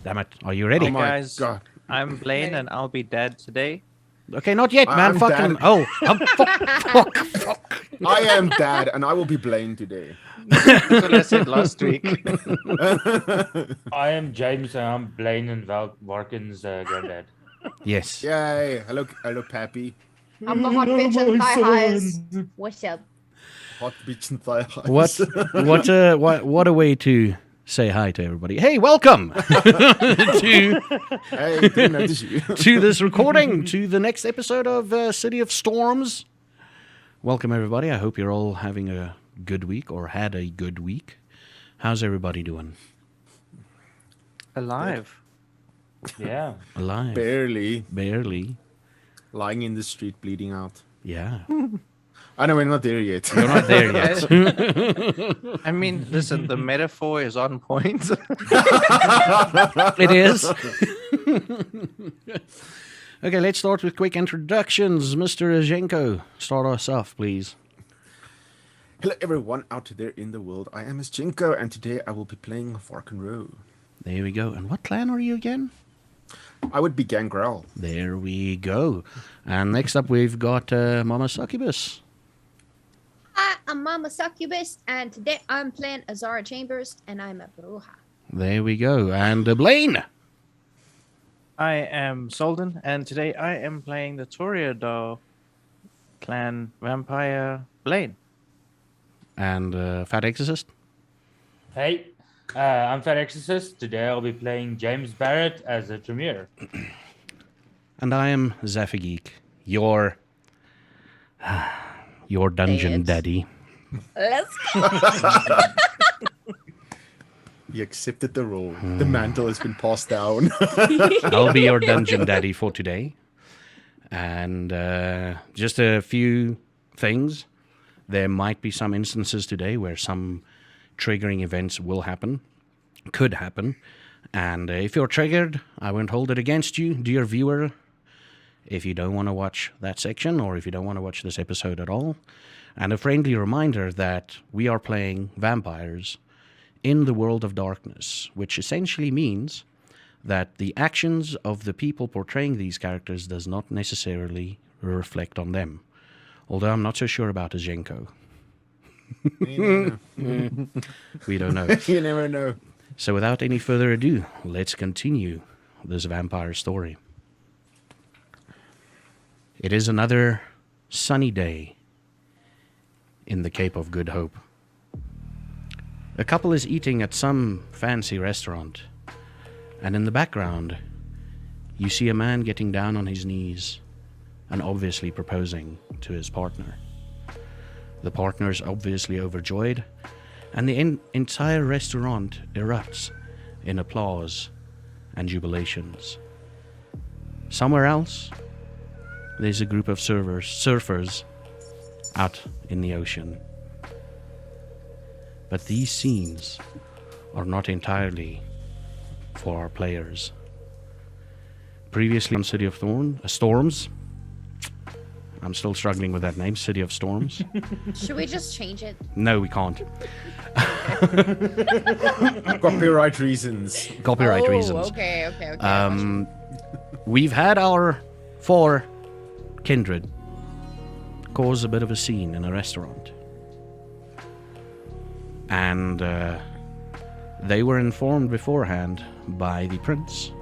Damn it. Are you ready? Oh Hey my guys, God. I'm Blaine and I'll be dead today. Okay, not yet, man. I'm Fucking. dead. Oh, fuck. I am Dad, and I will be blamed today. That's what I said last week. I am James and I'm Blaine and Warken's granddad. Yes. Yay! Hello, Pappy. I'm the hot bitch and thigh highs. What's up? Hot bitch and thigh highs. What a way to say hi to everybody. Hey, welcome to Hey, didn't notice you. to this recording, to the next episode of City of Storms. Welcome, everybody. I hope you're all having a good week or had a good week. How's everybody doing? Alive. Yeah. Alive. Barely Barely. lying in the street, bleeding out. Yeah. I know we're not there yet. You're not there yet. I mean, listen, the metaphor is on point. It is. Okay, let's start with quick introductions. Mr. Zhenko, start us off, please. Hello, everyone out there in the world. I am Jinko, and today I will be playing Fork and Row. There we go. And what clan are you again? I would be Gangrel. There we go. And next up, we've got Mama Succubus. Hi, I'm Mama Succubus, and today I'm playing Azara Chambers, and I'm a Bruja. There we go. And Blaine. I am Solden and today I am playing the Toreador clan vampire Blaine. And Fat Exorcist. Hey, I'm Fat Exorcist. Today I'll be playing James Barrett as a Tremere. And I am Zaffa Geek, your dungeon Bitch. daddy. Let's go. He accepted the role. The mantle has been passed down. I'll be your dungeon daddy for today. And just a few things. There might be some instances today where some triggering events will happen, could happen. And if you're triggered, I won't hold it against you, dear viewer. If you don't want to watch that section or if you don't want to watch this episode at all. And a friendly reminder that we are playing vampires in the world of darkness, which essentially means that the actions of the people portraying these characters does not necessarily reflect on them. Although I'm not so sure about Azhenko. We don't know. You never know. So without any further ado, let's continue this vampire story. It is another sunny day in the Cape of Good Hope. A couple is eating at some fancy restaurant, and in the background, you see a man getting down on his knees and obviously proposing to his partner. The partner is obviously overjoyed, and the entire restaurant erupts in applause and jubilations. Somewhere else, there's a group of surfers out in the ocean. But these scenes are not entirely for our players. Previously on City of Storms, I'm still struggling with that name, City of Storms. Should we just change it? No, we can't. Copyright reasons. Copyright reasons. Okay. We've had our 4 kindred cause a bit of a scene in a restaurant. And they were informed beforehand by the prince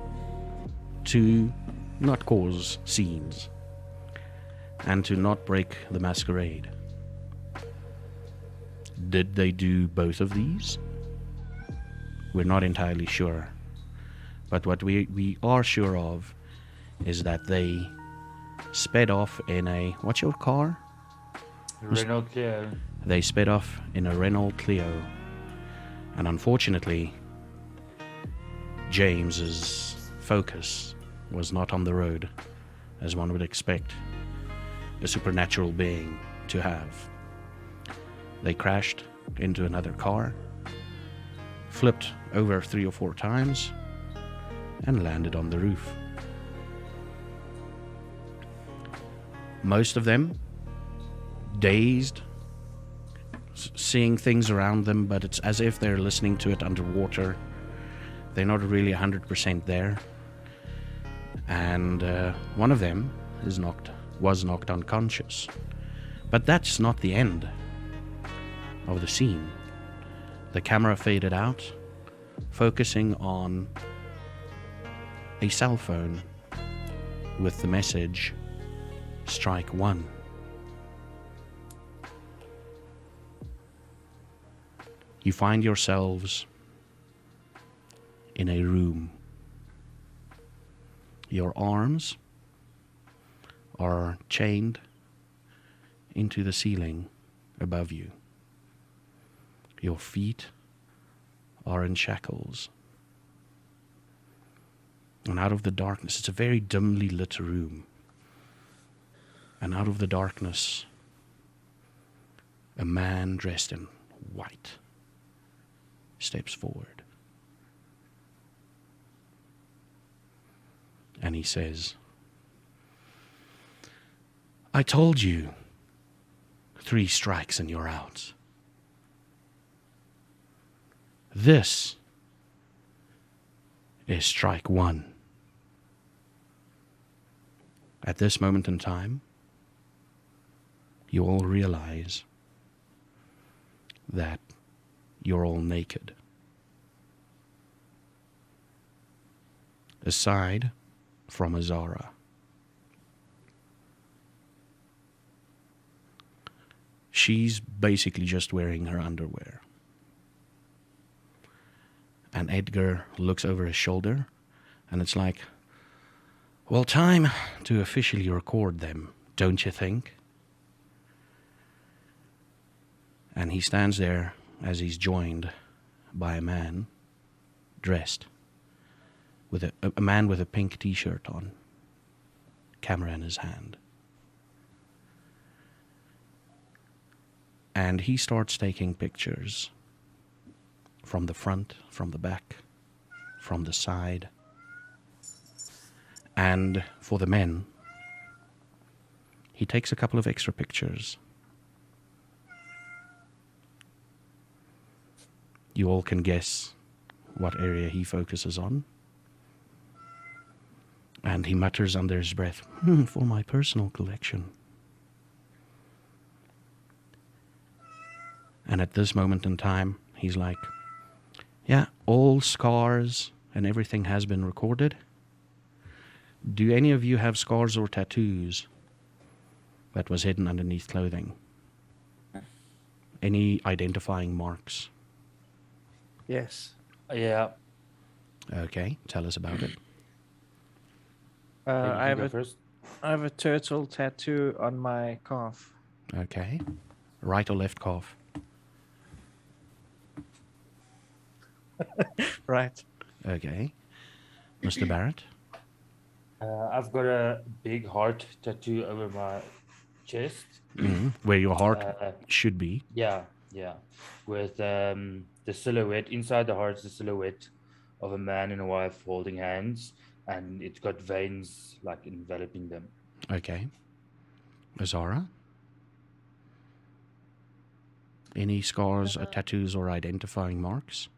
to not cause scenes and to not break the masquerade. Did they do both of these? We're not entirely sure. But what we are sure of is that they sped off in a... What's your car? Renault Clio. They sped off in a Renault Clio. And unfortunately, James's focus was not on the road, as one would expect a supernatural being to have. They crashed into another car, flipped over 3 or 4 times, and landed on the roof. Most of them dazed, seeing things around them, but it's as if they're listening to it underwater. They're not really 100% there. And one of them was knocked unconscious. But that's not the end of the scene. The camera faded out, focusing on a cell phone with the message, "Strike one." You find yourselves in a room. Your arms are chained into the ceiling above you. Your feet are in shackles. And out of the darkness, it's a very dimly lit room. And out of the darkness, a man dressed in white steps forward. And he says, "I told you, 3 strikes and you're out. This is strike 1. At this moment in time, you all realize that you're all naked. Aside from Azara. She's basically just wearing her underwear. And Edgar looks over his shoulder, and it's like, well, time to officially record them, don't you think? And he stands there as he's joined by a man dressed with a man with a pink t-shirt on, camera in his hand. And he starts taking pictures from the front, from the back, from the side. And for the men, he takes a couple of extra pictures. You all can guess what area he focuses on. And he mutters under his breath, "For my personal collection." And at this moment in time, he's like, yeah, all scars and everything has been recorded. Do any of you have scars or tattoos that was hidden underneath clothing? Any identifying marks? Yes. Yeah. Okay, tell us about it. I have go a first. I have a turtle tattoo on my calf. Okay. Right or left calf? Right. Okay. Mr. Barrett? I've got a big heart tattoo over my chest. Where your heart Uh, should be. yeah, with the silhouette inside the heart is the silhouette of a man and a wife holding hands, and it's got veins like enveloping them. Okay. Azara? Any scars, tattoos, or identifying marks?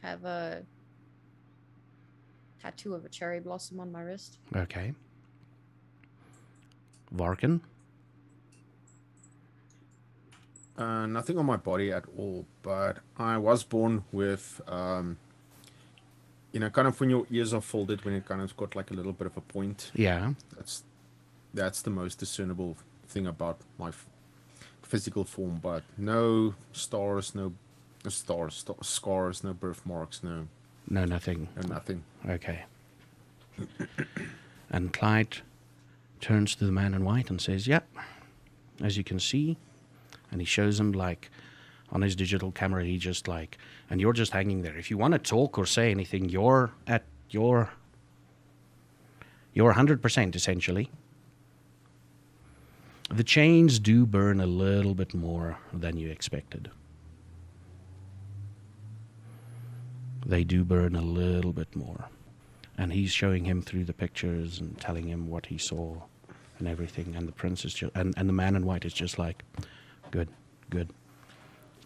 Have a tattoo of a cherry blossom on my wrist. Okay. Varkin? Nothing on my body at all, but I was born with, kind of when your ears are folded, when it kind of got like a little bit of a point. Yeah. That's the most discernible thing about my physical form, but no stars, no scars, no birthmarks, no Nothing. nothing. Okay. And Clyde turns to the man in white and says, yep, as you can see. And he shows him, like, on his digital camera, he just, like, and you're just hanging there. If you want to talk or say anything, you're 100%, essentially. The chains do burn a little bit more than you expected. They do burn a little bit more. And he's showing him through the pictures and telling him what he saw and everything. And the prince is just, and the man in white is just like, good.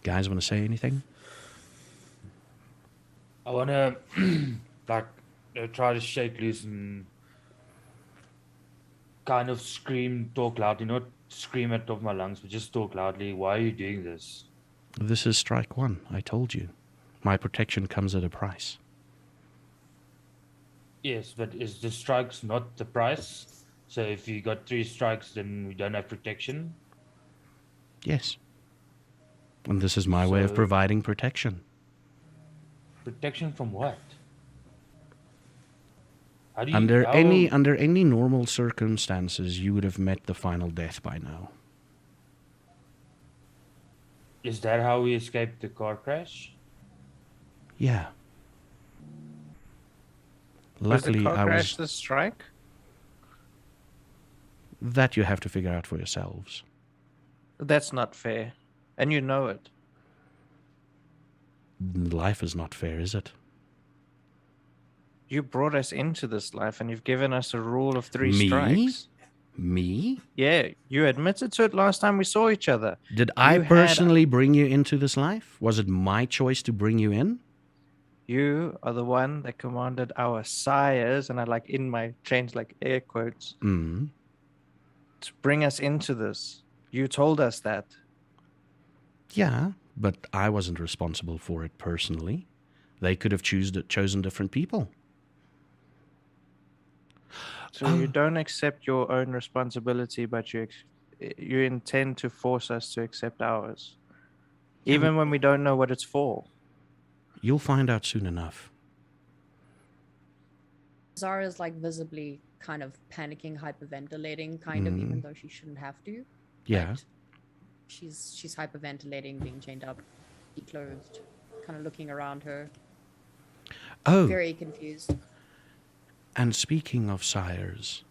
Guys want to say anything? I wanna like try to shake loose and kind of scream, talk loudly, not scream at the top of my lungs, but just talk loudly. Why are you doing this? This is strike one. I told you. My protection comes at a price. Yes, but is the strikes not the price? So if you got 3 strikes, then we don't have protection. Yes. And this is my way of So- providing protection. Protection from what? How do you Under how- any normal circumstances, you would have met the final death by now. Is that how we escaped the car crash? Yeah. Was the Luckily, car I crash was. the strike? That you have to figure out for yourselves. That's not fair. And you know it. Life is not fair, is it? You brought us into this life and you've given us a rule of 3 Me? strikes. Me? Yeah, you admitted to it last time we saw each other. Did I You had- personally bring you into this life? Was it my choice to bring you in? You are the one that commanded our sires, and I like in my change like air quotes, Mm. to bring us into this. You told us that. Yeah, but I wasn't responsible for it personally. They could have chosen different people. So you don't accept your own responsibility, but you intend to force us to accept ours, even when we don't know what it's for. You'll find out soon enough. Zara's like visibly kind of panicking, hyperventilating, kind of, even though she shouldn't have to. Yeah. But she's hyperventilating, being chained up, declothed, kind of looking around her, Oh, very confused. and speaking of sires,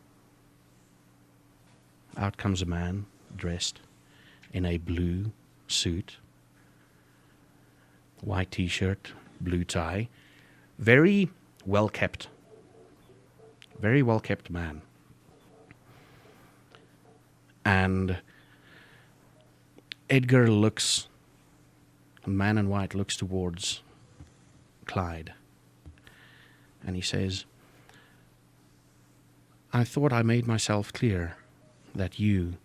out comes a man dressed in a blue suit, white t-shirt, blue tie, very well kept man. And Edgar looks, the man in white looks towards Clyde, and he says, I thought I made myself clear that you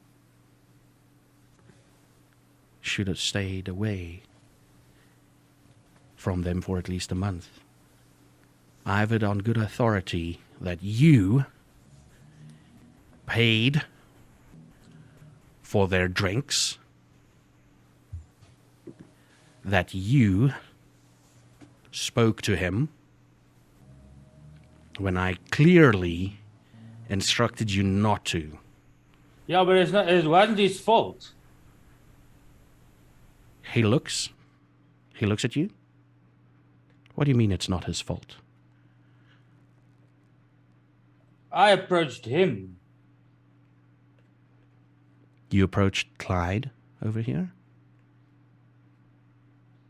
should have stayed away from them for at least a month. I have it on good authority that you paid for their drinks, that you spoke to him when I clearly instructed you not to. Yeah, but it wasn't his fault. He looks at you. What do you mean it's not his fault? I approached him. You approached Clyde over here?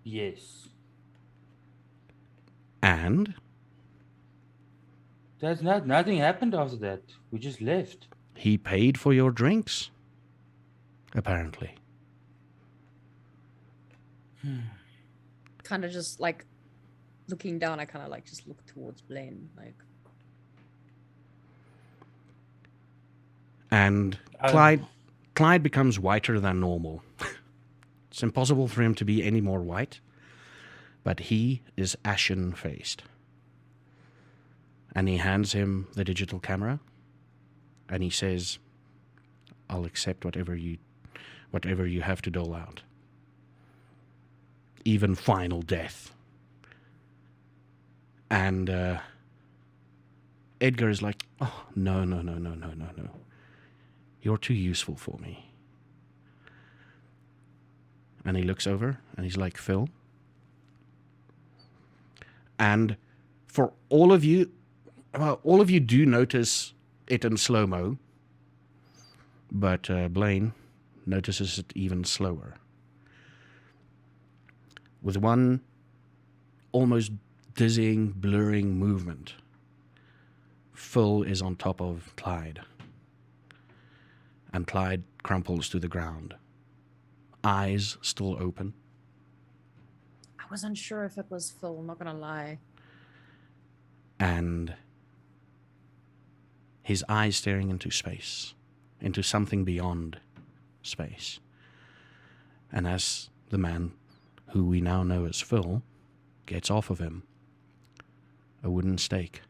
Yes. And Nothing happened after that. We just left. he paid for your drinks, apparently. Kind of just like looking down, I kind of like just look towards Blaine, like. And Clyde becomes whiter than normal. It's impossible for him to be any more white, but he is ashen-faced. And he hands him the digital camera, and he says, I'll accept whatever you have to dole out. Even final death. And Edgar is like, oh, no. You're too useful for me. And he looks over and he's like, Phil. And for all of you do notice it in slow-mo, but Blaine notices it even slower. With one almost dizzying, blurring movement, Phil is on top of Clyde. And Clyde crumples to the ground. Eyes still open. I was unsure if it was Phil, not gonna lie. And his eyes staring into space, into something beyond space. And as the man who we now know as Phil gets off of him, a wooden stake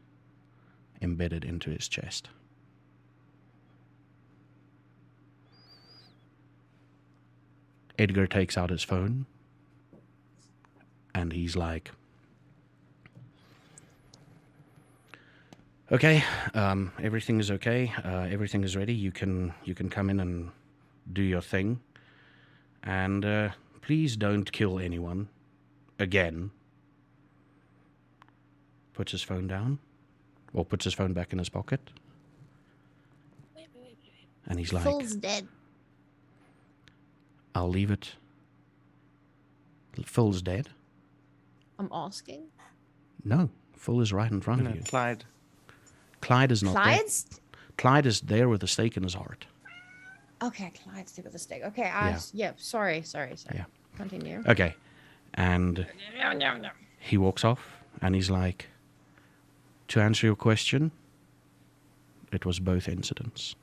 embedded into his chest. Edgar takes out his phone and he's like, okay, everything is okay. Everything is ready. You can come in and do your thing. And please don't kill anyone again. Puts his phone down, or puts his phone back in his pocket. And he's like, Phil's dead. I'll leave it. Phil's dead? I'm asking. No, Phil is right in front No, of you. Clyde. Clyde is not Clyde's? there. Clyde is there with a stake in his heart. Okay, Clyde's stick with a stick. Okay, sorry. Yeah. Continue. Okay. And No. he walks off and he's like, to answer your question, it was both incidents.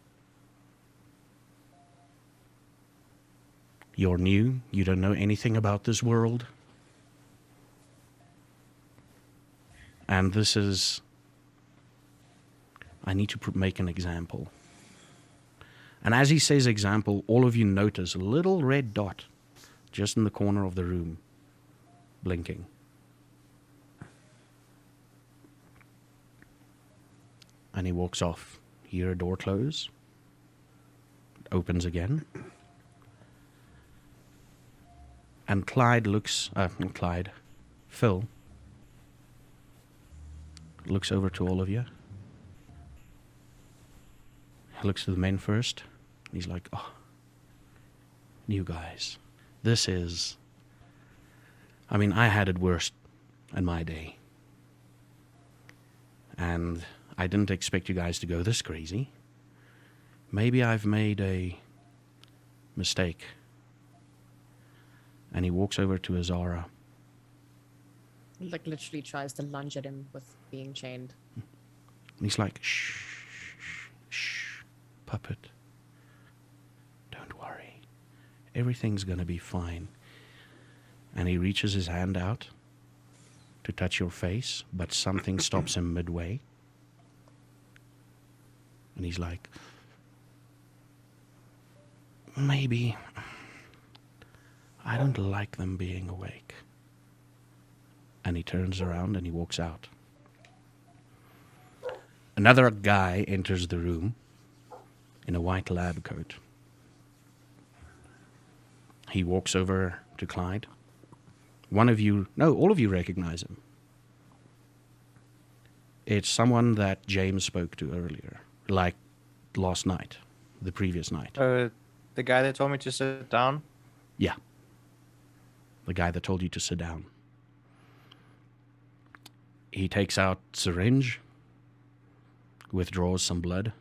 You're new. You don't know anything about this world. And this is... I need to make an example. And as he says example, all of you notice a little red dot just in the corner of the room, blinking. And he walks off. You hear a door close. It opens again. And Clyde looks... not Clyde. Phil looks over to all of you. He looks to the men first. He's like, oh, you guys. This is... I mean, I had it worst in my day. And I didn't expect you guys to go this crazy. Maybe I've made a mistake. And he walks over to Azara. Like literally tries to lunge at him with being chained. And he's like, shh, shh, puppet. Don't worry. Everything's going to be fine. And he reaches his hand out to touch your face, but something stops him midway. And he's like, maybe I don't like them being awake. And he turns around and he walks out. Another guy enters the room in a white lab coat. He walks over to Clyde. One of you, no, all of you recognize him. It's someone that James spoke to earlier, like last night, the previous night. The guy that told me to sit down. Yeah. The guy that told you to sit down. He takes out syringe, withdraws some blood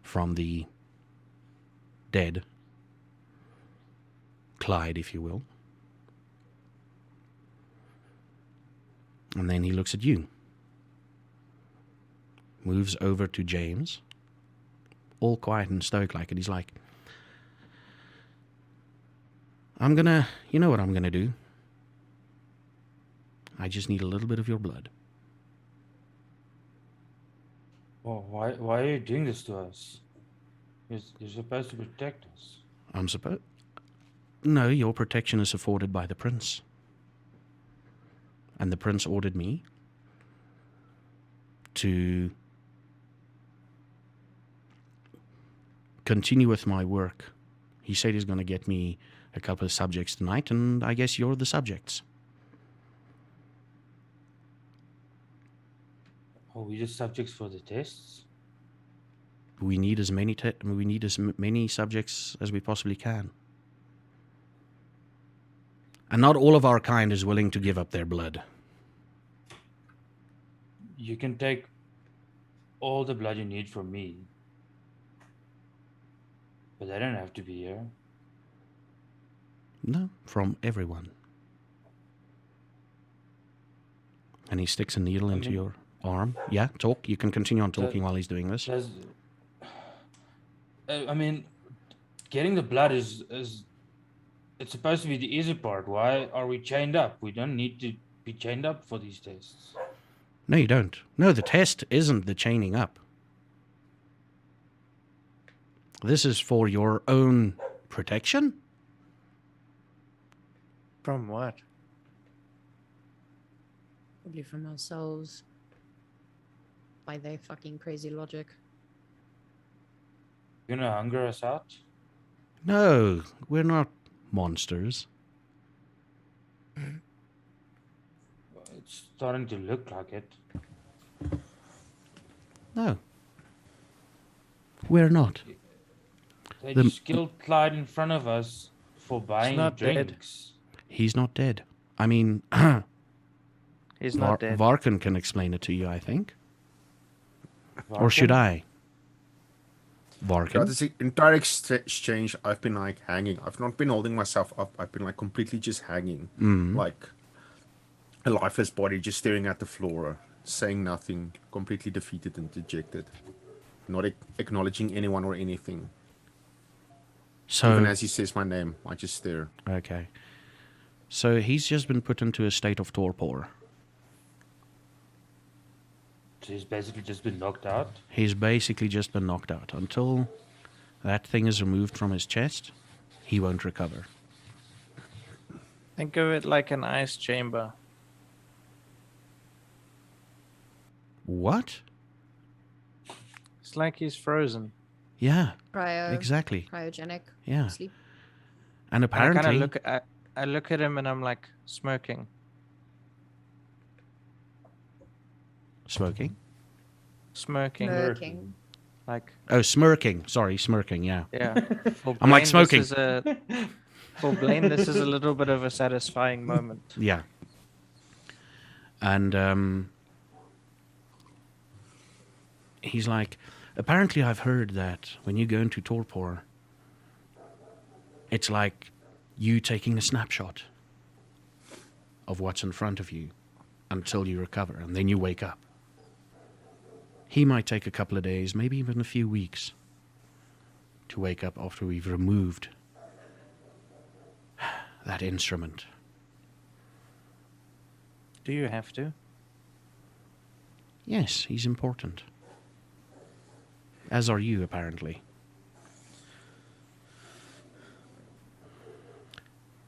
from the dead Clyde, if you will. And then he looks at you. Moves over to James, all quiet and stoic like it. He's like, you know what I'm gonna do? I just need a little bit of your blood. Oh, why are you doing this to us? You're supposed to protect us. I'm supposed... No, your protection is afforded by the prince. And the prince ordered me to continue with my work. He said he's going to get me a couple of subjects tonight, and I guess you're the subjects. Oh, we just subjects for the tests? We need as many subjects as we possibly can. And not all of our kind is willing to give up their blood. You can take all the blood you need from me. But they don't have to be here. No, from everyone. And he sticks a needle into your arm. Yeah, talk. You can continue on talking while he's doing this. Does I mean, getting the blood is it's supposed to be the easy part. Why are we chained up? We don't need to be chained up for these tests. No, you don't. No, the test isn't the chaining up. This is for your own protection? From what? Probably from ourselves. By their fucking crazy logic. You gonna hunger us out? No, we're not monsters. It's starting to look like it. No. We're not. They The- just killed Clyde in front of us for buying not dead. drinks. He's not dead. I mean, He's not dead. Varkan can explain it to you, I think. Or should I? Throughout Varkan? this entire exchange, I've been like hanging. I've not been holding myself up. I've been like completely just hanging, like a lifeless body, just staring at the floor, saying nothing, completely defeated and dejected, not acknowledging anyone or anything. So, Even as he says my name, I just stare. okay. So he's just been put into a state of torpor. So he's basically just been knocked out. He's basically just been knocked out. Until that thing is removed from his chest, he won't recover. Think of it like an ice chamber. What? It's like he's frozen. Yeah, Cryo. exactly. Cryogenic. Yeah. Sleep. And And I kind apparently, of I look at him and I'm like smirking. smoking. Smirking. Lurking. Like, Oh, smirking. Sorry, smirking. Yeah. yeah. For I'm like Blaine, smoking. For Blaine, this is a little bit of a satisfying moment. Yeah. And he's like, apparently I've heard that when you go into torpor, it's like you taking a snapshot of what's in front of you until you recover, and then you wake up. He might take a couple of days, maybe even a few weeks, to wake up after we've removed that instrument. Do you have to? Yes, he's important. As are you, apparently.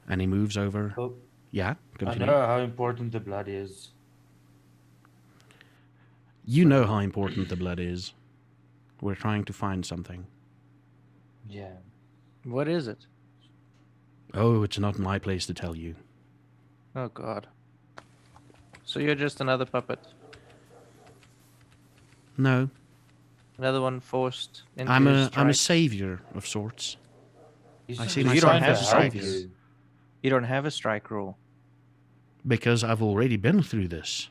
And he moves over. Oh, Yeah, I continue. know how important the blood is. You know how important the blood is. We're trying to find something. Yeah. What is it? Oh, it's not my place to tell you. Oh God. So you're just another puppet. No, Another one forced into I'm his a strike. savior of sorts. He's I just see you myself don't trying have to as a help savior. you. You don't have a strike rule. Because I've already been through this.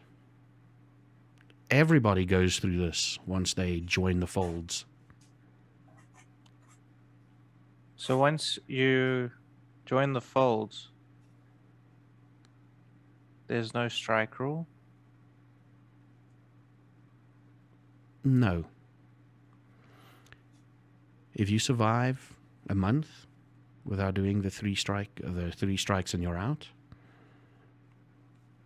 Everybody goes through this once they join the folds. So once you join the folds, there's no strike rule. No. If you survive a month without doing the three strikes and you're out,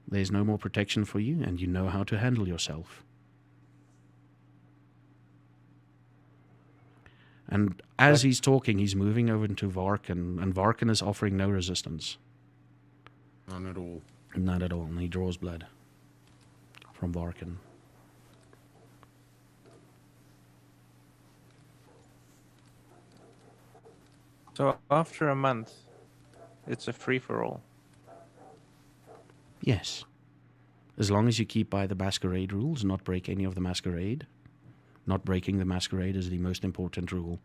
there's no more protection for you, and you know how to handle yourself. And as he's talking, he's moving over into Varkan, and Varkan is offering no resistance. None at all. Not at all. And he draws blood from Varkan. So after a month, it's a free-for-all. Yes. As long as you keep by the masquerade rules, not break any of the masquerade. Not breaking the masquerade is the most important rule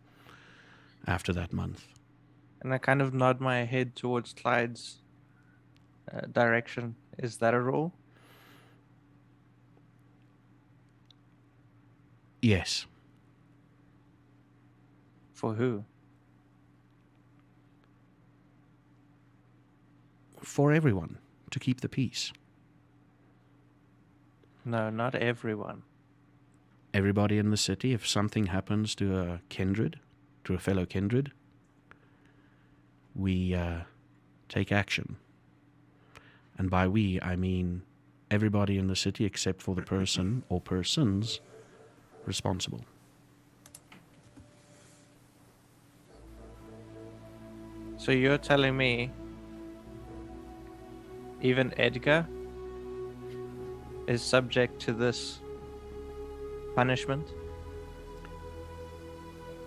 after that month. And I kind of nod my head towards Clyde's direction. Is that a rule? Yes. For who? For everyone, to keep the peace. No, not everyone. Everybody in the city, if something happens to a kindred, to a fellow kindred, we take action. And by we, I mean everybody in the city except for the person or persons responsible. So you're telling me even Edgar is subject to this punishment?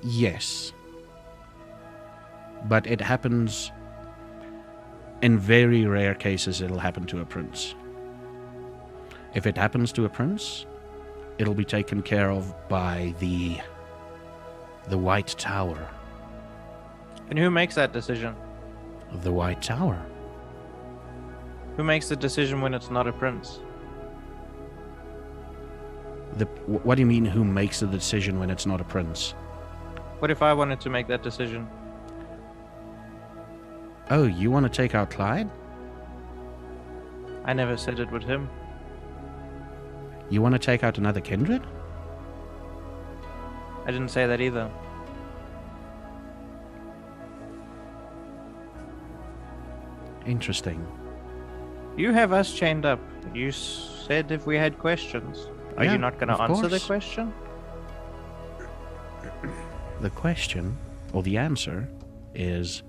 Yes. But it happens, in very rare cases, it'll happen to a prince. If it happens to a prince, it'll be taken care of by the White Tower. And who makes that decision? The White Tower. Who makes the decision when it's not a prince? What do you mean, who makes the decision when it's not a prince? What if I wanted to make that decision? Oh, you want to take out Clyde? I never said it with him. You want to take out another kindred? I didn't say that either. Interesting. You have us chained up. You said if we had questions. Are Yeah, you not going of to answer the course. question? The question, or the answer, is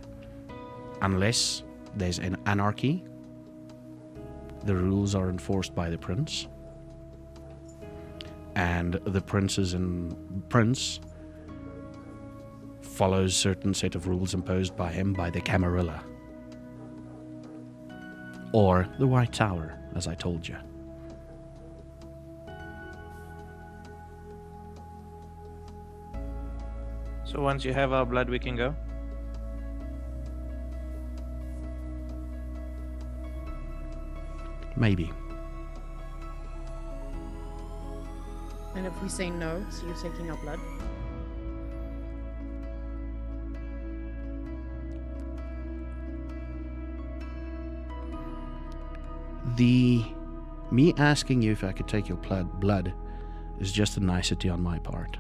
unless there's an anarchy, the rules are enforced by the prince, and the prince follows certain set of rules imposed by him by the Camarilla. Or the White Tower, as I told you. So once you have our blood, we can go? Maybe. And if we say no, so you're taking our blood? Me asking you if I could take your blood is just a nicety on my part.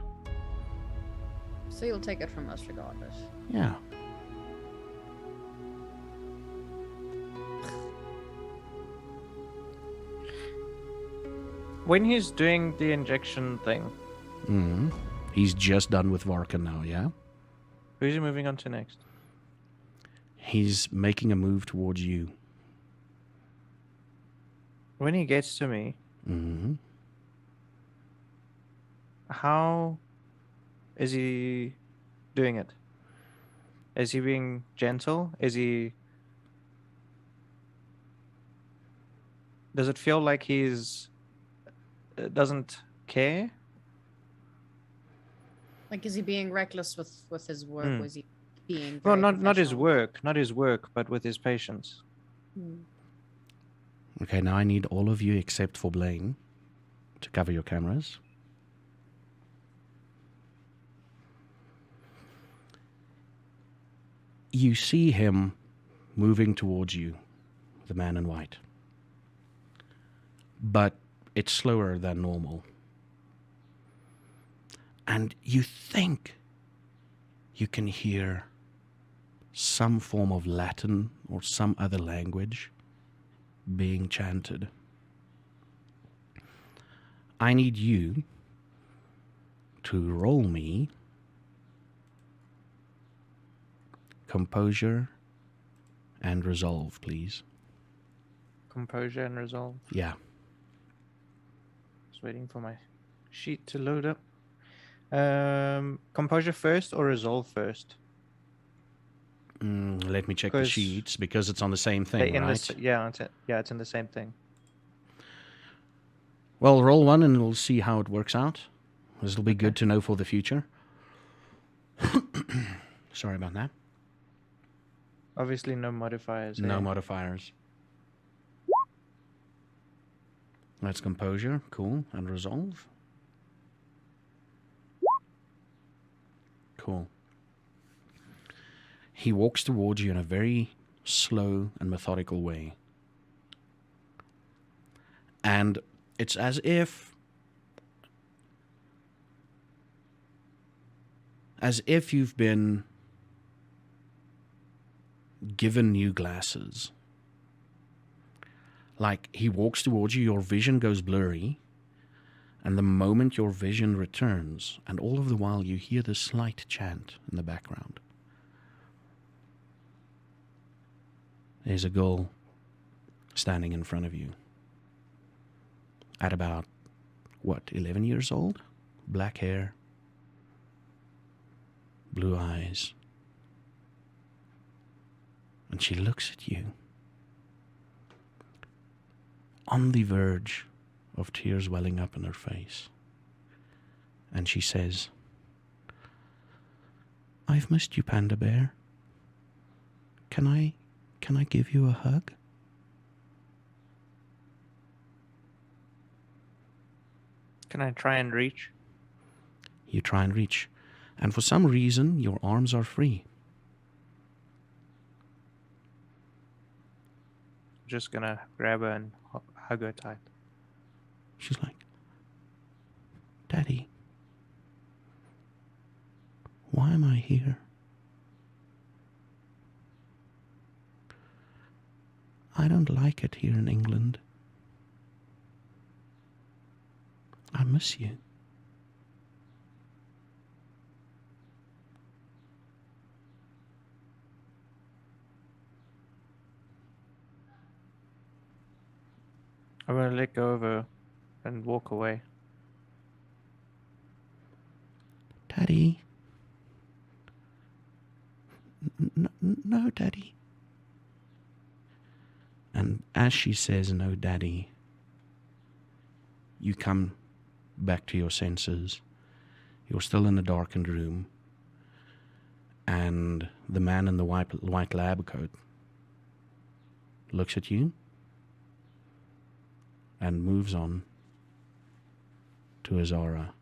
So you'll take it from us regardless. Yeah. When he's doing the injection thing, Mm-hmm. He's just done with Varkan now, yeah? who's he moving on to next? He's making a move towards you. When he gets to me, Mm-hmm. how is he doing it? Is he being gentle? Does it feel like he's doesn't care? Like, is he being reckless with his work? Hmm. Or is he being Well, very not his professional? not his work, but with his patients. Hmm. Okay, now I need all of you except for Blaine to cover your cameras. You see him moving towards you, the man in white. But it's slower than normal. And you think you can hear some form of Latin or some other language being chanted. I need you to roll me composure and resolve, please. Composure and resolve. Yeah. Just waiting for my sheet to load up. Composure first or resolve first? Let me check the 'Cause sheets because it's on the same They're thing, in right? it's in the same thing. Well, roll one and we'll see how it works out. This will be good to know for the future. Sorry about that. Obviously, no modifiers. No eh? modifiers. That's composure, cool, and resolve. Cool. He walks towards you in a very slow and methodical way. And It's as if you've been given new glasses. Like, he walks towards you, your vision goes blurry, and the moment your vision returns, and all of the while you hear this slight chant in the background. There's a girl standing in front of you at about, 11 years old? Black hair, blue eyes. And she looks at you, on the verge of tears welling up in her face. And she says, "I've missed you, Panda Bear. Can I give you a hug?" Can I try and reach? You try and reach, and for some reason your arms are free. Just gonna grab her and hug her tight. She's like, "Daddy, why am I here? I don't like it here in England. I miss you." I'm gonna let go of her and walk away. "Daddy. No, Daddy." And as she says, "No, Daddy," you come back to your senses. You're still in a darkened room. And the man in the white lab coat looks at you and moves on to Azara.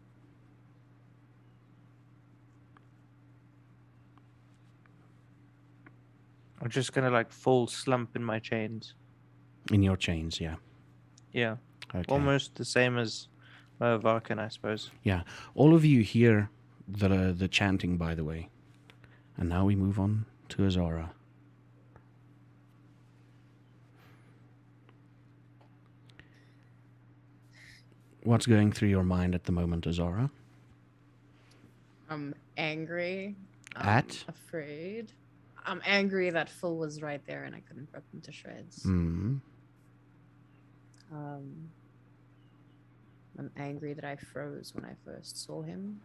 I'm just gonna like full slump in my chains. In your chains, yeah. Yeah. Okay. Almost the same as Varkan, I suppose. Yeah. All of you hear the chanting, by the way. And now we move on to Azara. What's going through your mind at the moment, Azara? I'm angry. At? Afraid. I'm angry that Phil was right there and I couldn't rip him to shreds. Mm. I'm angry that I froze when I first saw him.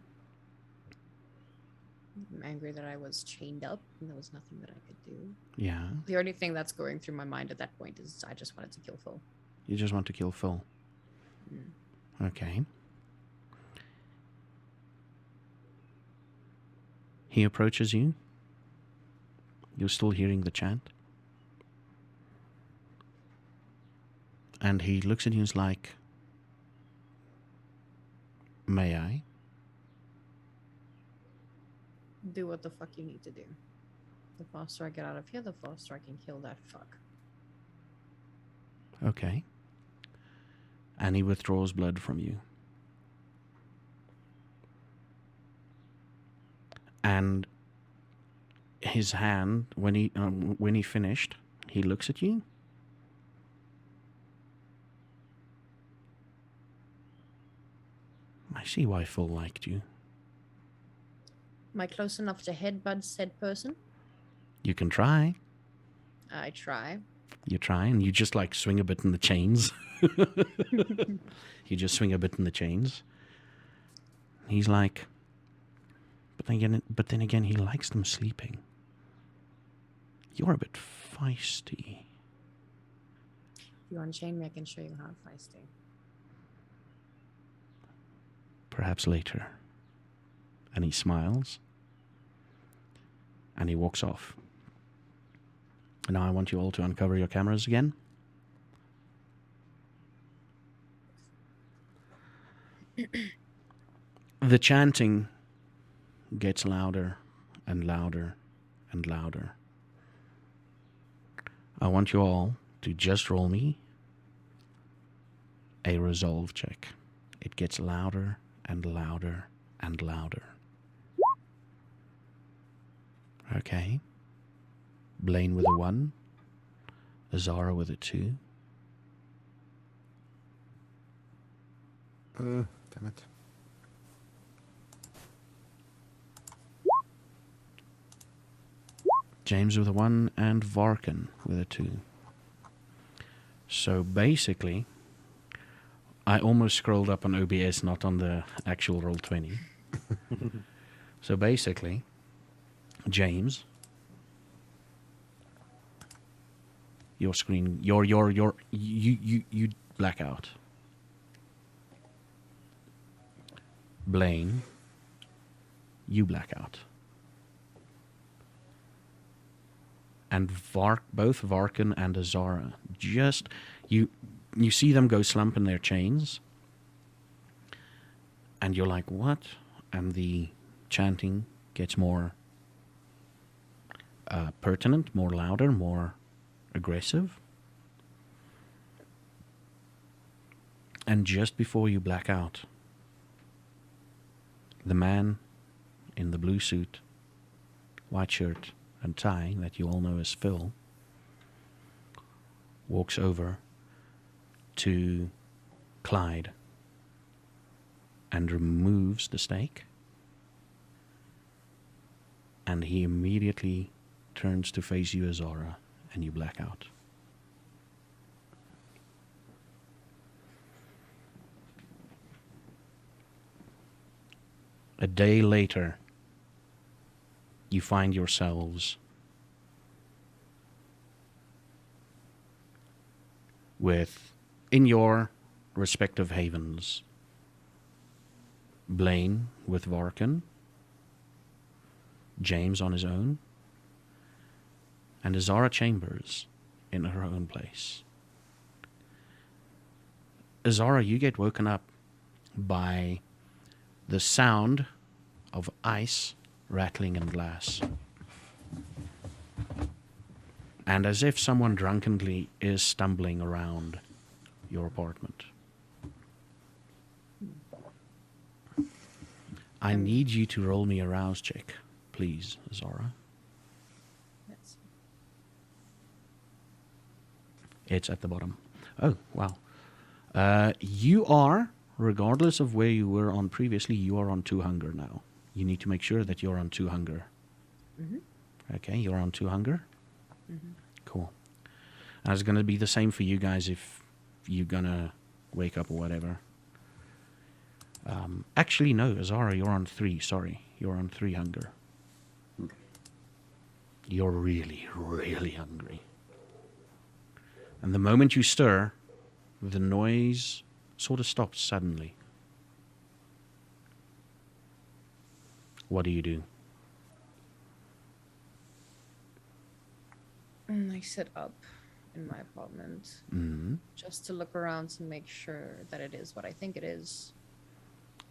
I'm angry that I was chained up and there was nothing that I could do. Yeah. The only thing that's going through my mind at that point is I just wanted to kill Phil. You just want to kill Phil. Mm. Okay. He approaches you. You're still hearing the chant. And he looks at you and is like, "May I?" Do what the fuck you need to do. The faster I get out of here, the faster I can kill that fuck. Okay. And he withdraws blood from you. And his hand, when he finished, he looks at you. I see why Phil liked you. Am I close enough to headbutt said person? You can try. I try. You try, and you just like swing a bit in the chains. You just swing a bit in the chains. He's like, but then again, he likes them sleeping. You're a bit feisty. If you unchain me, I can show you how feisty. Perhaps later. And he smiles. And he walks off. And now I want you all to uncover your cameras again. The chanting gets louder and louder and louder. I want you all to just roll me a resolve check. It gets louder and louder and louder. Okay. Blaine with a 1. Azara with a 2. Damn it. James with a 1 and Varkan with a 2. So basically, I almost scrolled up on OBS, not on the actual Roll20. So basically, James, your screen, you black out. Blaine, you black out. And both Varkan and Azara, just you see them go slump in their chains, and you're like, what? And the chanting gets more pertinent, more louder, more aggressive. And just before you black out, the man in the blue suit, white shirt, and tie that you all know as Phil walks over to Clyde and removes the stake, and he immediately turns to face you, Azara, and you black out. A day later, you find yourselves in your respective havens. Blaine with Varkan, James on his own, and Azara Chambers in her own place. Azara, you get woken up by the sound of ice rattling in glass. And as if someone drunkenly is stumbling around your apartment. I need you to roll me a rouse check, please, Azara. Yes. It's at the bottom. Oh, wow. You are, regardless of where you were on previously, you are on 2 hunger now. You need to make sure that you're on 2 hunger. Mm-hmm. Okay, you're on 2 hunger? Mm-hmm. Cool. And it's going to be the same for you guys if you're going to wake up or whatever. Actually, no, Azara, you're on 3. Sorry, you're on 3 hunger. You're really, really hungry. And the moment you stir, the noise sort of stops suddenly. What do you do? I sit up in my apartment Mm-hmm. just to look around to make sure that it is what I think it is,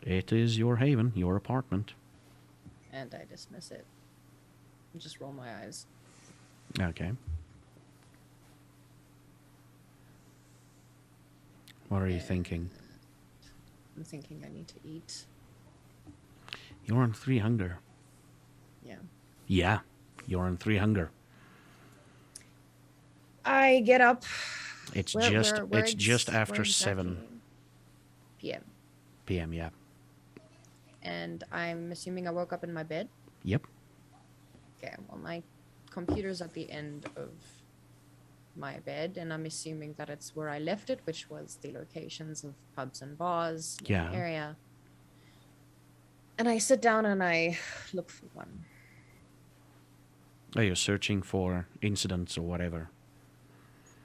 It is your haven, your apartment. and I dismiss it. And just roll my eyes. Okay. What are you thinking? I'm thinking I need to eat. You're on 3 hunger. Yeah. Yeah, you're on 3 hunger. I get up. It's Where just after where 7 exactly? p.m. p.m. Yeah. And I'm assuming I woke up in my bed. Yep. Okay, well, my computer's at the end of my bed, and I'm assuming that it's where I left it, which was the locations of pubs and bars in Yeah. the area. And I sit down and I look for one. Oh, you're searching for incidents or whatever.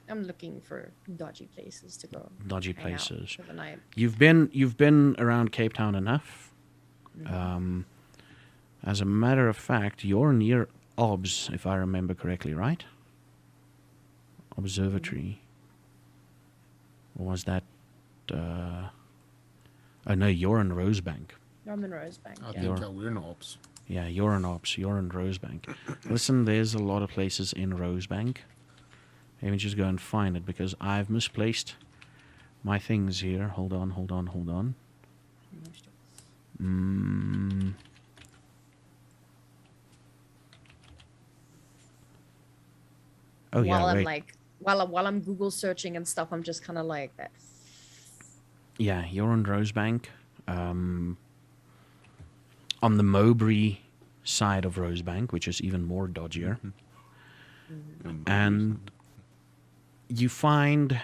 I'm looking for dodgy places to go. Dodgy hang out places. for the night. You've been around Cape Town enough. Mhm. As a matter of fact, you're near OBS, if I remember correctly, right? Observatory. Or was that... oh, no, you're in Rosebank. I'm in Rosebank. I Yeah. think we're in ops. Yeah, you're in OBS. You're in Rosebank. Listen, there's a lot of places in Rosebank. Maybe just go and find it, because I've misplaced my things here. Hold on. Oh yeah, While I'm wait. like, while I'm Google searching and stuff, I'm just kind of like that. Yeah, you're on Rosebank. On the Mowbray side of Rosebank, which is even more dodgier. And you find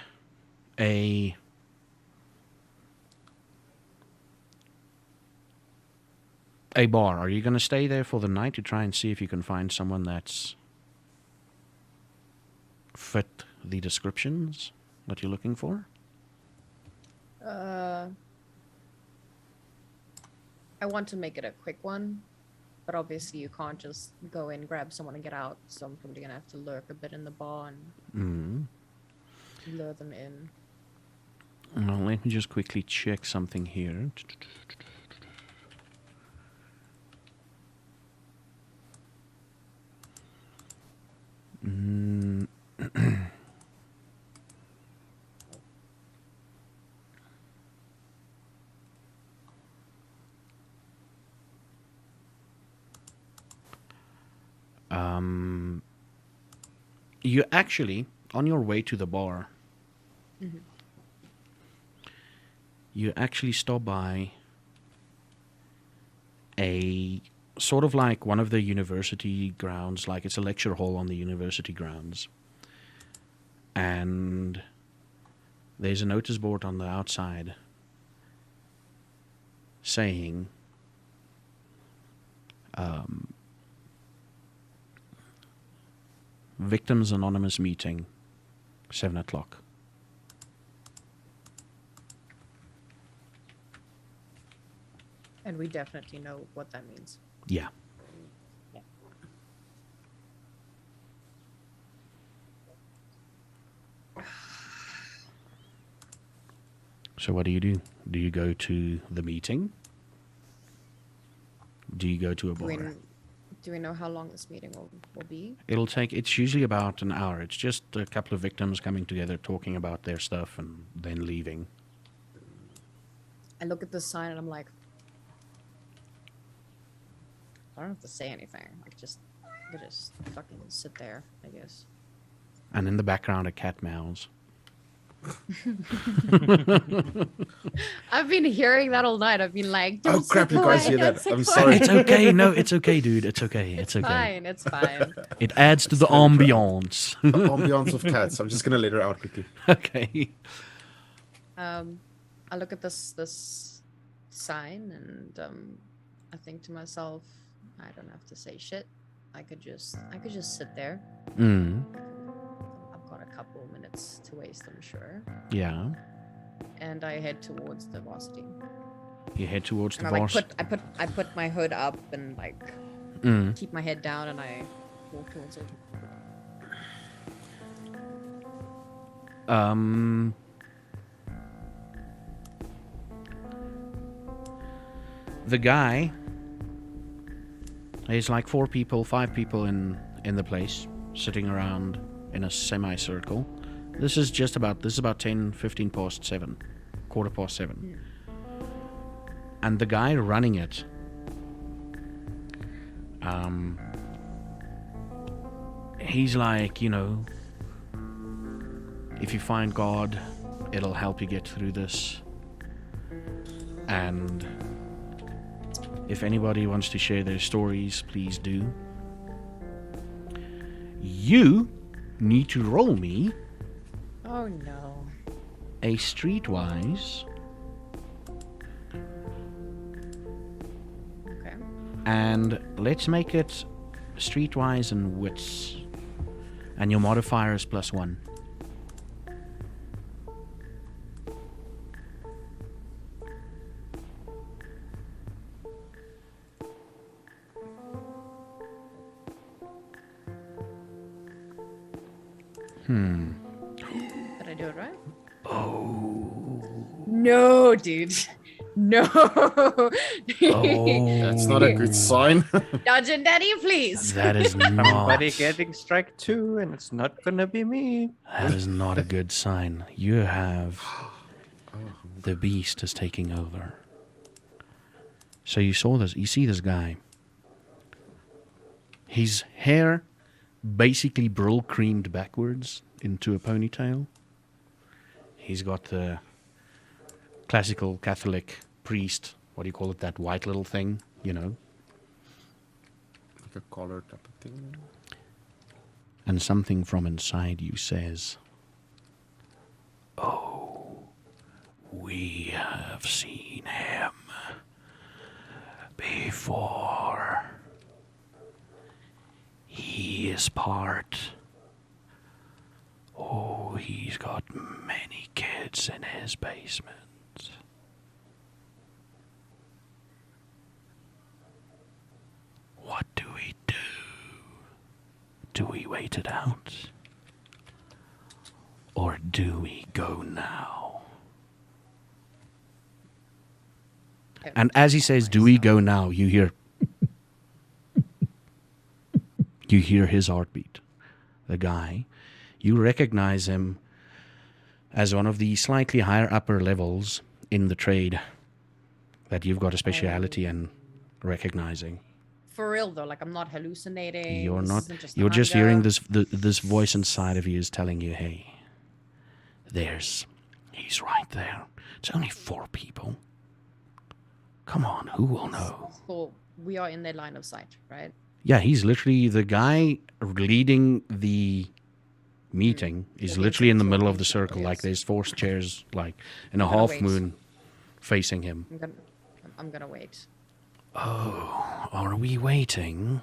a bar. Are you going to stay there for the night to try and see if you can find someone that's fit the descriptions that you're looking for? I want to make it a quick one, but obviously you can't just go in, grab someone and get out. So I'm probably gonna have to lurk a bit in the bar and lure them in. Well, let me just quickly check something here. You actually, on your way to the bar, you actually stop by a sort of like one of the university grounds, like it's a lecture hall on the university grounds. And there's a notice board on the outside saying Victims Anonymous meeting, 7 o'clock. And we definitely know what that means. Yeah. So what do? Do you go to the meeting? Do you go to a bar? Do we know how long this meeting will be? It's usually about an hour. It's just a couple of victims coming together, talking about their stuff, and then leaving. I look at the sign and I'm like, I don't have to say anything. Like, I just fucking sit there, I guess. And in the background, a cat meows. I've been hearing that all night. I've been like, Oh "Don't crap, sit you guys hear quiet, that? sit I'm quiet." sorry. It's okay. No, it's okay, dude. It's okay. It's okay. Fine, it's fine. It adds to the ambiance. Ambiance of cats. I'm just gonna let her out quickly. Okay. I look at this sign and I think to myself, I don't have to say shit. I could just sit there. I've got a couple of minutes to waste, I'm sure. Yeah. And I head towards the varsity. You head towards the And varsity. I put my hood up and like keep my head down and I walk towards it. The guy. There's like 4 people, 5 people in the place, sitting around in a semicircle. This is about 10, 15 past 7, quarter past 7. And the guy running it, he's like, if you find God, it'll help you get through this. And if anybody wants to share their stories, please do. You need to roll me Oh no. a streetwise Okay. and let's make it streetwise and wits. And your modifier is +1. Did I do it right? Oh. No, dude. No. That's not a good sign. Dungeon Daddy, please. That is not. Somebody getting strike 2, and it's not gonna be me. That is not a good sign. You have the beast is taking over. So you see this guy. His hair basically brill creamed backwards into a ponytail. He's got the classical Catholic priest, what do you call it, that white little thing, you know. Like a collar type of thing. And something from inside you says, "Oh, we have seen him before. He is part. Oh, he's got many kids in his basement. What do we do? Do we wait it out? Or do we go now?" And as he says, "Do we go now?" you hear his heartbeat. The guy, you recognize him as one of the slightly higher upper levels in the trade that you've got a speciality in recognizing. For real though, like I'm not hallucinating. You're this not. isn't just You're just hunger. hearing this voice inside of you is telling you, "Hey, he's right there. It's only 4 people. Come on, who will know?" So we are in their line of sight, right? Yeah, he's literally the guy leading the meeting. Is So literally in the he's middle of walking the circle, like yes. there's 4 chairs, like in a I'm gonna half wait. moon, facing him. I'm gonna wait. Oh, are we waiting?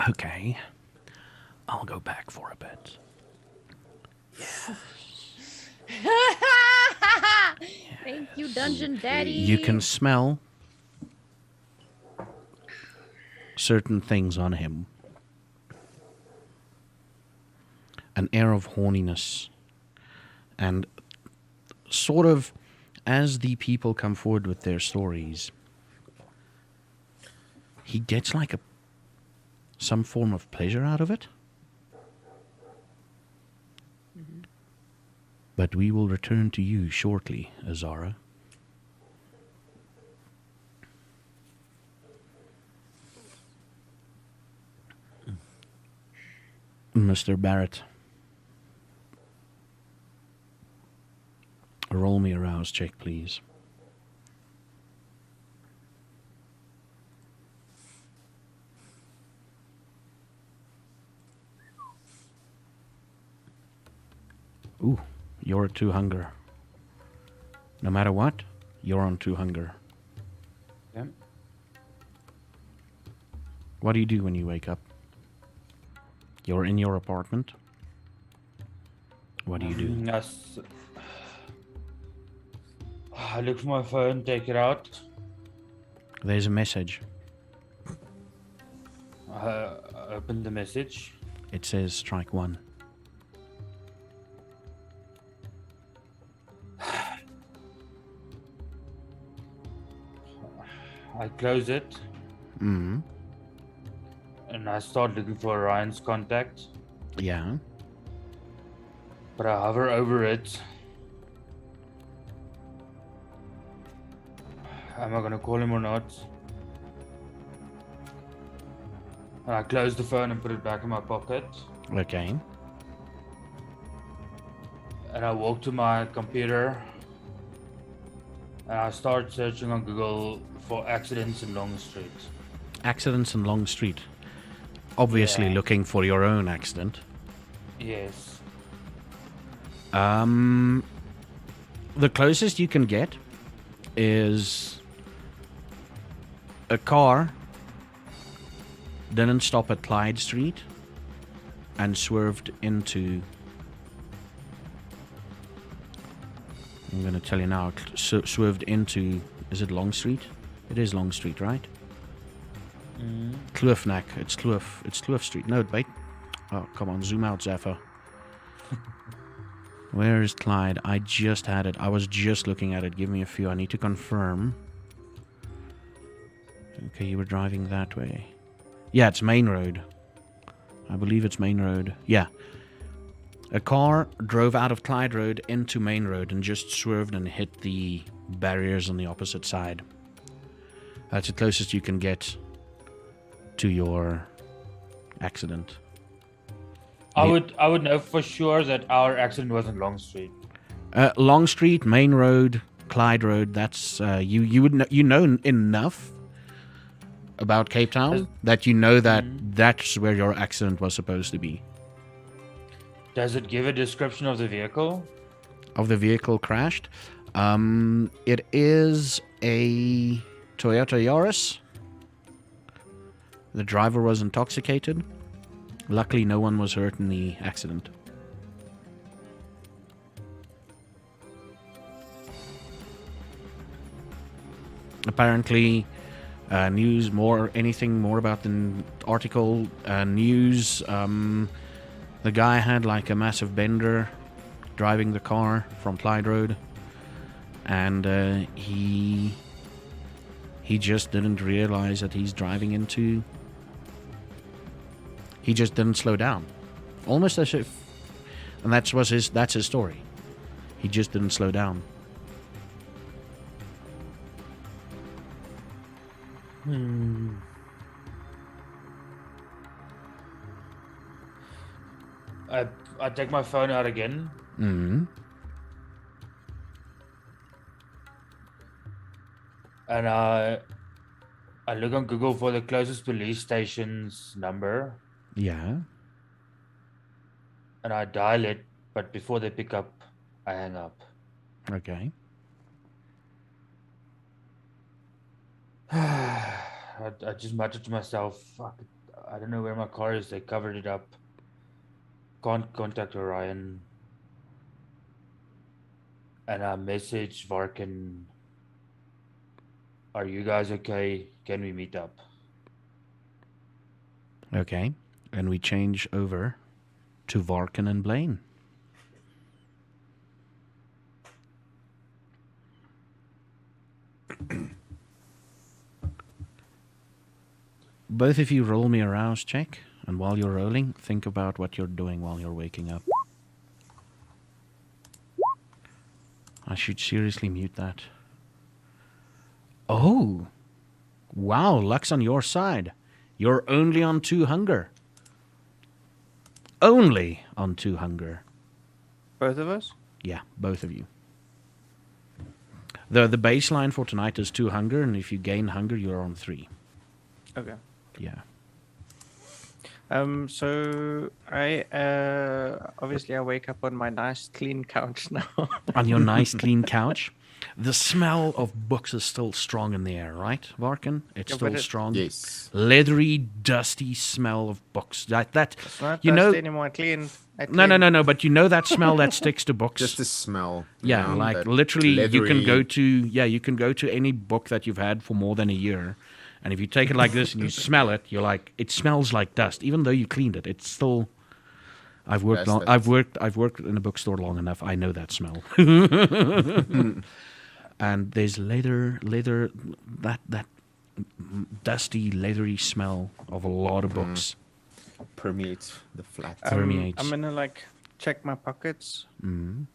Okay, I'll go back for a bit. Thank you, Dungeon Daddy. You can smell certain things on him. An air of horniness. And sort of, as the people come forward with their stories, he gets like some form of pleasure out of it. Mm-hmm. But we will return to you shortly, Azara. Mr. Barrett, roll me a rouse check, please. Ooh, you're at 2 hunger. No matter what, you're on 2 hunger. Yeah. What do you do when you wake up? You're in your apartment. What do you do? Yes. I look for my phone, take it out. There's a message. I open the message. It says strike 1. I close it Mm. and I start looking for Ryan's contact. Yeah. But I hover over it. Am I gonna call him or not? And I close the phone and put it back in my pocket. Okay. And I walk to my computer. And I start searching on Google for accidents in Long Street. Accidents in Long Street. Obviously Yeah. looking for your own accident. Yes. The closest you can get is a car didn't stop at Clyde Street and swerved into... I'm going to tell you now. Swerved into... Is it Long Street? It is Long Street, right? Kloofnak. It's Kloof Street. No, wait. Oh, come on. Zoom out, Zephyr. Where is Clyde? I just had it. I was just looking at it. Give me a few. I need to confirm. Okay, you were driving that way. Yeah, it's Main Road. I believe it's Main Road. Yeah. A car drove out of Clyde Road into Main Road and just swerved and hit the barriers on the opposite side. That's the closest you can get to your accident. I would know for sure that our accident was on Long Street. Long Street, Main Road, Clyde Road. That's you would know enough about Cape Town that you know that that's where your accident was supposed to be. Does it give a description of the vehicle? Of the vehicle crashed, it is a Toyota Yaris. The driver was intoxicated. Luckily, no one was hurt in the accident. Apparently, anything more about the article, news, the guy had like a massive bender driving the car from Clyde Road, and he just didn't realize that he's driving into... He just didn't slow down. Almost as if... And that's his story. He just didn't slow down. I take my phone out again. Mm-hmm. And I look on Google for the closest police station's number. Yeah. And I dial it, but before they pick up, I hang up. Okay. I just muttered to myself, fuck, I don't know where my car is. They covered it up. Can't contact Orion. And I message Varkin, are you guys okay? Can we meet up? Okay. And we change over to Varkin and Blaine. Both of you roll me a rouse check, and while you're rolling, think about what you're doing while you're waking up. I should seriously mute that. Oh! Wow, luck's on your side. You're only on 2 hunger. Only on 2 hunger. Both of us? Yeah, both of you. The baseline for tonight is 2 hunger, and if you gain hunger, you're on 3. Okay. Yeah. So I obviously I wake up on my nice clean couch now. On your nice clean couch. The smell of books is still strong in the air, right, Varkin? It's Yeah, still but strong. Yes. Leathery, dusty smell of books. That It's not you know. dusty anymore. Clean. No. But you know that smell that sticks to books. Just the smell. Yeah, like that literally, you can leathery- go to any book that you've had for more than a year, and if you take it like this and you smell it, you're like, it smells like dust, even though you cleaned it. It's still. I've worked in a bookstore long enough. I know that smell. And there's leather, that dusty, leathery smell of a lot of books. permeates the flat. Permeates. I'm gonna check my pockets Mm.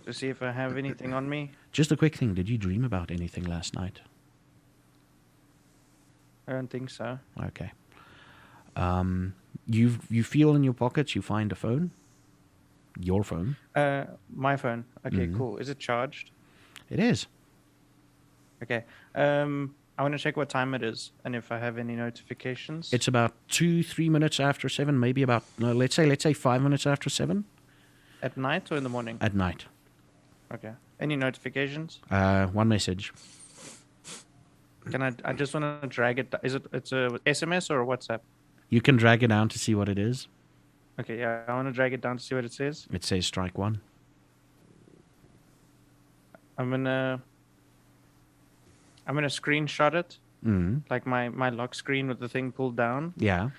to see if I have anything on me. Just a quick thing. Did you dream about anything last night? I don't think so. Okay. You feel in your pockets. You find a phone. Your phone. My phone. Okay, Mhm. cool. Is it charged? It is. Okay. I want to check what time it is and if I have any notifications. It's about 2-3 minutes after 7. Maybe about let's say 5 minutes after 7 at night or in the morning. at night. Okay. Any notifications? One message. Can I just want to drag it. It's a SMS or a WhatsApp? You can drag it down to see what it is. Okay, yeah. I want to drag it down to see what it says. It says strike 1. I'm gonna screenshot it, Mm. like my lock screen with the thing pulled down, Yeah.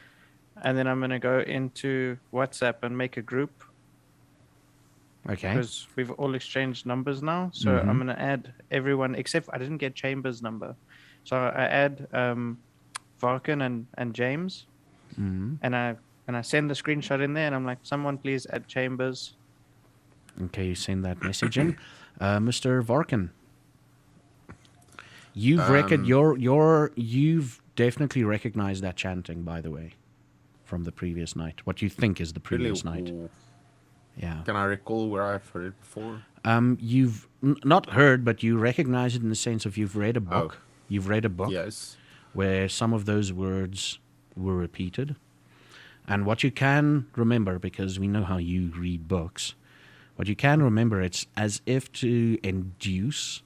and then I'm gonna go into WhatsApp and make a group Okay. because we've all exchanged numbers now. So Mhm. I'm gonna add everyone except I didn't get Chambers' number, so I add Varkin and James, Mm. and I And I send the screenshot in there, and I'm like, someone please add Chambers. Okay, you send that message in. Mr. Varkin, you've definitely recognized that chanting, by the way, from the previous night. What you think is the previous night. Ooh. Yeah. Can I recall where I've heard it before? You've not heard, but you recognize it in the sense of you've read a book. Oh. You've read a book Yes. where some of those words were repeated. And what you can remember, because we know how you read books, what you can remember, it's as if to induce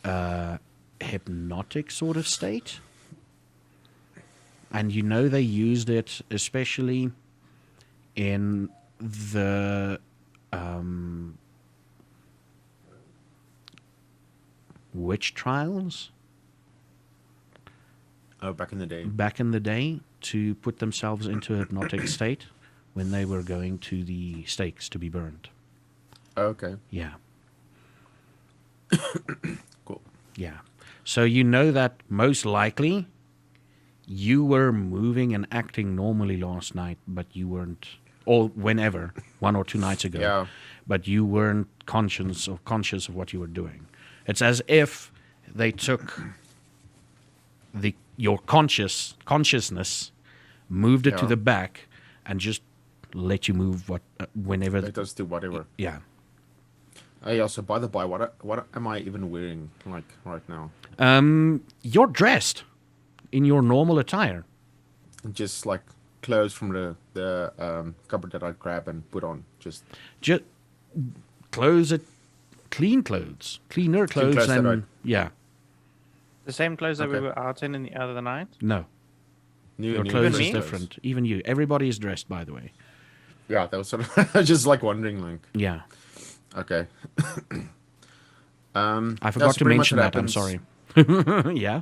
a hypnotic sort of state. And you know they used it especially in the witch trials Oh, back in the day. back in the day to put themselves into a hypnotic state when they were going to the stakes to be burned. Okay. Yeah. Cool. Yeah. So you know that most likely you were moving and acting normally last night, but you weren't, or whenever, 1 or 2 nights ago. Yeah. But you weren't conscious of what you were doing. It's as if they took your consciousness, moved it to Yeah. the back, and just let you move whenever. Let us do whatever. Yeah. Hey, also, by the by, what am I even wearing like right now? You're dressed in your normal attire. Just like clothes from the cupboard that I grab and put on. Just Just cleaner clothes clothes that than yeah. The same clothes that we Okay. were out in the other night. No, new. your new clothes Even is me? different. Even you. Everybody is dressed, by the way. Yeah, that was sort of. I was just like wondering, like, Yeah. okay. I forgot to mention that. I'm sorry. Yeah.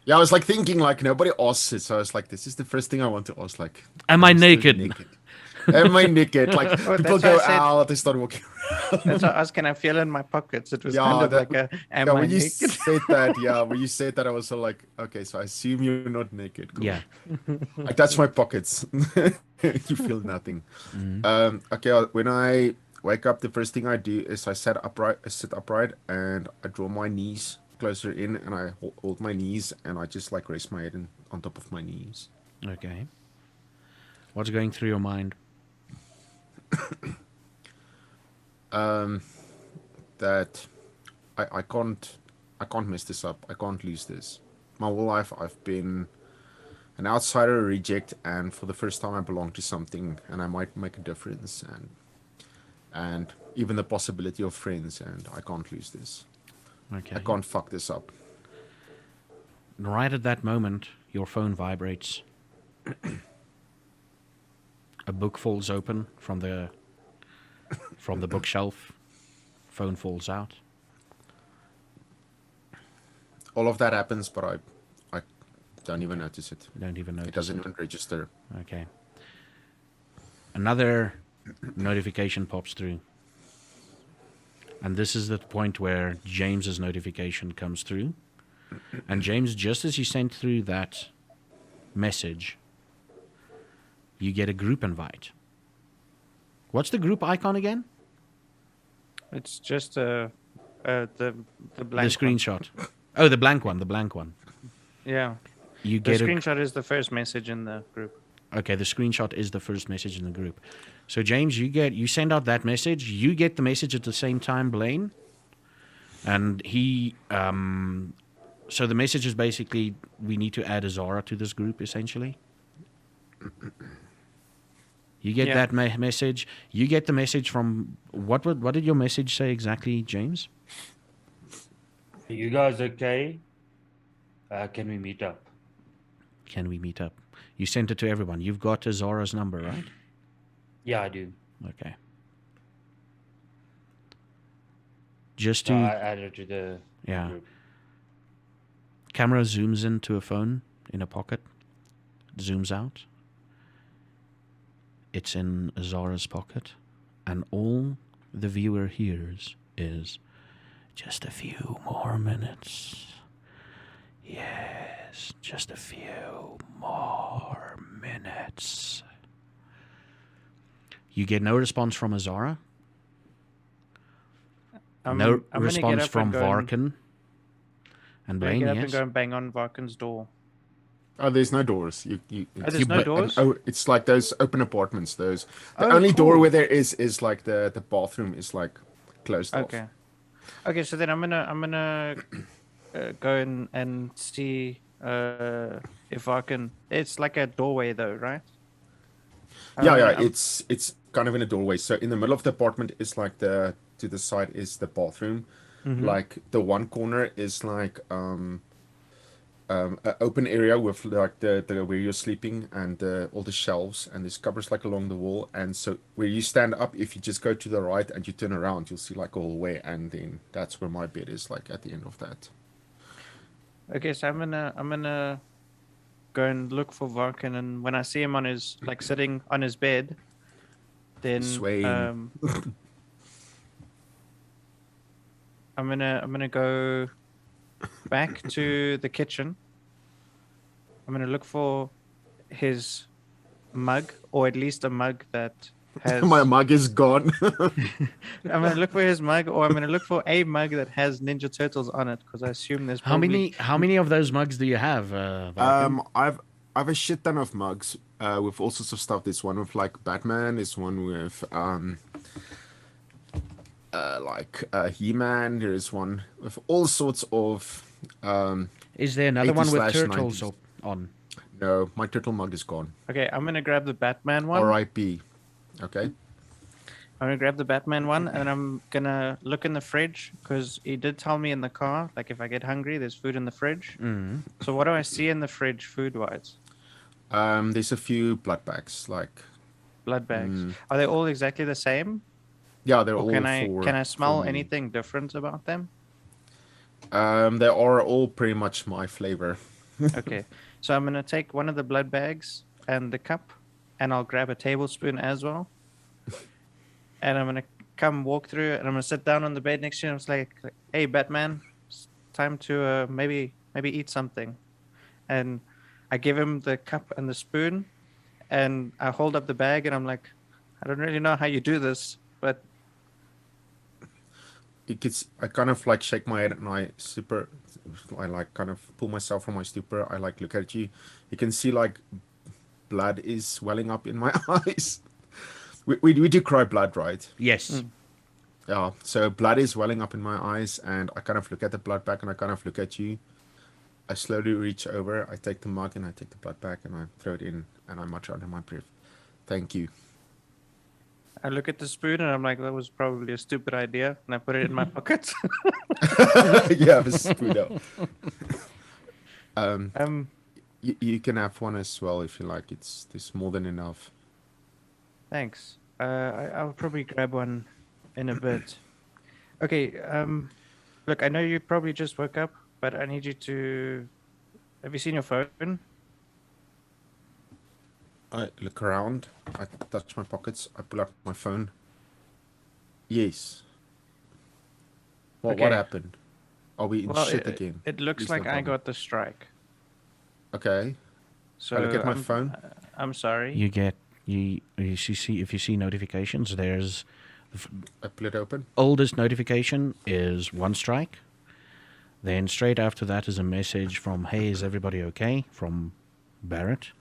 Yeah, I was like thinking, like nobody asks it, so I was like, this is the first thing I want to ask. Like, Am I I'm still naked? Am I naked? Like Well, people that's why I go said- out, they start walking. That's why I was, can I feel in my pockets? It was Yeah, kind of that- like am Yeah, I when you naked? said that, when you said that, I was so like, okay, so I assume you're not naked. Cool. Yeah. I touch my pockets. You feel nothing. Okay, when I wake up, the first thing I do is I sit upright, and I draw my knees closer in, and I hold my knees, and I just like rest my head on top of my knees. Okay. What's going through your mind? That I can't mess this up. I can't lose this. My whole life I've been an outsider, a reject, and for the first time I belong to something, and I might make a difference, and even the possibility of friends, and I can't lose this. Okay. I can't fuck this up. Right at that moment, your phone vibrates. A book falls open from the bookshelf. Phone falls out. All of that happens, but I don't even notice it. You don't even notice. It doesn't even register. Okay. Another notification pops through. And this is the point where James's notification comes through. And James, just as you sent through that message, you get a group invite. What's the group icon again? It's just the blank. The one. screenshot. Oh, the blank one. Yeah. You The get screenshot is the first message in the group. Okay, the screenshot is the first message in the group. So James, you send out that message. You get the message at the same time, Blaine. And he, so the message is basically we need to add Azara to this group, essentially. You get Yeah. that message. You get the message from what did your message say exactly, James? Are you guys okay? Can we meet up? Can we meet up? You sent it to everyone. You've got Azara's number, right? Yeah, I do. Okay. Just So to I added to the yeah. group. Camera zooms into a phone in a pocket, zooms out. It's in Azara's pocket, and all the viewer hears is just a few more minutes. Yes, just a few more minutes. rats. You get no response from Azara. No I'm gonna get response up from and go and- Varkin. And I'm gonna Blaine, get up yes. and go and bang on Varkin's door. Oh, there's no doors. There's no doors? It's like those open apartments. The Oh, only door cool. where there is like the bathroom is like closed off. Okay. Okay, so then I'm gonna go and see if I can. It's like a doorway though, right? Yeah, it's kind of in a doorway. So in the middle of the apartment is like to the side is the bathroom. Like the one corner is like an open area with like the where you're sleeping and all the shelves, and there's cupboards like along the wall. And so where you stand up, if you just go to the right and you turn around, you'll see like a hallway, and then that's where my bed is, like at the end of that. Okay, so I'm gonna go and look for Varkin, and when I see him on his like sitting on his bed, then Swaying. I'm gonna go back to the kitchen. I'm gonna look for his mug, or at least a mug that has. My mug is gone. I'm gonna look for his mug, or I'm gonna look for a mug that has Ninja Turtles on it, because I assume there's probably... How many of those mugs do you have, Varkin? I've a shit ton of mugs with all sorts of stuff. There's one with like Batman. There's one with He-Man. There's one with all sorts of Is there another one with 80s/90s. turtles on? No, my turtle mug is gone. Okay, I'm gonna grab the Batman one. R.I.P. Okay. I'm gonna grab the Batman one, and I'm gonna look in the fridge, because he did tell me in the car, like if I get hungry, there's food in the fridge. So what do I see in the fridge, food-wise? There's a few blood bags, like Blood bags. Are they all exactly the same? yeah, they're Or all can I for. can I smell for me. anything different about them? They are all pretty much my flavor. Okay, so I'm gonna take one of the blood bags and the cup, and I'll grab a tablespoon as well. And I'm gonna come walk through, and I'm gonna sit down on the bed next to you. And I'm like, "Hey, Batman, it's time to maybe eat something." And I give him the cup and the spoon, and I hold up the bag, and I'm like, "I don't really know how you do this, but I kind of like shake my head, and I like kind of pull myself from my stupor. I like look at you. You can see like blood is welling up in my eyes. We do cry blood, right? Yes. Yeah. So blood is welling up in my eyes, and I kind of look at the blood bag, and I kind of look at you. I slowly reach over. I take the mug, and I take the blood bag, and I throw it in, and I mutter under my breath, "Thank you." I look at the spoon, and I'm like, that was probably a stupid idea," and I put it in my pocket. Yeah, a spoon out. You can have one as well if you like. There's more than enough. Thanks. I'll probably grab one in a bit. Okay. Look, I know you probably just woke up, but I need you to. Have you seen your phone? I look around. I touch my pockets. I pull out my phone. Yes. What Okay. happened? Are we in shit again? It looks Please like don't I tell me. got the strike. Okay. So I look at my phone. I'm sorry. You get you see if you see notifications. There's I pull it open. oldest notification is one strike. Then straight after that is a message from "Hey, is everybody okay?" from Barrett,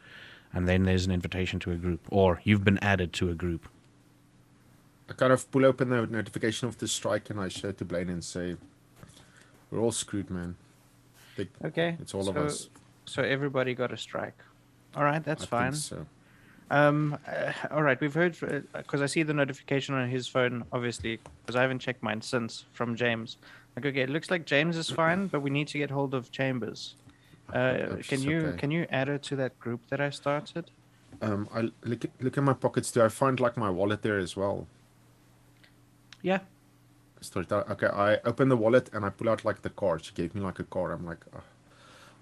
and then there's an invitation to a group, or you've been added to a group. I kind of pull open the notification of the strike, and I show it to Blaine and say, "We're all screwed, man. Okay. It's all of us." So everybody got a strike. All right, that's I fine. think so. All right, we've heard, because I see the notification on his phone, obviously, because I haven't checked mine since, from James. Like, okay, it looks like James is fine, but we need to get hold of Chambers. Can she's you okay. can you add her to that group that I started? I look in my pockets. Do I find like my wallet there as well? Yeah. Okay, I open the wallet and I pull out like the card. She gave me like a card. I'm like, oh,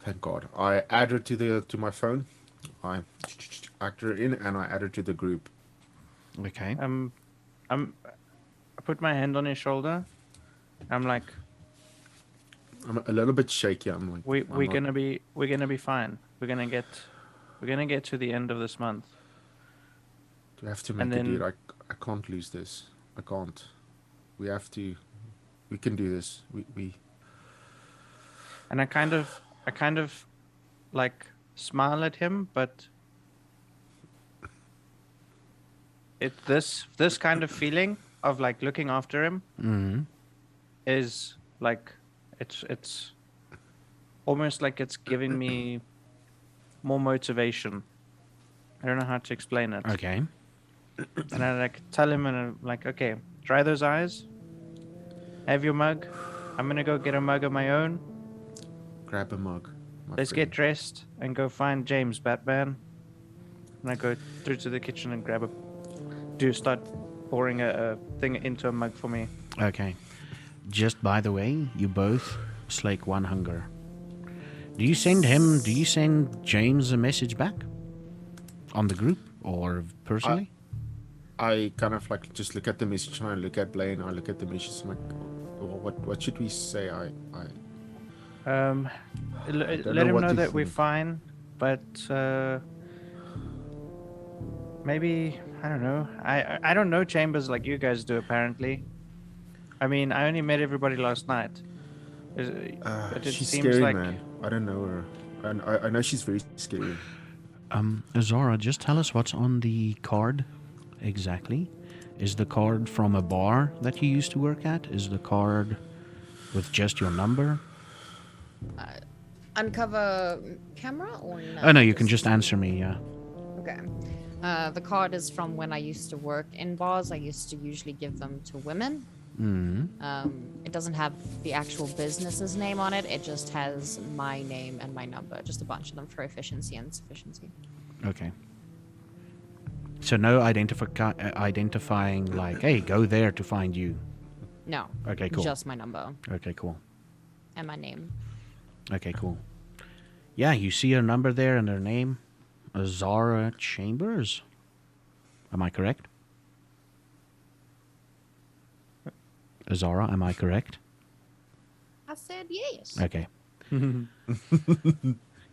thank God. I add her to my phone. I add her in and I add her to the group. Okay. I put my hand on his shoulder. I'm like, I'm a little bit shaky. I'm like, we're gonna be fine. We're gonna get We're gonna get to the end of this month. We have to And make a deal. then- I can't lose this. I can't. We have to. We can do this. We. And I kind of like smile at him, but this kind of feeling of like looking after him Mm-hmm. is like it's almost like it's giving me more motivation. I don't know how to explain it. Okay. And I like tell him and I'm like, okay, dry those eyes. Have your mug. I'm gonna go get a mug of my own. Grab a mug. my Let's friend. get dressed and go find James Batman. And I go through to the kitchen and start pouring a thing into a mug for me. Okay. Just by the way, you both slake one hunger. Do you send James a message back? On the group or personally? I kind of like just look at the message and I look at Blaine. I look at the message. I'm like, what should we say? Let know him what know to that we're think. fine, but maybe I don't know. I don't know Chambers like you guys do apparently. I mean, I only met everybody last night. But it she's seems scary, like man. I don't know her, and I know she's very scary. Zara, just tell us what's on the card exactly. Is the card from a bar that you used to work at? Is the card with just your number? Uncover camera or no? Oh no, you can just answer me, yeah. Okay. The card is from when I used to work in bars. I used to usually give them to women. It doesn't have the actual business's name on it. It just has my name and my number. Just a bunch of them for efficiency and sufficiency. Okay. So no identifying like, hey, go there to find you. No. Okay, cool. Just my number Okay, cool. and my name. Okay, cool. Yeah, you see her number there and her name. Zara Chambers. Am I correct? Zara, am I correct? I said yes. Okay.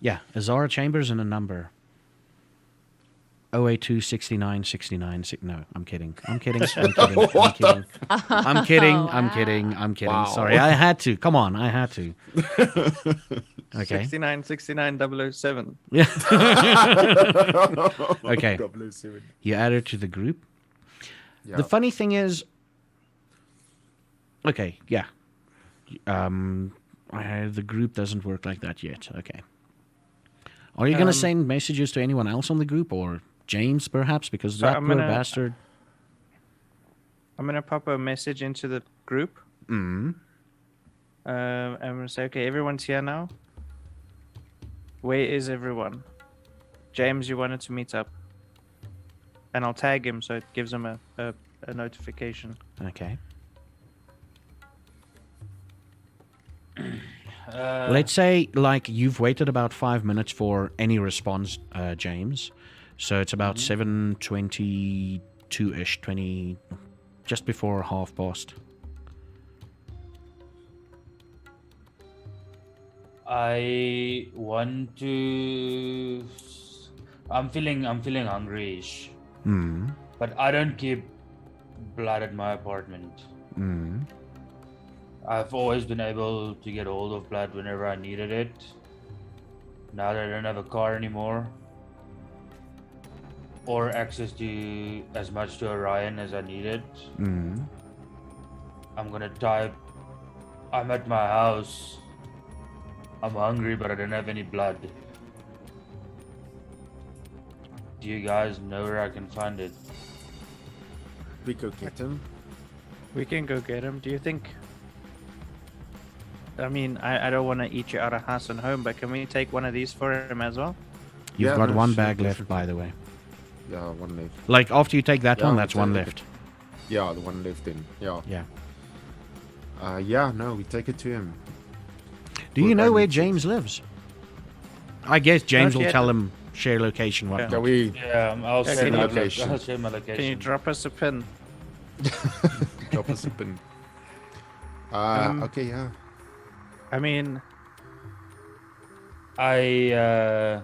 Yeah, Zara Chambers and a number. 082 69 69. No, I'm kidding. I'm kidding. I'm kidding. I'm kidding. I'm kidding. I'm kidding. I'm kidding. Wow. Sorry, I had to. Come on, I had to. Okay. 69 007. Yeah. Okay. 007. You add her to the group. Yeah. The funny thing is, okay, yeah. The group doesn't work like that yet. Okay. Are you going to send messages to anyone else on the group or James perhaps? Because So that I'm poor gonna- bastard. I'm gonna pop a message into the group. Mm. I'm gonna say, okay, everyone's here now. Where is everyone? James, you wanted to meet up. And I'll tag him so it gives him a notification. Okay. Uh, Let's say, like, you've waited about 5 minutes for any response, James. So it's about 7:22-ish, 20, just before 5:30. I want to. I'm feeling hungry-ish, Mm. but I don't keep blood at my apartment. Mm. I've always been able to get hold of blood whenever I needed it. Now that I don't have a car anymore, or access to as much to Orion as I needed, Mm. I'm gonna type, I'm at my house. I'm hungry, but I don't have any blood. Do you guys know where I can find it? We go get him. We can go get him. Do you think? I mean, I don't want to eat you out of house and home, but can we take one of these for him as well? You've Yeah, got no, one sure, bag left, definitely. by the way. Yeah, one left. Like, after you take that Yeah, one, we that's one take it. left. Yeah, the one left in. Yeah. Yeah. Yeah, no, we take it to him. Do you We're know going where to- James lives? I guess James Not will yet. tell him share location, whatnot. Can we Yeah, I'll Yeah, share can my you- location. I'll share my location. Can you drop us a pin? drop us a pin? Okay, yeah. I mean, I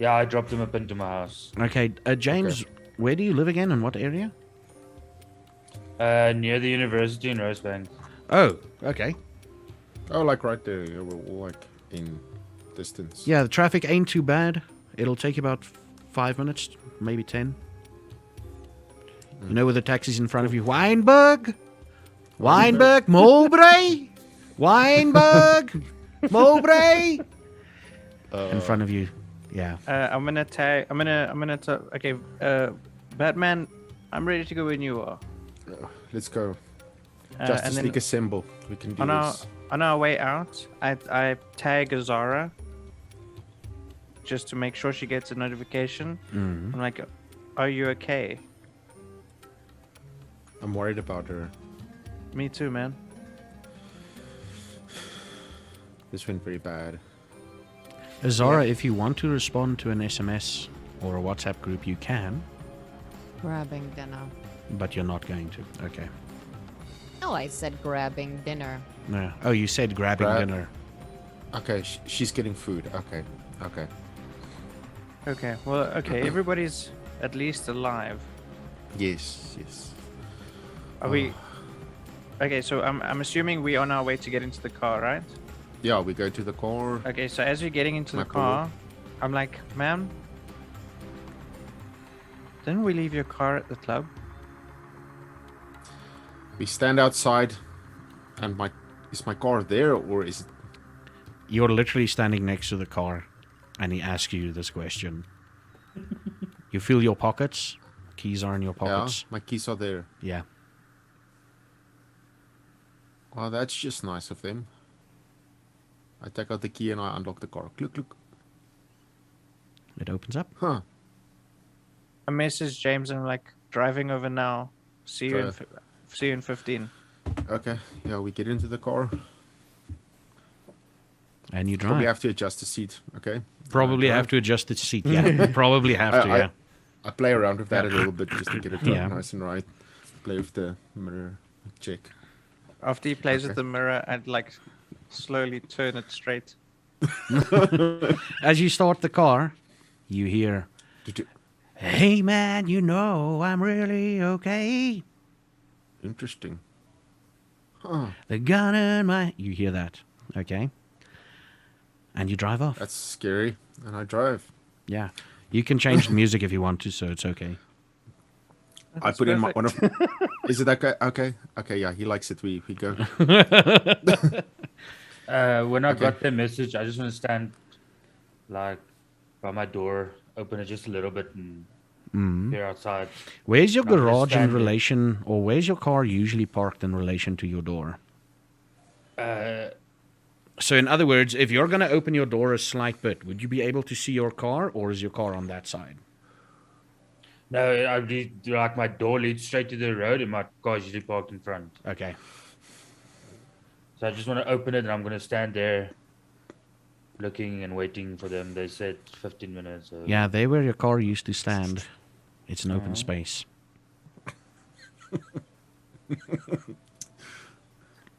Yeah, I dropped him up into my house. Okay, James, where do you live again, and what area? Near the university in Rosebank. Oh, okay. Oh, like right there. Yeah, we're all like in distance. Yeah, the traffic ain't too bad. It'll take you about 5 minutes, maybe 10. You know, with the taxis in front of you. Weinberg! Weinberg! Mowbray! Weinberg! Mowbray! In front of you. Yeah. I'm gonna tag. Okay, Batman, I'm ready to go when you are. Let's go. And Justice then League assemble. We can do on our this. on our way out, I tag Azara just to make sure she gets a notification. I'm like, "Are you okay?" I'm worried about her. Me too, man. This went very bad. Azara, if you want to respond to an SMS or a WhatsApp group, you can, Grabbing dinner. but you're not going to. Okay. No, I said grabbing dinner. No. Oh, you said grabbing Grab- dinner. Okay, she's getting food. Okay, okay. Okay. Well, okay. Everybody's at least alive. Yes, yes. Are we? Okay, so I'm assuming we're on our way to get into the car, right? Yeah, we go to the car. Okay, so as we're getting into My the car, I'm like, ma'am, didn't we leave your car at the club? We stand outside, and is my car there, or is it? You're literally standing next to the car, and he asks you this question. You feel your pockets. Keys are in your pockets. Yeah, my keys are there. Yeah. Well, that's just nice of them. I take out the key and I unlock the car. Look, look. It opens up. Huh. I message James and I'm like, driving over now. See you Drive. see you in 15. Okay. Yeah, we get into the car. And you drive. Probably have to adjust the seat. Okay. Probably drive. have to adjust the seat. Yeah, probably have to. I- Yeah. I play around with that a little bit just to get it Yeah. nice and right. Play with the mirror. Check. After he plays with Okay. the mirror, I'd like slowly turn it straight. As you start the car, you hear, Did you- "Hey man, you know I'm really okay. Interesting. Huh. The gun in my." You hear that, okay? And you drive off. That's scary. And I drive. Yeah. You can change the music if you want to, so it's okay. I put in one of. Is it okay? Okay. Okay. Yeah, he likes it. We go. When I Okay. got the message, I just want to stand like by my door, open it just a little bit, and peer outside. Where's your I'm just garage in standing. relation, or where's your car usually parked in relation to your door? So in other words, if you're going to open your door a slight bit, would you be able to see your car, or is your car on that side? No, like my door leads straight to the road, and my car is usually parked in front. Okay. So I just want to open it, and I'm going to stand there, looking and waiting for them. They said 15 minutes. So Yeah, there where your car used to stand. It's an open space.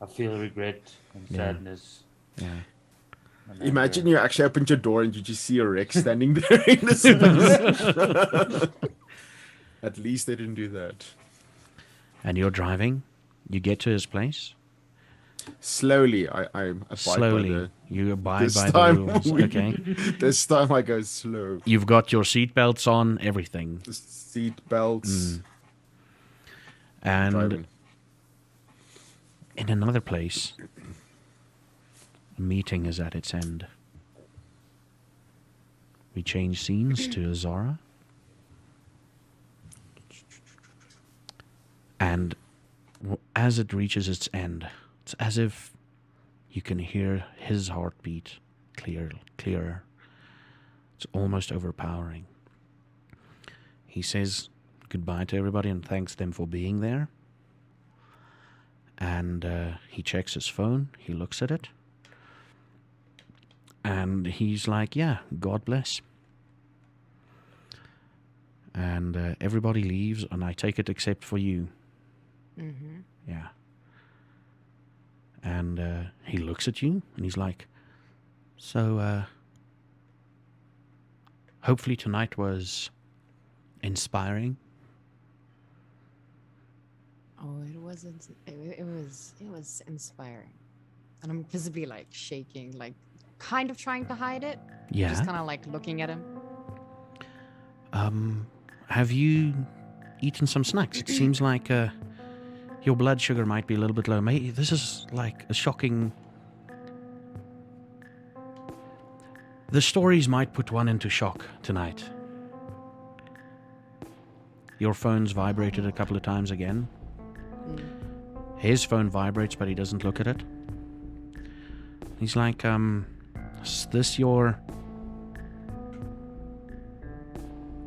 I feel regret and Yeah. sadness. Yeah. and Imagine anger. you actually opened your door and you just see a Rex standing there in the space. At least they didn't do that. And you're driving. You get to his place. Slowly, I abide Slowly. by You abide This by the time rules. we- Okay. this time I go slow. You've got your seatbelts on, everything. The seat belts. And Driving. in another place, a meeting is at its end. We change scenes to Azara. And as it reaches its end, it's as if you can hear his heartbeat clearer. It's almost overpowering. He says goodbye to everybody and thanks them for being there. And he checks his phone. He looks at it. And he's like, yeah, God bless. And everybody leaves, and I take it except for you. Mm-hmm. Yeah. And he looks at you, and he's like, so, hopefully tonight was inspiring. Oh, it wasn't. It was inspiring, and I'm visibly like shaking, like kind of trying to hide it. Yeah. Just kind of like looking at him. Have you eaten some snacks? It seems like your blood sugar might be a little bit low. This is like a shocking. The stories might put one into shock tonight. Your phone's vibrated a couple of times again. His phone vibrates, but he doesn't look at it. He's like, is this your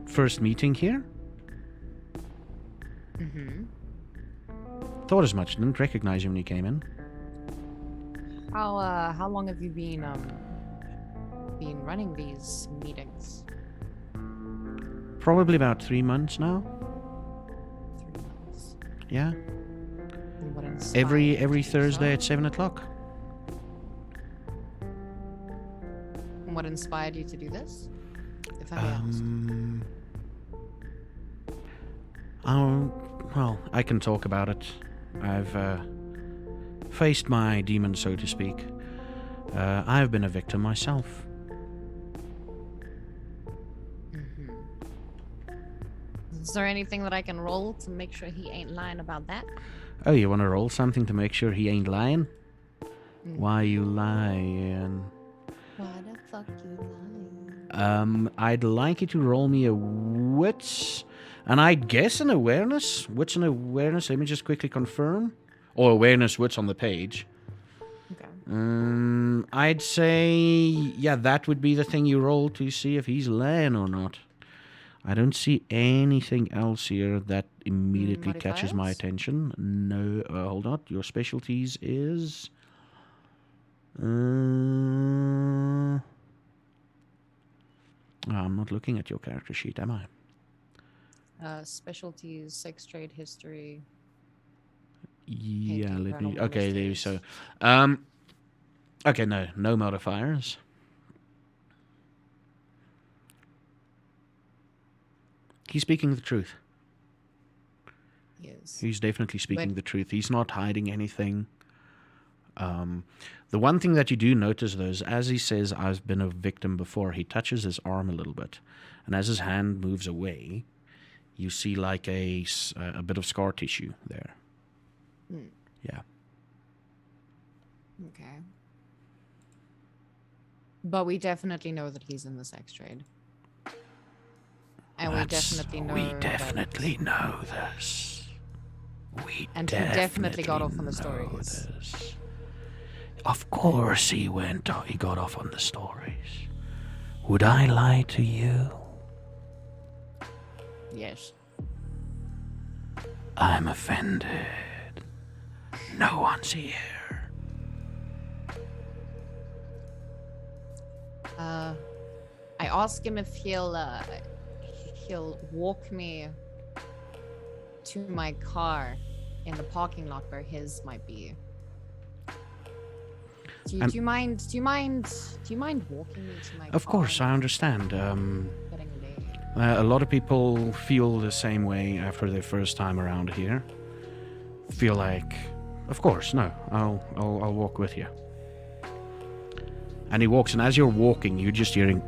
first meeting here? Mm-hmm. Thought as much. Didn't recognize you when you came in. How long have you been running these meetings? Probably about 3 months now. 3 months. Yeah. And what inspired Every you to do Thursday so? at 7 o'clock. And what inspired you to do this? If I may ask. Well, I can talk about it. I've faced my demons, so to speak. I've been a victim myself. Is there anything that I can roll to make sure he ain't lying about that? Oh, you want to roll something to make sure he ain't lying? Why you lying? Why the fuck you lying? I'd like you to roll me a wits, and I'd guess an awareness. Wits and awareness. Let me just quickly confirm. Or awareness wits on the page. Okay. I'd say, yeah, that would be the thing you roll to see if he's lying or not. I don't see anything else here that immediately catches my Modifiers? attention. No, hold on. Your specialties is... I'm not looking at your character sheet, am I? Specialties, sex trade, history. Yeah, let me... paranormal Okay, there you mysteries. so. Okay, no modifiers. He's speaking the truth. Yes. He's definitely speaking But- the truth. He's not hiding anything. The one thing that you do notice, though, is as he says, I've been a victim before, he touches his arm a little bit. And as his hand moves away, you see like a bit of scar tissue there. Yeah. Okay. But we definitely know that he's in the sex trade. And we definitely know We that- definitely know this. And he definitely got off on the stories. This. Of course he got off on the stories. Would I lie to you? Yes. I'm offended. No one's here. I ask him if he'll walk me to my car in the parking lot where his might be. Do you mind walking me to my car? Of course, I understand. Getting late. A lot of people feel the same way after their first time around here. Feel like, of course, no, I'll walk with you. And he walks, and as you're walking, you're just hearing.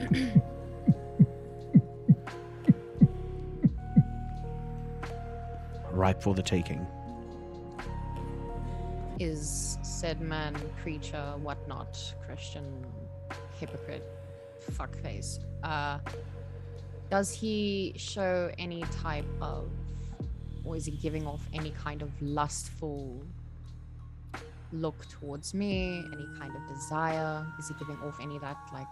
Ripe for the taking. Is said man, creature, whatnot, Christian, hypocrite, fuckface. Does he show any type of, or is he giving off any kind of lustful look towards me? Any kind of desire? Is he giving off any of that, like?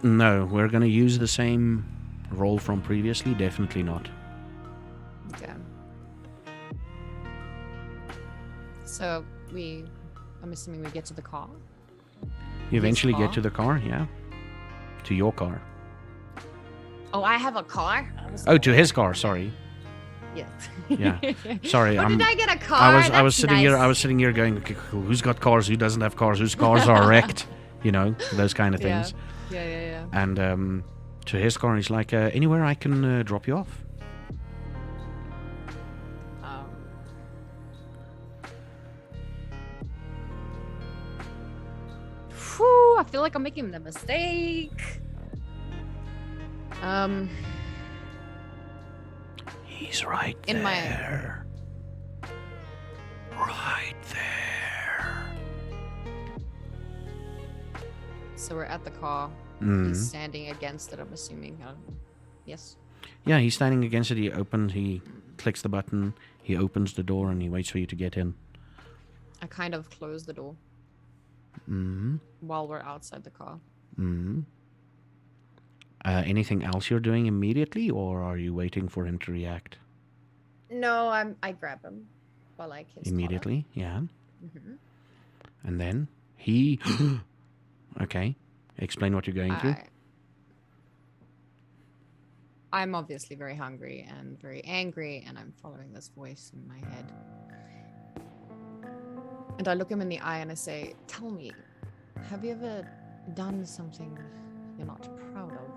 No, we're gonna use the same roll from previously. Definitely not. Okay. So I'm assuming we get to the car. You eventually car? get to the car, yeah. To your car. Oh, I have a car. Oh, to his car. Sorry. Yeah. Yeah. Sorry. Did I get a car? I was That's sitting here. I nice. was sitting here going, "Okay, cool. Who's got cars? Who doesn't have cars? Whose cars are wrecked? You know, those kind of things. Yeah. And to his car. He's like, anywhere I can drop you off. Whew, I feel like I'm making a mistake. He's right In my- there. Right there. So we're at the car. Mm. He's standing against it, I'm assuming. Yes. Yeah, he's standing against it. He clicks the button, he opens the door, and he waits for you to get in. I kind of close the door Mm-hmm. while we're outside the car. Mm-hmm. Anything else you're doing immediately, or are you waiting for him to react? No, I grab him while I kiss Immediately, yeah. Mm-hmm. And then he... Okay, explain what you're going through. I'm obviously very hungry and very angry, and I'm following this voice in my head. And I look him in the eye and I say, tell me, have you ever done something you're not proud of?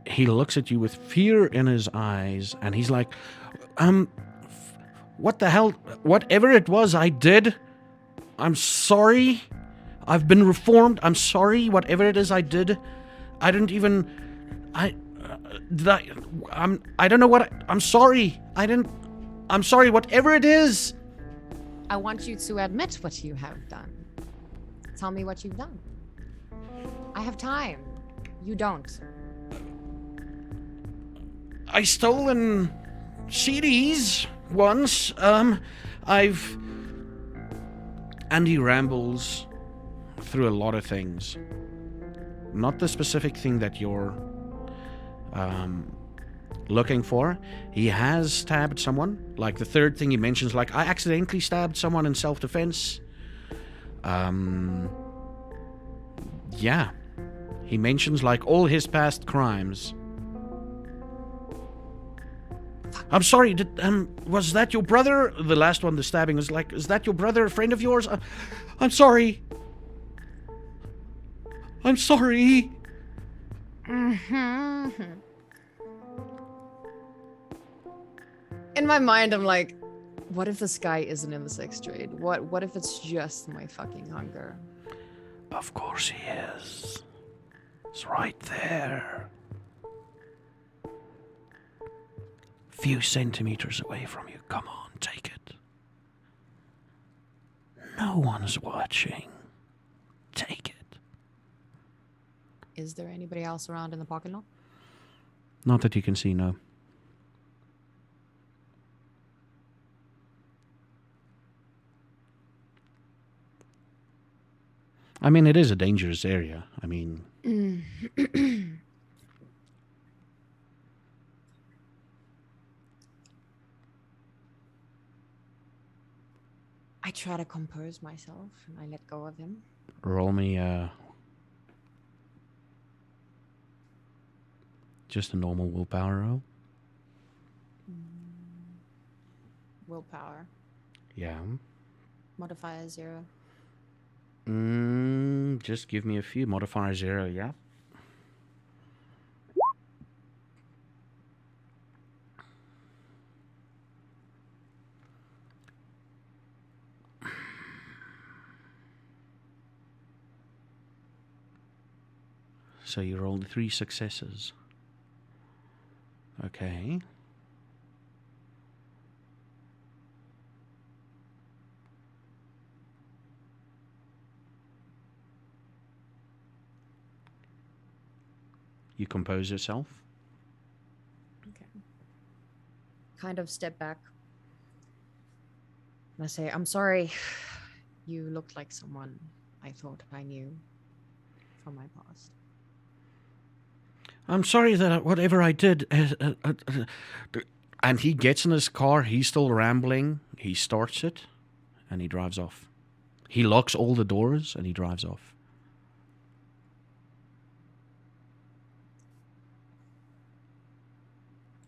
He looks at you with fear in his eyes, and he's like, what the hell? Whatever it was I did, I'm sorry. I've been reformed. I'm sorry. Whatever it is I did, I didn't even... I don't know what... I'm sorry. I'm sorry, whatever it is. I want you to admit what you have done. Tell me what you've done. I have time. You don't. I stolen CDs once. And he rambles through a lot of things. Not the specific thing that you're looking for. He has stabbed someone. Like the third thing he mentions, like, I accidentally stabbed someone in self-defense. Yeah. He mentions, like, all his past crimes. I'm sorry, was that your brother? The last one, the stabbing, was like, is that your brother, a friend of yours? I'm sorry. I'm sorry. Mm-hmm. In my mind, I'm like, what if this guy isn't in the sex trade? What if it's just my fucking hunger? Of course he is. It's right there. Few centimeters away from you. Come on, take it. No one's watching. Take it. Is there anybody else around in the parking lot? Not that you can see, no. I mean, it is a dangerous area. I mean... I try to compose myself and I let go of him. Roll me, just a normal willpower roll. Willpower. Yeah. Modifier 0. Just give me a few. Modifier 0, yeah. So you rolled 3 successes. Okay. You compose yourself. Okay. Kind of step back. And I say, I'm sorry. You looked like someone I thought I knew from my past. I'm sorry that whatever I did... and he gets in his car. He's still rambling. He starts it. And he drives off. He locks all the doors and he drives off.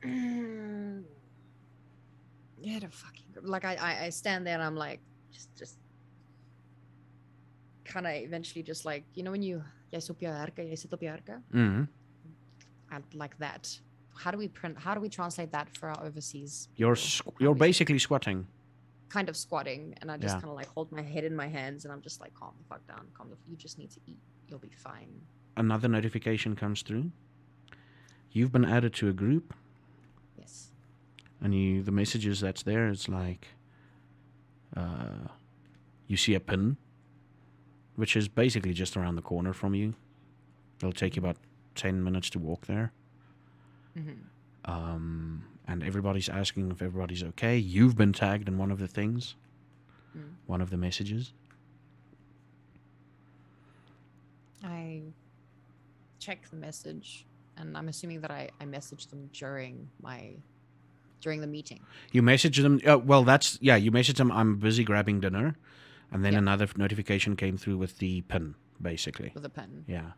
Yeah, the fucking... Like, I stand there and I'm like, just kind of eventually just like, you know, when jy sit op jou herke, jy sit op jou herke, Mm. and like that. How do we translate that for our overseas? You're people? How you're do we say- basically squatting. kind of squatting, and I just Yeah. kind of like hold my head in my hands, and I'm just like, calm the fuck down, you just need to eat, you'll be fine. Another notification comes through. You've been added to a group, Yes. and the messages that's there is like, you see a pin, which is basically just around the corner from you. It'll take you about 10 minutes to walk there. Mm-hmm. And everybody's asking if everybody's okay. You've been tagged in one of the things, one of the messages. I check the message, and I'm assuming that I messaged them during the meeting. You message them. You message them, I'm busy grabbing dinner. And then Yeah. another notification came through with the pin, basically. With a pen. Yeah.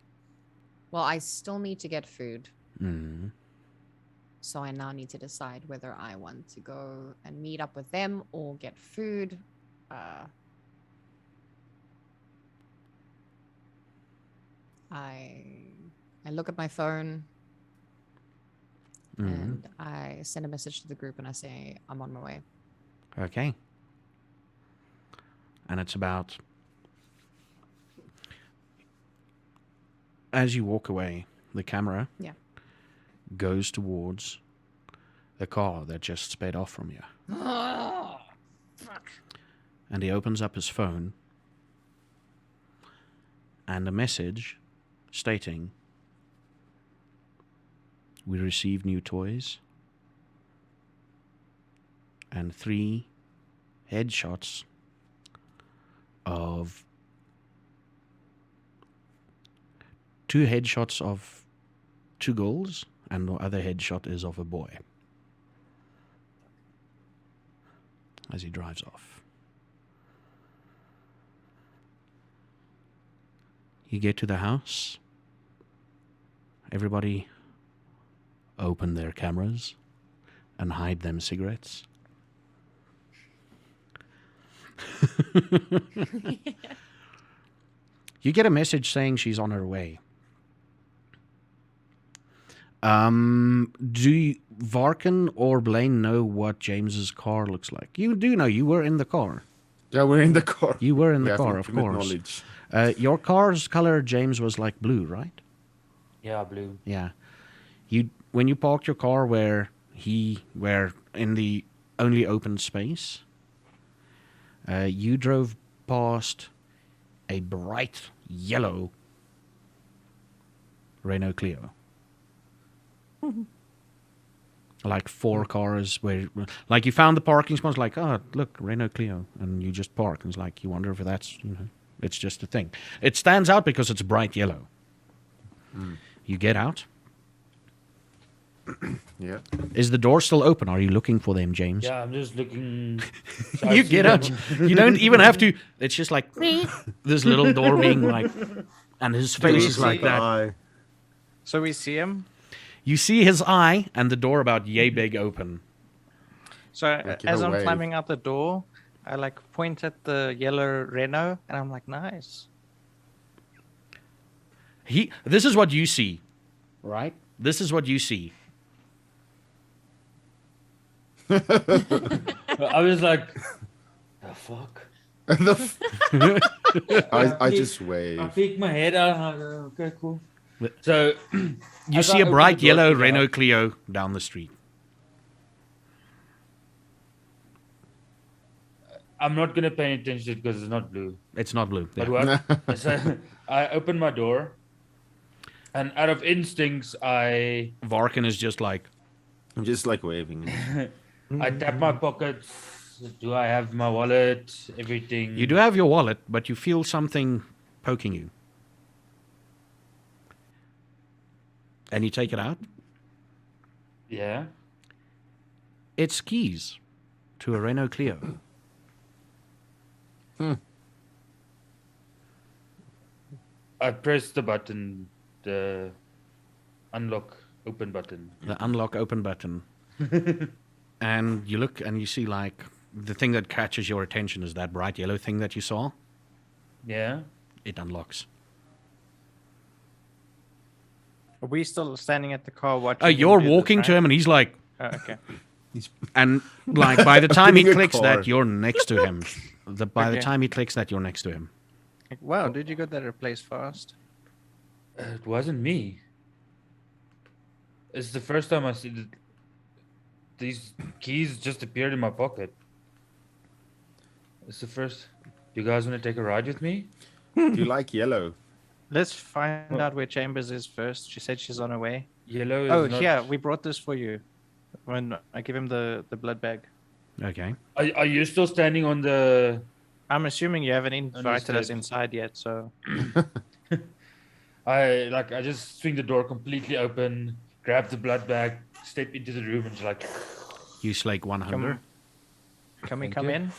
Well, I still need to get food. Mm. So I now need to decide whether I want to go and meet up with them or get food. I look at my phone and I send a message to the group and I say I'm on my way. Okay. And it's about, as you walk away, the camera goes towards the car that just sped off from you. Oh, fuck. And he opens up his phone and a message stating, we received new toys and 3 headshots of 2 headshots of 2 girls, and the other headshot is of a boy as he drives off. You get to the house. Everybody open their cameras and hide them cigarettes. You get a message saying she's on her way. Do Varkin or Blaine know what James's car looks like? You do know. You were in the car. Yeah, we're in the car. You were in We the have car, of intimate course. knowledge. Your car's color, James, was like blue, right? Yeah, blue. Yeah. When you parked your car where in the only open space, you drove past a bright yellow Renault Clio. Like 4 cars where, like, you found the parking spots, like, oh, look, Renault Clio, and you just park. And it's like, you wonder if that's, it's just a thing. It stands out because it's bright yellow. You get out. Yeah. Is the door still open? Are you looking for them, James? Yeah, I'm just looking. So I You see get out. them. You don't even have to. It's just like this little door being like, and his face we is like see- that. So we see him. You see his eye and the door about yay big open. So give as a I'm wave. climbing out the door, I like point at the yellow Renault, and I'm like, nice. This is what you see, right? This is what you see. I was like, the fuck. I just I wave. peeked my head out. And I go, okay, cool. So You as see I a open bright the door yellow to the Renault house- Clio down the street. I'm not gonna pay attention to it because it's not blue. It's not blue. But Yeah. what? So I open my door, and out of instincts, I Varkin is just like, I'm just like waving. I tap my pockets. Do I have my wallet? Everything. you do have your wallet, but you feel something poking you. And you take it out. Yeah. It's keys to a Renault Clio. I press the button, the unlock open button. The unlock open button. And you look and you see, like, the thing that catches your attention is that bright yellow thing that you saw. Yeah. it unlocks. Are we still standing at the car watching? Oh, him you're do this, walking to right? him, and he's like, Oh, okay. and like by the time he Opening a clicks car. that, you're next to him. By the Okay. time he clicks that, you're next to him. Like, wow, did you get that replaced fast? It wasn't me. It's the first time I see these keys just appeared in my pocket. It's the first. You guys want to take a ride with me? Do you like yellow? Let's find Well- out where Chambers is first. She said she's on her way. Yellow is Oh, not... yeah, we brought this for you. When I give him the blood bag. Okay. Are you still standing on the... I'm assuming you haven't invited us Understood. inside yet, so I just swing the door completely open, grab the blood bag, step into the room, and just like, You slake one hunger. can we Thank come you. in?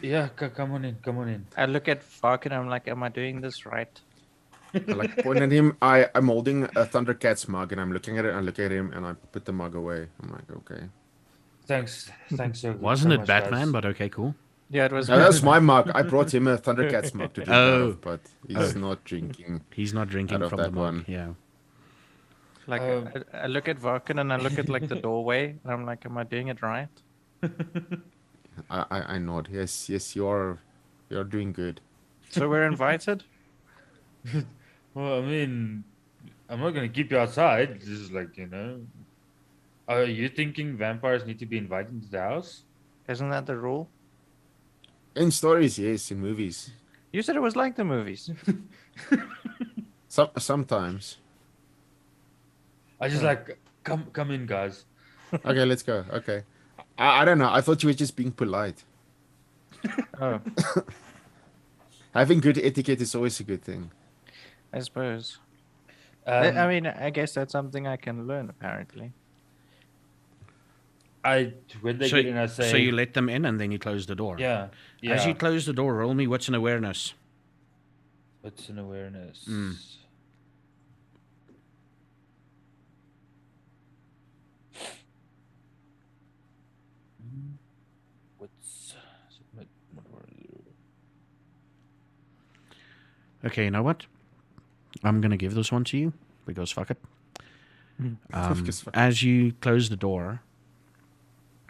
yeah, come on in. I look at Fark and I'm like, am I doing this right? I like point at him. I'm holding a Thundercats mug and I'm looking at it. I look at him and I put the mug away. I'm like, okay. Thanks so Wasn't so it much, Batman? guys. But okay, cool. Yeah, it was. No, that's my mug. I brought him a Thundercats mug to drink out Oh. of, but he's not drinking. He's not drinking Out of from the that mug. one. Yeah. Like, I look at Varkin and I look at like the doorway and I'm like, am I doing it right? I nod. Yes, you're doing good. So we're invited. Well, I mean, I'm not gonna keep you outside. Just like, Are you thinking vampires need to be invited into the house? Isn't that the rule? In stories, yes. In movies, You said it was like the movies. sometimes. I just like come in, guys. Okay, let's go. Okay. I don't know. I thought you were just being polite. Oh, Having good etiquette is always a good thing. I suppose. Um, I mean, I guess that's something I can learn apparently. when they So, get in, I say, so you let them in and then you close the door. yeah. As you close the door, roll me what's an awareness. What's an awareness? Mm. What's Okay, you know what? I'm gonna give this one to you because fuck it. Because fuck- As you close the door,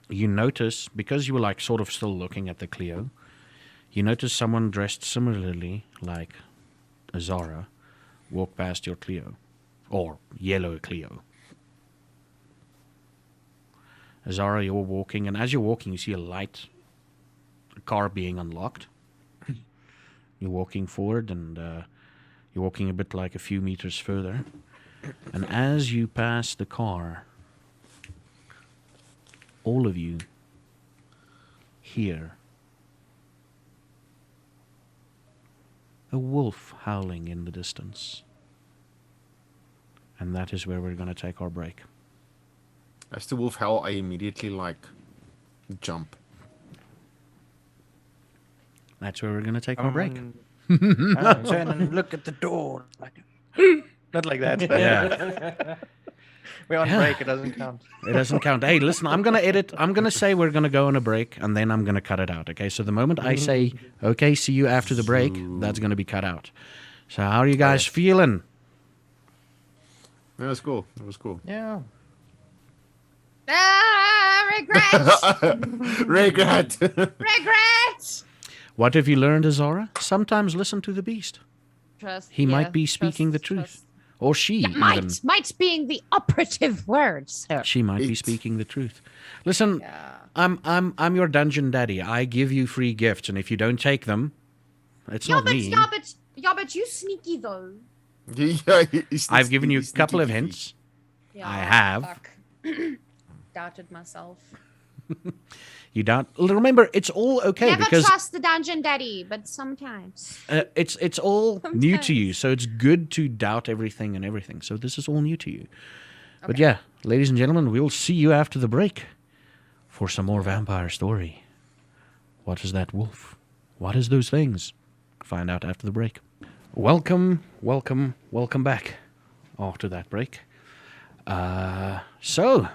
you notice, because you were like sort of still looking at the Clio, you notice someone dressed similarly like Azara walk past your Clio, or yellow Clio. Azara, you're walking, and as you're walking, you see a car being unlocked. You're walking forward, and you're walking a bit like a few meters further. And as you pass the car, all of you hear a wolf howling in the distance. And that is where we're going to take our break. As the wolf howl, I immediately jump. That's where we're going to take our break. Turn and look at the door. Like, not like that. Yeah. We're on Yeah. break. It doesn't count. It doesn't count. Hey, listen, I'm going to edit. I'm going to say we're going to go on a break, and then I'm going to cut it out. Okay, so the moment I say, okay, see you after the break, that's going to be cut out. So how are you guys feeling? That was cool. That was cool. Yeah. Regrets! Regret. Regrets! What have you learned, Azara? Sometimes listen to the beast. Trust. He might be speaking the truth. Or she even. Might being the operative word, sir. She might be It- speaking the truth. Listen, Yeah. I'm your dungeon daddy. I give you free gifts, and if you don't take them, it's not me. Yeah, but you sneaky though. Yeah, he's I've given you a sneaky, couple of sneaky. hints. Yeah, I have. fuck. Doubted myself. You don't remember. It's all okay Never because trust the dungeon daddy, but sometimes. it's all new to you. So it's good to doubt everything and everything. So this is all new to you. But Okay. yeah, ladies and gentlemen, we'll see you after the break for some more vampire story. What is that wolf? What is those things? Find out after the break. Welcome back after that break. So,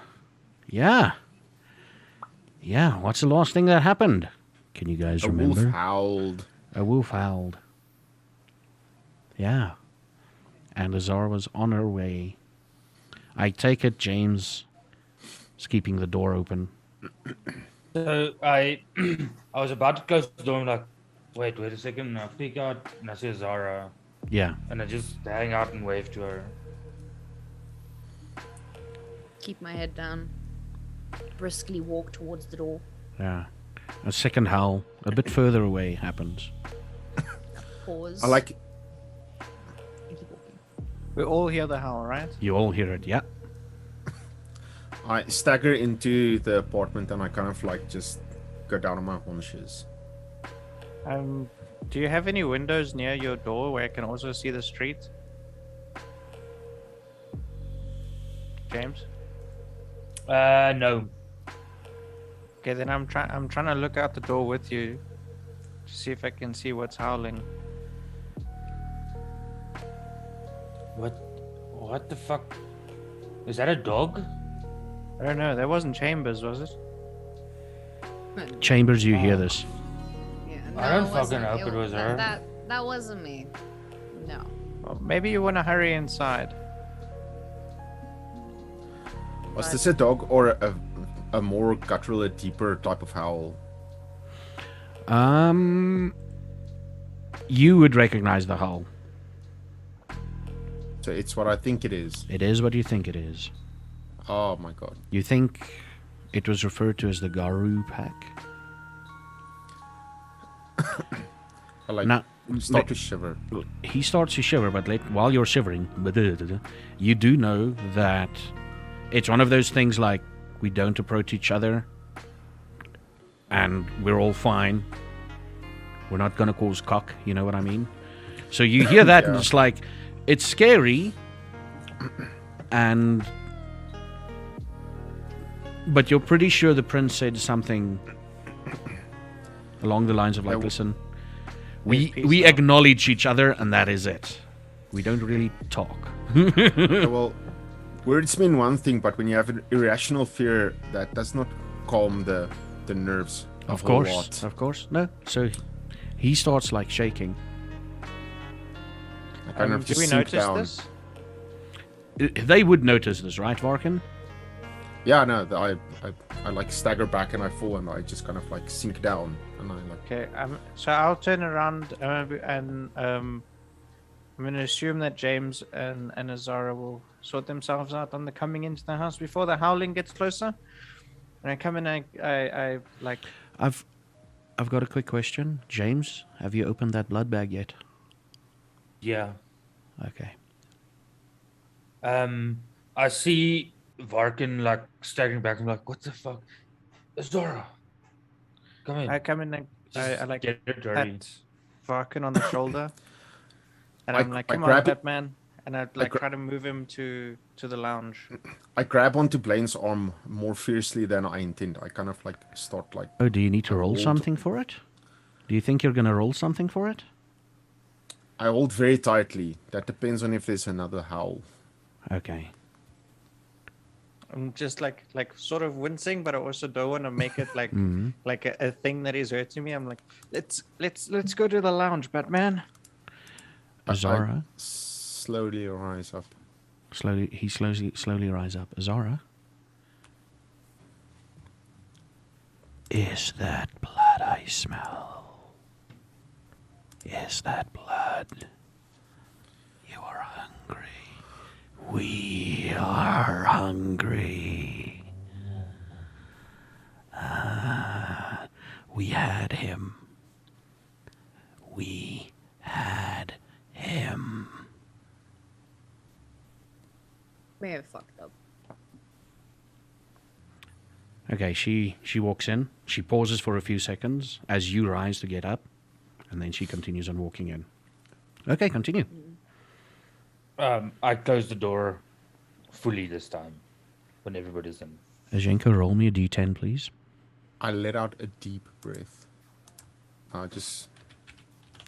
yeah, what's the last thing that happened? Can you guys A remember? wolf howled. A wolf howled. Yeah. And Azara was on her way. I take it James is keeping the door open. So I I was about to close the door. I'm like, wait a second. And I peek out and I see Zara, Yeah. and I just hang out and wave to her. Keep my head down. Briskly walk towards the door. Yeah. A second howl, a bit further away, happens. Pause. I like. and keep walking. We all hear the howl, right? You all hear it, yeah? I stagger into the apartment and I kind of like just go down on my haunches. Do you have any windows near your door where I can also see the street? James? No. Okay, then I'm trying to look out the door with you to see if I can see what's howling. What the fuck? Is that a dog? I don't know. That wasn't Chambers, was it? Chambers, you hear this. Yeah, I don't it wasn't- fucking hope it was her. That wasn't me. No. Well, maybe you want to hurry inside. Was this a dog or a more guttural, a deeper type of howl? You would recognize the howl. So it's what I think it is. It is what you think it is. Oh my god. You think it was referred to as the Garu pack? I like Now, start to shiver. he starts to shiver, but while you're shivering, you do know that it's one of those things like we don't approach each other and we're all fine. We're not going to cause cock, you know what I mean? So you hear that and Yeah. it's like, it's scary, but you're pretty sure the prince said something along the lines of like, Yeah, listen, peace we now. acknowledge each other and that is it. We don't really talk. Yeah, well, words mean one thing, but when you have an irrational fear, that does not calm the nerves. Of a whole course, lot. of course. No, so he starts like shaking. I kind of Do just we sink notice down. this? They would notice this, right, Varkin? Yeah, no, I like stagger back and I fall and I just kind of like sink down and I like. Okay, so I'll turn around and I'm going to assume that James and Azara will sort themselves out on the coming into the house before the howling gets closer. And I come in, I like. I've got a quick question. James, have you opened that blood bag yet? Yeah. Okay. I see Varkin like staggering back. I'm like, what the fuck? It's Dora. Come in. I come in and I Just like get it dirty. pat Varkin on the shoulder, and I- I'm like, I "Come on, grab it- Batman!" And I like try to move him to the lounge. I grab onto Blaine's arm more fiercely than I intend. I kind of like start like. Oh, do you need to roll hold- something for it? Do you think you're going to roll something for it? I hold very tightly. That depends on if there's another howl. Okay. I'm just like sort of wincing, but I also don't want to make it like like a thing that is hurting me. I'm like, let's go to the lounge, Batman. Azara, Slowly rise up. slowly rise up. Azara, is that blood I smell? Is that blood? You are hungry. We are hungry. We had him. We had him. May have fucked up. Okay, she walks in. She pauses for a few seconds as you rise to get up, and then she continues on walking in. Okay, continue. I close the door fully this time when everybody's in. Ajenko, roll me a d10, please. I let out a deep breath. Just.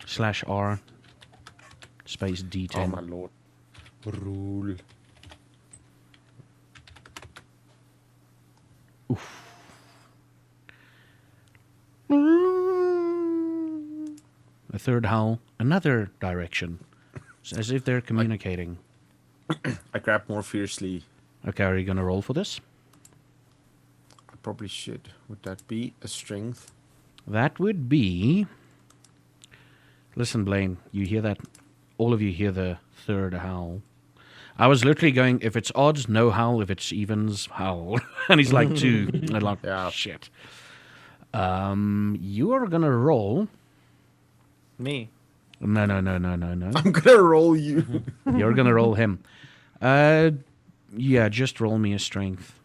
/R space d10. Oh my lord. Rule. A third howl, another direction. It's as if they're communicating. I grab more fiercely. Okay, are you going to roll for this? I probably should. Would that be a strength? That would be... Listen, Blaine, you hear that? All of you hear the third howl. I was literally going, if it's odds, no howl. If it's evens, howl. And he's like, 2. I'm like, Yeah. shit. You are going to roll... Me. No. I'm gonna roll you. You're going to roll him. Yeah, just roll me a strength.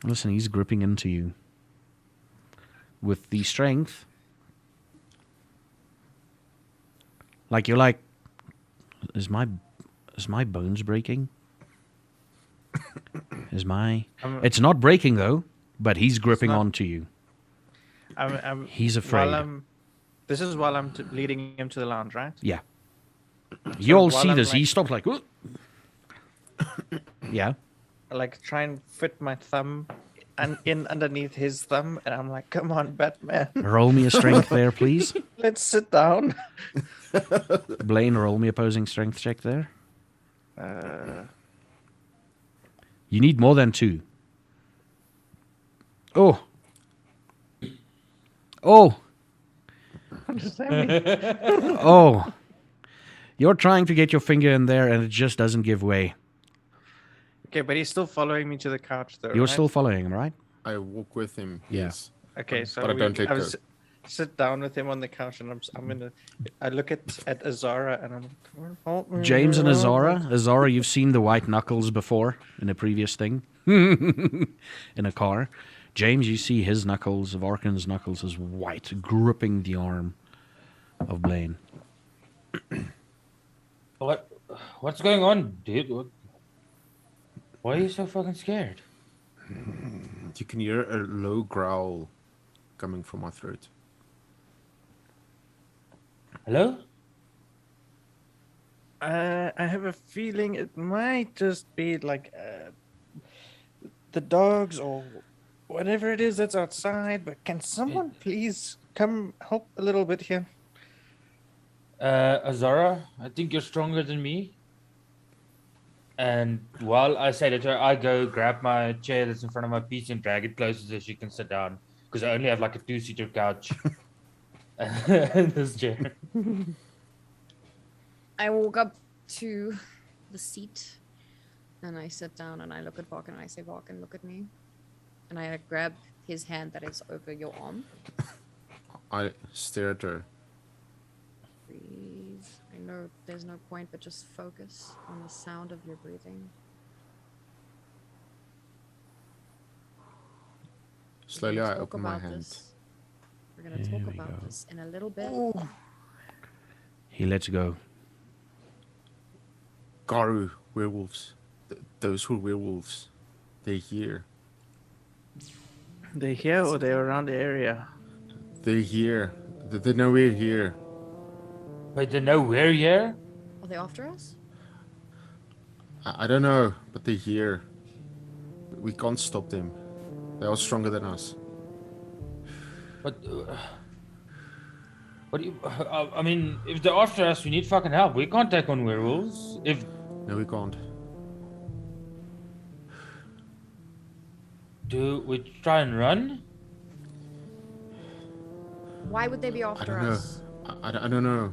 Listen, he's gripping into you. With the strength. Like, you're like, is my bones breaking? It's not breaking, though, but he's gripping onto you. He's afraid. This is while I'm leading him to the lounge, right? Yeah. You all while see I'm this. He like- stopped like, yeah. Like try and fit my thumb and in underneath his thumb, and I'm like, "Come on, Batman, Roll me a strength there, please. let's sit down." Blaine, roll me opposing strength check there. You need more than 2. Oh. Understand me? Oh. You're trying to get your finger in there and it just doesn't give way. Okay, but he's still following me to the couch, though. You're right? still following him, right? I walk with him. Yeah. Yes. Okay, so But I don't let I go. sit down with him on the couch, and I look at Azara, and I'm like, "Help me, James and help me." Azara. Azara, you've seen the white knuckles before in a previous thing. In a car. James, you see his knuckles, Varkin's knuckles, is white, gripping the arm of Blaine. What's going on, dude? Why are you so fucking scared? You can hear a low growl coming from my throat. Hello? I have a feeling it might just be like the dogs or whatever it is that's outside. But can someone please come help a little bit here? Azara, I think you're stronger than me. And while I say that to her, I go grab my chair that's in front of my piece and drag it closer so she can sit down. Because I only have like a 2-seater couch. And this chair. I walk up to the seat and I sit down and I look at Varkin and I say, Varkin, look at me. And I grab his hand that is over your arm. I stare at her. Breathe. I know there's no point, but just focus on the sound of your breathing. Slowly, We're I gonna talk open my about hand. this. We're going to talk we about go. this in a little bit. He lets go. Garu, werewolves. Those were werewolves. They're here. They're here or they're around the area? They're here. They know we're here. Wait, they know we're here? Are they after us? I don't know, but they're here. We can't stop them. They are stronger than us. But what do you? I mean, if they're after us, we need fucking help. We can't take on werewolves. No, we can't. Do we try and run? Why would they be I after don't know. us? I don't know.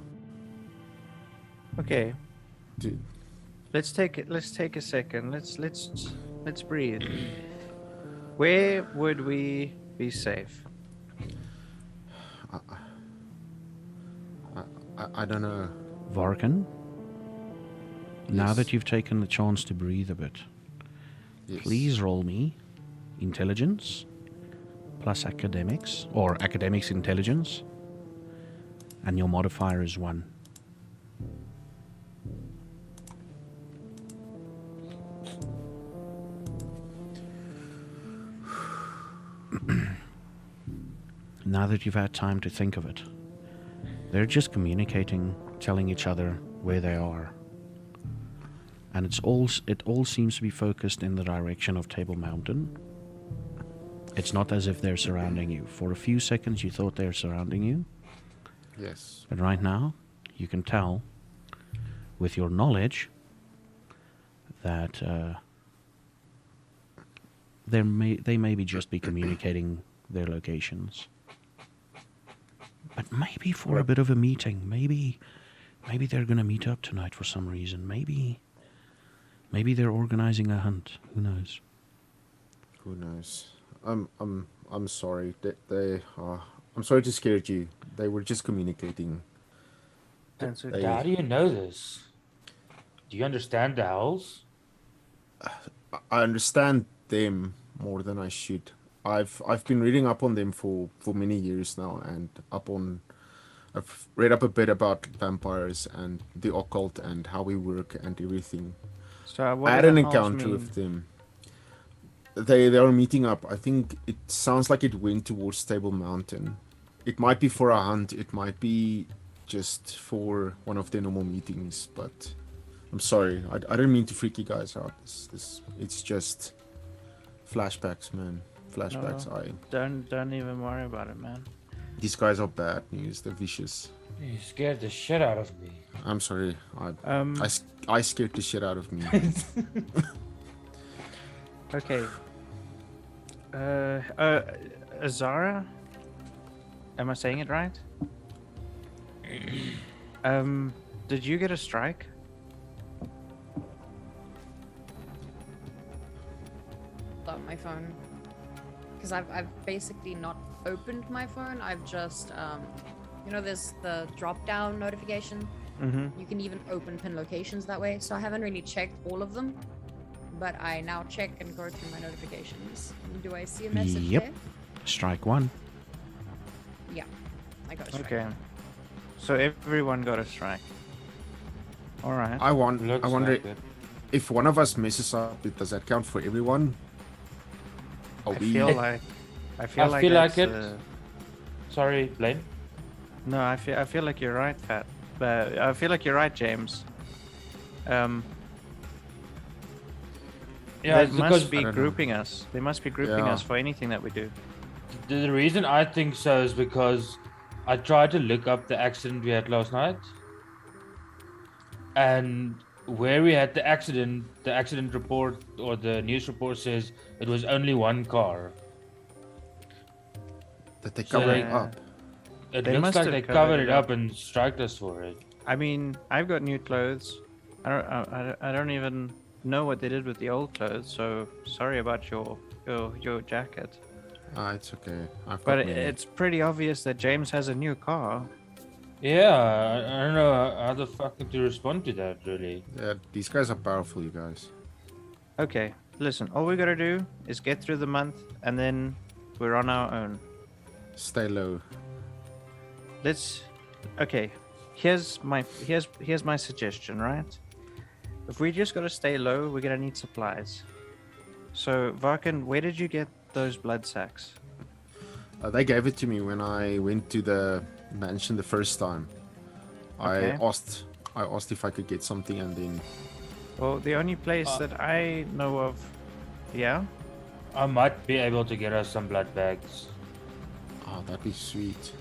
Okay, Dude, let's take it. Let's take a second. Let's breathe. Where would we be safe? I don't know. Varkin, now Yes. that you've taken the chance to breathe a bit, Yes. please roll me intelligence plus academics, or academics intelligence, and your modifier is 1. Now that you've had time to think of it, they're just communicating, telling each other where they are. And it all seems to be focused in the direction of Table Mountain. It's not as if they're surrounding you. For a few seconds, you thought they're surrounding you, Yes. but right now, you can tell with your knowledge that they may just be communicating their locations. But maybe for a bit of a meeting. Maybe they're going to meet up tonight for some reason. Maybe they're organizing a hunt. Who knows? Who knows? I'm sorry. I'm sorry to scare you. They were just communicating. That's They- How do you know this? Do you understand the owls? I understand them more than I should. I've been reading up on them for many years now, and I've read up a bit about vampires and the occult and how we work and everything. So what I had do an the owls encounter mean? with them. They are meeting up. I think it sounds like it went towards Stable Mountain. It might be for a hunt. It might be just for one of their normal meetings. But I'm sorry. I don't mean to freak you guys out. It's just flashbacks, man. Flashbacks. No. Don't even worry about it, man. These guys are bad news. They're vicious. You scared the shit out of me. I'm sorry. Um. I scared the shit out of me. Okay. Azara? Am I saying it right? Did you get a strike? On my phone. Because I've basically not opened my phone. I've just, there's the drop down notification. Mm-hmm. You can even open pin locations that way. So I haven't really checked all of them. But I now check and go through my notifications. Do I see a message Yep. there? Strike one. Yeah. I got a strike. Okay. So everyone got a strike. Alright. I Looks wonder like it. if one of us messes up. Does that count for everyone? Are I we? feel like I feel like that's, it. Sorry, Blaine. No, I feel like you're right, Fat. But I feel like you're right, James. Yeah, they it's must because be I don't know. grouping us. They must be grouping Yeah. us for anything that we do. the reason I think so is because I tried to look up the accident we had last night, and where we had the accident report or the news report says it was only one car. That they So covering they- up. It They looks must like have they covered covered it it up up. and striked us for it. I mean, I've got new clothes. I don't even know what they did with the old clothes. So sorry about your jacket. It's okay. I've But got many. it's pretty obvious that James has a new car. Yeah, I don't know how the fuck to respond to that really. Yeah, these guys are powerful, you guys. Okay, listen. All we gotta do is get through the month, and then we're on our own. Stay low. Okay. Here's my suggestion, right? If we just gotta stay low, we're gonna need supplies. So Varkin, where did you get those blood sacks? They gave it to me when I went to the mansion the first time. Okay. I asked if I could get something, and then Well, the only place that I know of, yeah. I might be able to get us some blood bags. that'd be sweet.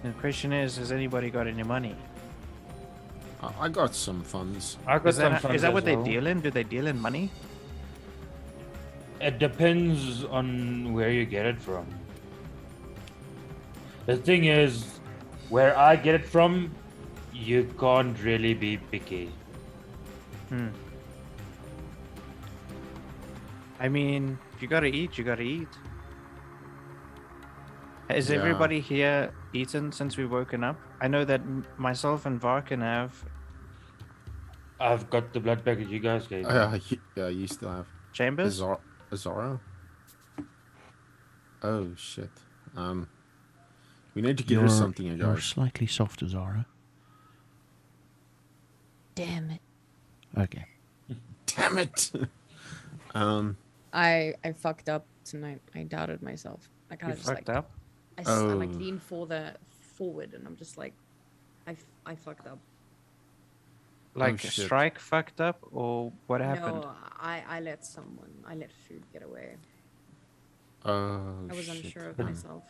The question is, has anybody got any money? I got some funds. I got Is some that, funds is that as what they well. deal in? Do they deal in money? It depends on where you get it from. The thing is, where I get it from, you can't really be picky. I mean, if you gotta eat, you gotta eat. Has Yeah. everybody here eaten since we've woken up? I know that myself and Varkin have. I've got the blood bag that you guys gave me. Yeah, you still have Chambers? Azara. Oh shit. We need to give her something, you You're guys. slightly soft, Zara. Damn it. Okay. Damn it. I fucked up tonight. I doubted myself. I kind You of just fucked like up? I Oh. leaned forward and I'm just like I fucked up. Like shit. Strike fucked up, or what happened? No, I let food get away. Oh, I was shit. unsure of myself.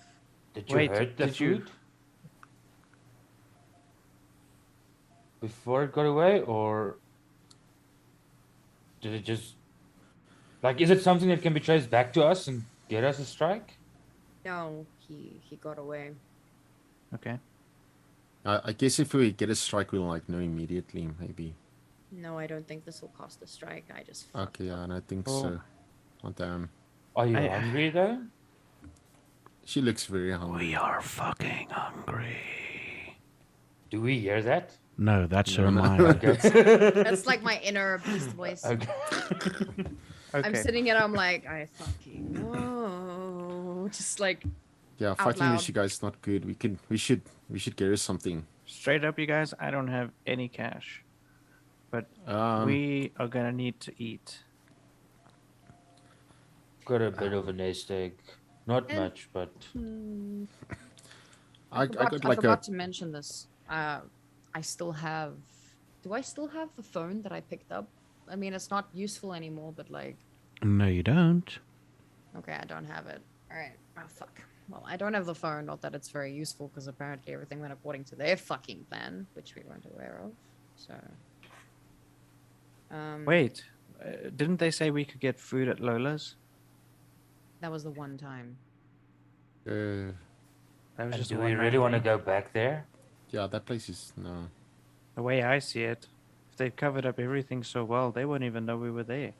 Did you Wait, hurt the did you? food before it got away, or did it just like? Is it something that can be traced back to us and get us a strike? No, he got away. Okay. I guess if we get a strike, we'll like know immediately, maybe. No, I don't think this will cost a strike. I just Okay, fucked yeah, up. and I think Well, so. Oh, damn. Are you I- hungry though? She looks very hungry. We are fucking hungry. Do we hear that? No, that's No, her no. mind. Okay. That's like my inner beast voice. Okay. Okay. I'm sitting here, I'm like, I fucking know. Just like, Yeah, Out fighting with loud. you guys is not good. We should get her something. Straight up, you guys, I don't have any cash. But we are gonna need to eat. Got a bit of a nest egg. Not And- much, but I got I like a forgot to mention this. I still have. Do I still have the phone that I picked up? I mean, it's not useful anymore, but like, No, you don't. okay, I don't have it. All right. Oh fuck. Well, I don't have the phone. Not that it's very useful, because apparently everything went according to their fucking plan, which we weren't aware of. So. Wait, didn't they say we could get food at Lola's? That was the one time. uh, That was and just do a we one really want to thing. go back there? yeah, that place is no. The way I see it, if they've covered up everything so well, they wouldn't even know we were there.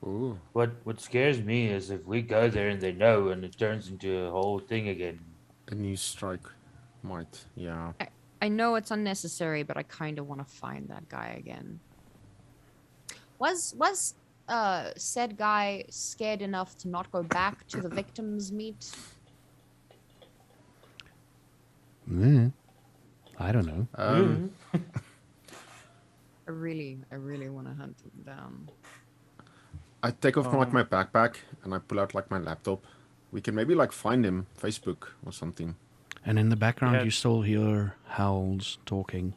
Ooh, What scares me is if we go there and they know and it turns into a whole thing again. a new strike, might. Yeah. I know it's unnecessary, but I kind of want to find that guy again. Was said guy scared enough to not go back to the victim's meat? I don't know. I really want to hunt him down. I take off like my backpack and I pull out like my laptop. We can maybe like find him Facebook or something. And in the background, Yeah. you still hear howls talking,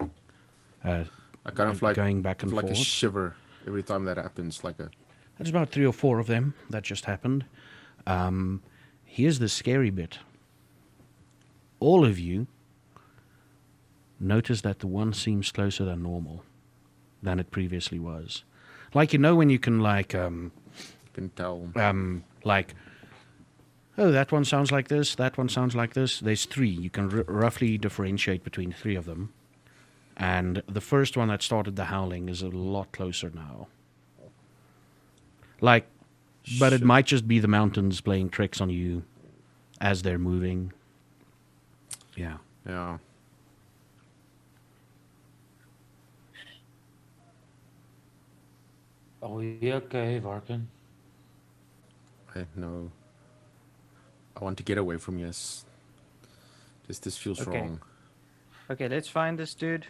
I kind of like going back and like a forth. shiver every time that happens. Like a There's about 3 or 4 of them that just happened. Here's the scary bit. All of you notice that the one seems closer than normal, than it previously was. Like, you know, when you can can tell. like, oh, that one sounds like this, that one sounds like this. There's 3. You can roughly differentiate between 3 of them. And the first one that started the howling is a lot closer now. Like, but it might just be the mountains playing tricks on you as they're moving. Yeah. Yeah. Are we okay, Varkin? I know. I want to get away from yes. This feels Okay. wrong. Okay, let's find this dude.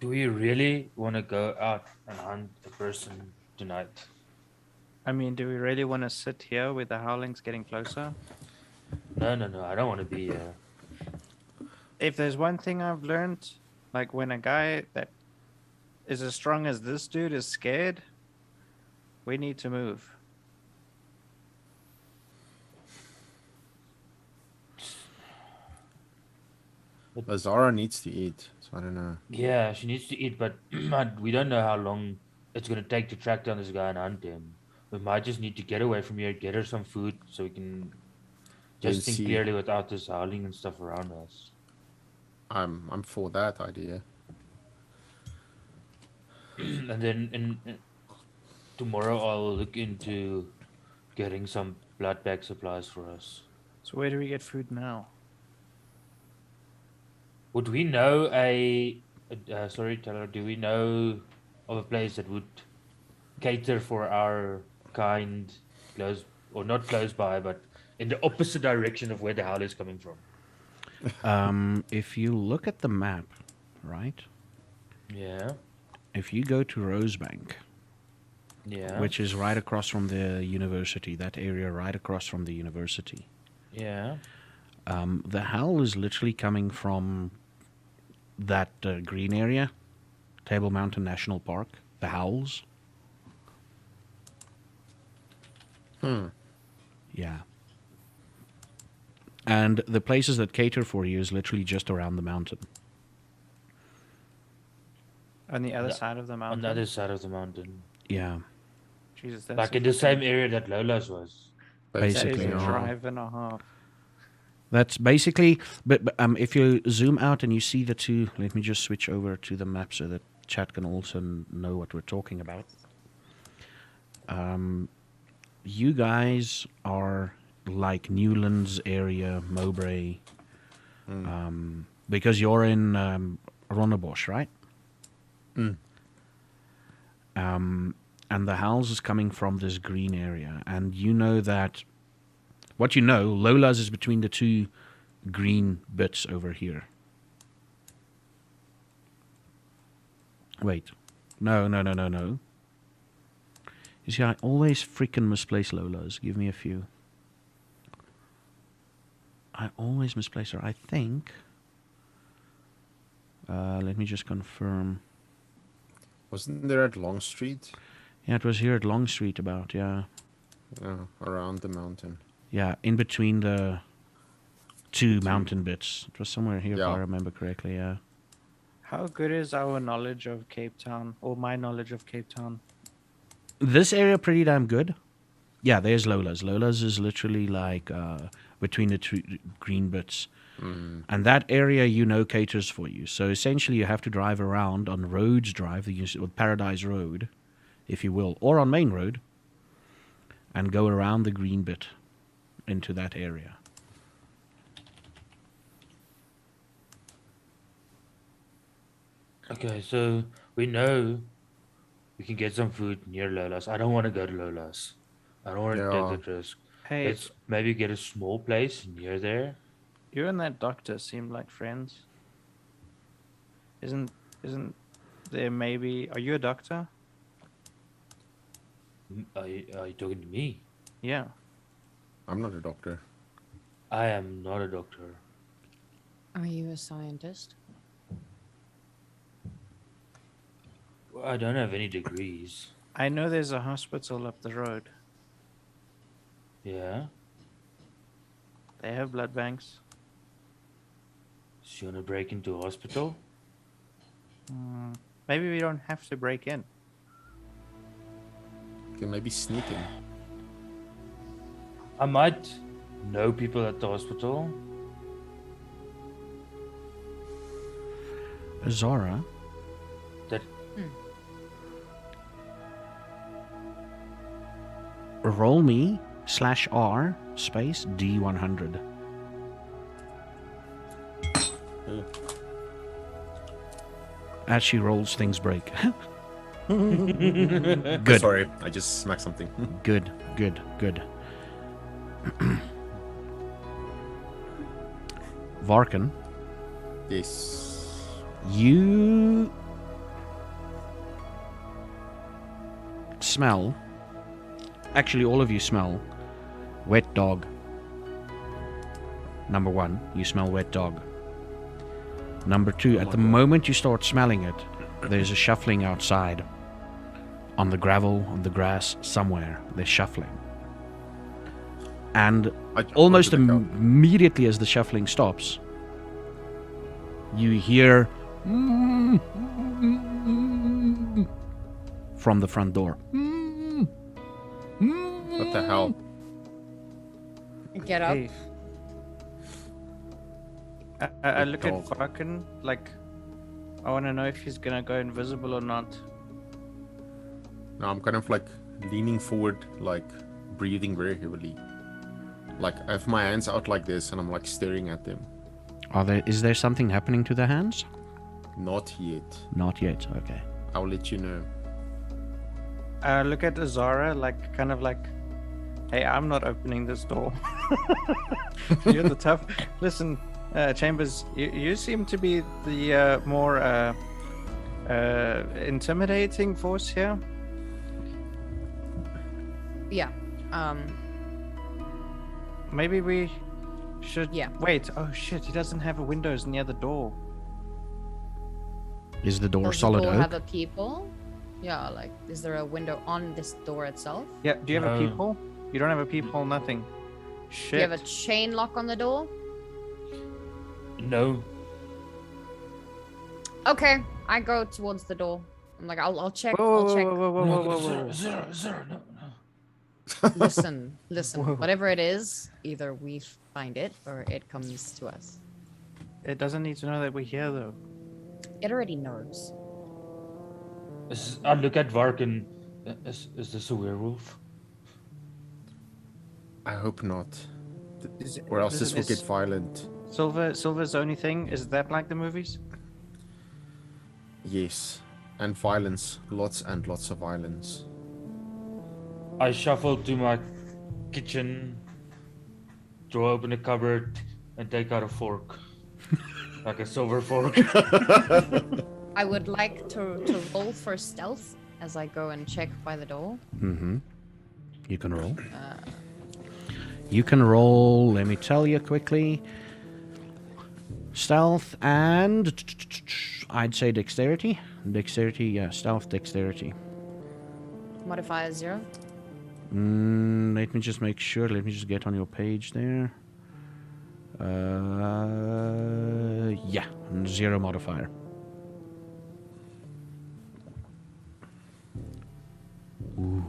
Do we really want to go out and hunt the person tonight? I mean, do we really want to sit here with the howlings getting closer? No. I don't want to be here. If there's one thing I've learned, like when a guy that is as strong as this dude is scared, we need to move. Zara needs to eat, so I don't know. Yeah, she needs to eat, but we don't know how long it's going to take to track down this guy and hunt him. We might just need to get away from here, get her some food so we can just think see. clearly without this howling and stuff around us. I'm for that idea. And then tomorrow I'll look into getting some blood bag supplies for us. So where do we get food now? Would we know sorry, Taylor, do we know of a place that would cater for our kind close, or not close by, but in the opposite direction of where the howl is coming from? If you look at the map, right? Yeah. If you go to Rosebank, Yeah. which is right across from the university, that area right across from the university, Yeah. the howl is literally coming from that green area, Table Mountain National Park, the howls. Yeah. And the places that cater for you is literally just around the mountain. On the other The- side of the On mountain. the other side of the mountain. Yeah, Jesus, that's Like a in the same fucking- area that Lola's was. That is basically, a yeah. drive and a half. That's basically. But if you zoom out and you see the two, let me just switch over to the map so that chat can also know what we're talking about. You guys are like Newlands area, Mowbray, because you're in Ronnebosch, right? And the house is coming from this green area, and you know that. What you know, Lola's is between the two green bits over here. Wait. No. You see, I always freaking misplace Lola's. Give me a few. I always misplace her. I think... let me just confirm. Wasn't there at Long Street? Yeah, it was here at Long Street about, yeah. Around the mountain. Yeah, in between the two mountain bits. It was somewhere here, if Yeah. I remember correctly, yeah. How good is our knowledge of Cape Town, or my knowledge of Cape Town? This area pretty damn good. Yeah, there's Lola's. Lola's is literally like between the two green bits. And that area, you know, caters for you. So essentially you have to drive around on Rhodes Drive, or Paradise Road, if you will, or on Main Road, and go around the green bit into that area. Okay, so we know we can get some food near Lola's. I don't want to go to Lola's. I don't want to Yeah. take that risk. Hey, Let's maybe get a small place near there. you and that doctor seem like friends. Isn't there maybe? Are you a doctor? Are you talking to me? Yeah. I'm not a doctor. I am not a doctor. Are you a scientist? I don't have any degrees. I know there's a hospital up the road. Yeah? They have blood banks. So you want to break into a hospital? Maybe we don't have to break in. Okay, maybe sneaking. I might know people at the hospital. Zara, That roll me /R space D100. As she rolls, things break. Good. Sorry, I just smacked something. Good. Varken, Yes. you smell, actually all of you smell wet dog. Number one, you smell wet dog. Number two, at the moment you start smelling it, there's a shuffling outside. On the gravel, on the grass, somewhere, they're shuffling. And I jump almost onto the couch. immediately as the shuffling stops, you hear from the front door. What the hell? Get up. Hey. I Big look at dog. Farkin like I want to know if he's gonna go invisible or not. Now I'm kind of like leaning forward, like breathing very heavily. Like I have my hands out like this and I'm like staring at them. Is there something happening to the hands? Not yet. Not yet, okay. I'll let you know. I look at Azara like kind of like, hey, I'm not opening this door. You're the tough. Listen, Chambers, you seem to be the more intimidating force here. Yeah. Maybe we should. Yeah. Wait. Oh shit! He doesn't have windows near the door. Is the door Does solid the door oak? have a peephole? Yeah, like, is there a window on this door itself? Yeah. Do you have a No. peephole? You don't have a peephole, nothing. Do Shit. you have a chain lock on the door? No. Okay, I go towards the door. I'm like, I'll check. Whoa, I'll check. whoa. Zero, no. Listen. Whatever it is, either we find it or it comes to us. It doesn't need to know that we're here, though. It already knows. I look at Vark and is this a werewolf? I hope not. Is it- Or else listen, this will is get violent. Silver's the only thing. Is that like the movies? Yes. And violence. Lots and lots of violence. I shuffle to my kitchen, draw open a cupboard, and take out a fork. Like a silver fork. I would like to roll for stealth as I go and check by the door. Mm-hmm. You can roll. You can roll, let me tell you quickly. Stealth and I'd say dexterity. Dexterity, yeah, stealth, dexterity. Modifier 0. Let me just make sure. Let me just get on your page there. Yeah, 0 modifier. Ooh.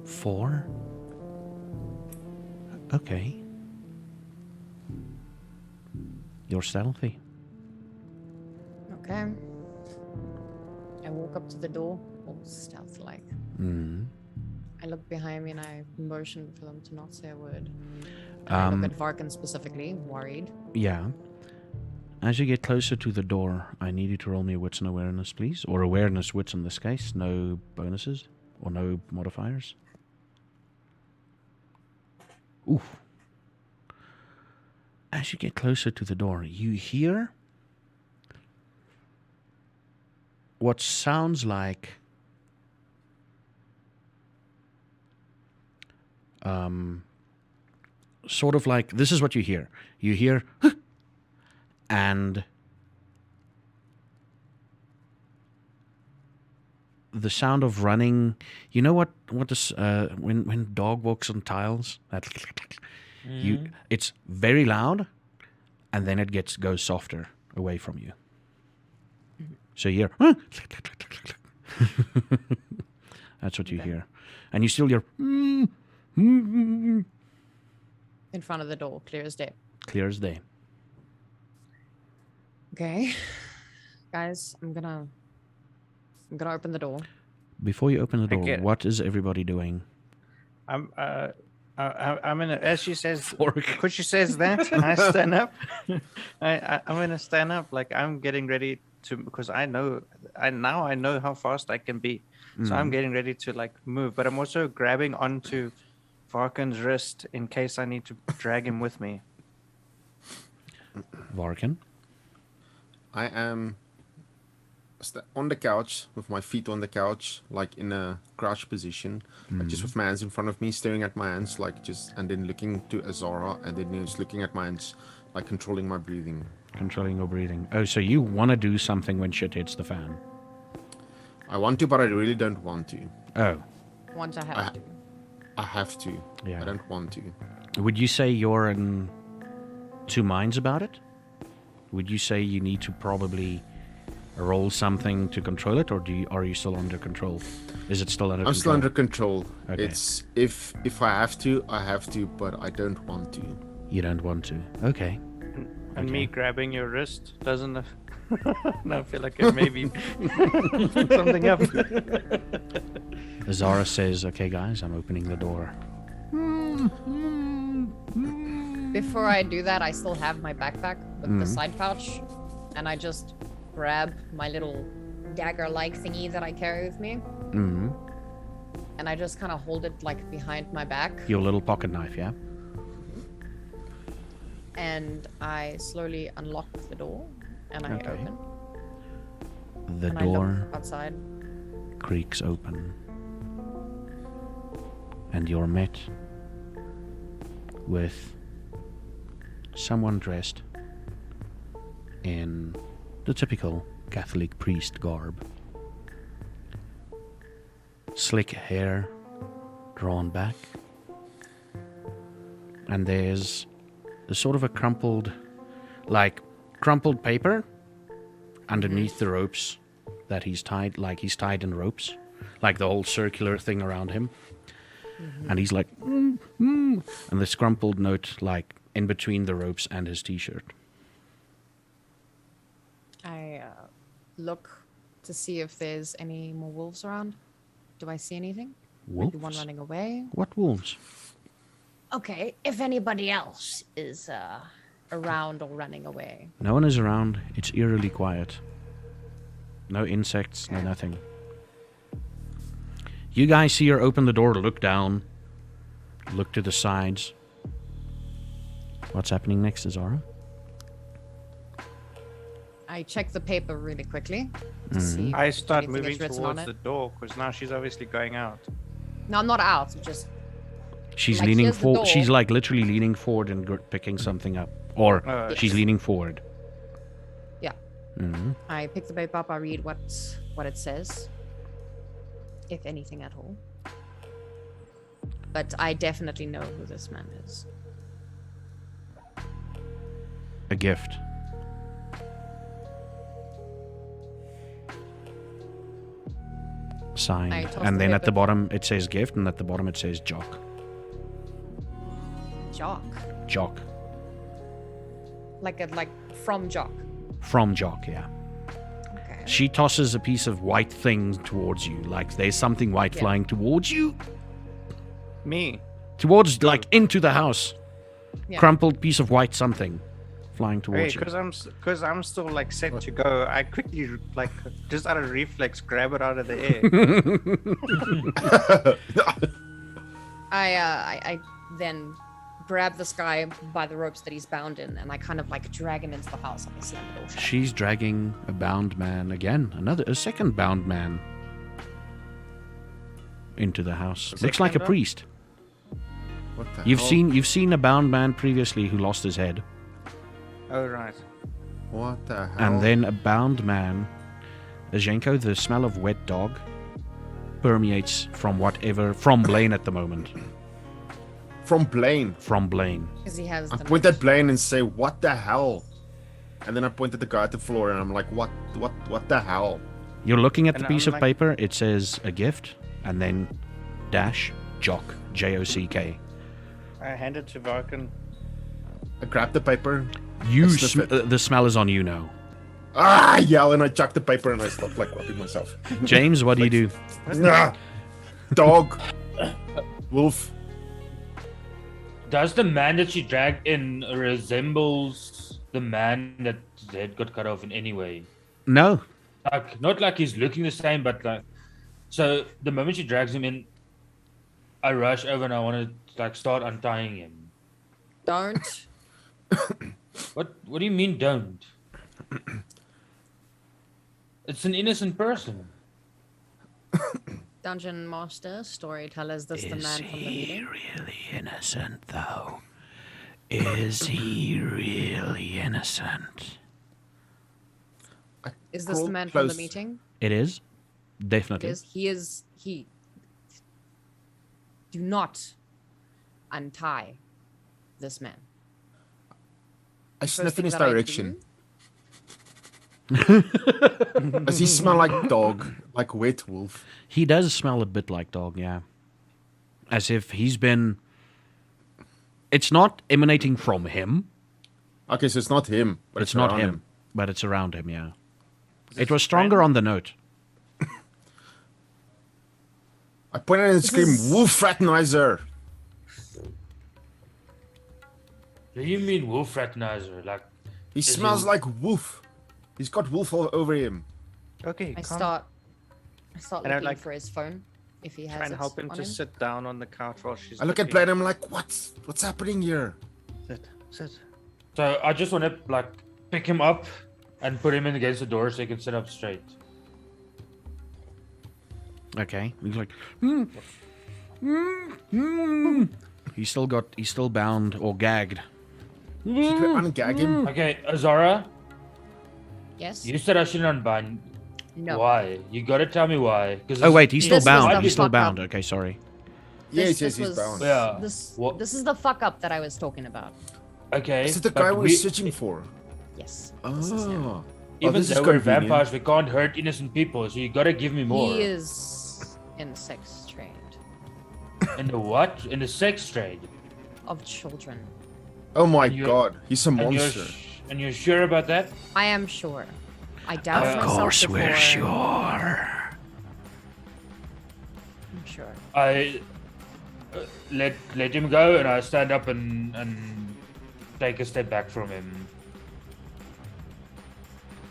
4? Okay. You're stealthy. Okay. I walk up to the door, all stealth-like. Mm. I look behind me and I motion for them to not say a word. And I look at Varkin specifically, worried. Yeah. As you get closer to the door, I need you to roll me a wits and awareness, please. Or awareness wits in this case. No bonuses or no modifiers. Oof. As you get closer to the door, you hear what sounds like sort of like, this is what you hear. You hear, and the sound of running. You know what this when dog walks on tiles, that it's very loud, and then it goes softer away from you. So you hear, that's what you hear, and you still hear In front of the door, clear as day. clear as day. Okay. Guys, I'm gonna open the door. Before you open the door, Okay. what is everybody doing? I'm in a, as she says, Fork. because she says that, I stand up. I'm gonna stand up, like I'm getting ready to, because I know how fast I can be. So I'm getting ready to like move, but I'm also grabbing onto Varkin's wrist in case I need to drag him with me. Varkin? I am on the couch with my feet on the couch, like in a crouch position, like just with my hands in front of me, staring at my hands, like just, and then looking to Azara, and then just looking at my hands, like controlling my breathing. Controlling your breathing. Oh, so you want to do something when shit hits the fan. I want to, but I really don't want to. Oh, Want to have to. I have to. Yeah. I don't want to. would you say you're in two minds about it? Would you say you need to probably roll something to control it, or are you still under control? Is it still under I'm control? still under control. Okay. It's if I have to, I have to, but I don't want to. You don't want to. Okay. And me Okay. grabbing your wrist doesn't. No, I feel like it may be something up. Azara says, okay, guys, I'm opening the door. Before I do that, I still have my backpack with the side pouch, and I just grab my little dagger-like thingy that I carry with me, Mm-hmm. and I just kind of hold it like behind my back, Your little pocket knife, yeah? and I slowly unlock the door, and I Okay. open, The and door I look outside. creaks open. And you're met with someone dressed in the typical Catholic priest garb. Slick hair, drawn back. And there's sort of a crumpled paper underneath the ropes that he's tied, like he's tied in ropes, like the whole circular thing around him. And he's like, and this crumpled note, like, in between the ropes and his t-shirt. I look to see if there's any more wolves around. Do I see anything? Wolves? Maybe one running away? What wolves? Okay, if anybody else is around or running away. No one is around. It's eerily quiet. No insects, no nothing. You guys see her open the door, look down, look to the sides. What's happening next, Azara? I check the paper really quickly to see if I start anything moving is written on towards the it. door because now she's obviously going out. No, I'm not out. I'm just She's Like, leaning here's the forward. door. She's like literally leaning forward and picking something up. Or she's Yes. leaning forward. yeah. Hmm. I pick the paper up. I read what it says, if anything at all. But I definitely know who this man is. A gift. I Signed. toss And the then at the paper. bottom it says gift, and at the bottom it says jock. Jock, Jock. like from Jock. From Jock, yeah. Okay. She tosses a piece of white thing towards you. Like there's something white Yeah. flying towards you. Me. Towards, like, into the house. Yeah. Crumpled piece of white something flying Hey, towards you. because I'm still like set to go. I quickly like just out of reflex grab it out of the air. I then grab this guy by the ropes that he's bound in, and I kind of like drag him into the house. And I slam the door shut. She's dragging a bound man again. A second bound man into the house. Looks like a Second? priest. What the You've hell? seen a bound man previously who lost his head, Oh right. What the hell? and then a bound man. Zhenko, the smell of wet dog permeates from Blaine at the moment. From Blaine. From Blaine. Because he has I the point at Blaine and say, "What the hell?" And then I point at the guy at the floor, and I'm like, "What the hell?" You're looking at the And piece I'm of like- paper. It says a gift, and then dash jock, Jock. I hand it to Varkin. I grab the paper. You I sniff it. the smell is on you now. Ah! I yell and I chuck the paper and I stop like rubbing myself. James, what do you do? Ah, dog. Wolf. Does the man that she dragged in resembles the man that his head got cut off in any way? No. Like, not like he's looking the same, but like, so the moment she drags him in, I rush over and I want to like start untying him. Don't. What do you mean don't? It's an innocent person. Dungeon master, storyteller, is this the man from the meeting? Really innocent, though? Is he really innocent? Is this the Crawl man from the close. meeting? It is. It Definitely. is. He. Do not untie this man. I First sniff in thing his that I direction. do- Does he smell like dog? Like wet wolf? He does smell a bit like dog, yeah. As if he's been... It's not emanating from him. Okay, so it's not him, but It's not around him. But it's around him, yeah. Is It this was his stronger friend? on the note. I point at it and scream, is- "Wolf fraternizer!" Do you mean wolf fraternizer? Like, He Is smells he- like wolf. He's got wolf all over him. Okay, I calm. start And I'd looking like- for his phone if he has Try and it help him on to sit down on the couch while she's. I look at looking. Blaine and I'm like, what's happening here? Sit. so I just want to like pick him up and put him in against the door so he can sit up straight. Okay. He's like... He's still bound or gagged. Should we ungag him? Okay, Azara, Yes. you said I shouldn't unbind. No. Why? You gotta tell me why. 'Cause Oh, wait, he's still This was bound. the He's still fuck bound. up. Okay, sorry. Yes, this he's was bound. Yeah. What? this is the fuck up that I was talking about. Okay. Is it the but guy we're searching for? Yes. Oh. This is him. Even this is though we're convenient. vampires, we can't hurt innocent people, so you gotta give me more. He is in sex trade In the what? In the sex trade. of children. Oh my And you're- god, he's a And you're, monster. and you're sure about that? I am sure. I doubt Of myself course, before. we're sure. I'm sure. I let him go, and I stand up and take a step back from him.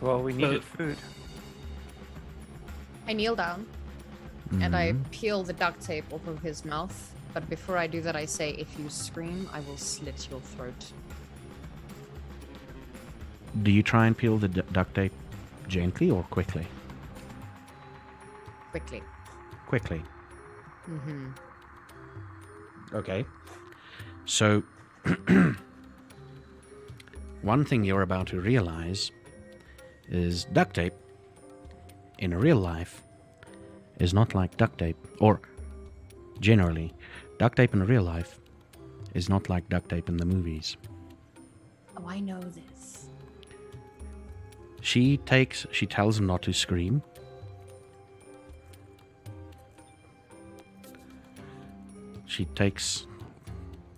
Well, we needed food. I kneel down and I peel the duct tape off of his mouth. But before I do that, I say, if you scream, I will slit your throat. Do you try and peel the duct tape gently or quickly? Quickly. Quickly. Mm-hmm. Okay. So, one thing you're about to realize is duct tape in real life is not like duct tape, or generally, duct tape in real life is not like duct tape in the movies. Oh, I know this. She tells him not to scream. She takes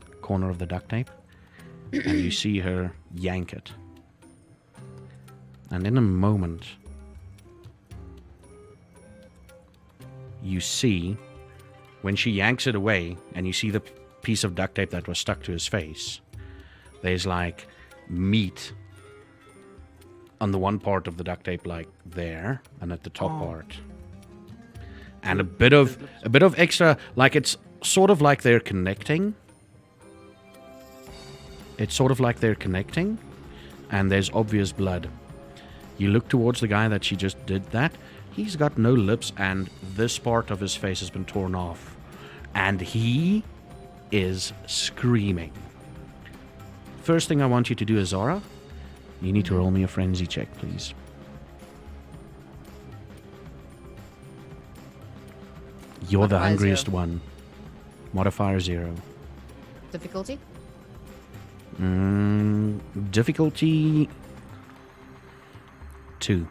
a corner of the duct tape and you see her yank it. And in a moment, you see, when she yanks it away and you see the piece of duct tape that was stuck to his face, there's like meat on the one part of the duct tape, like there, and at the top part. And a bit of extra, like it's sort of like they're connecting. It's sort of like they're connecting, and there's obvious blood. You look towards the guy that she just did that. He's got no lips, and this part of his face has been torn off. And he is screaming. First thing I want you to do is, Zara, you need to roll me a frenzy check, please. You're the Modifier hungriest 0. one. Modifier 0. Difficulty? Difficulty 2.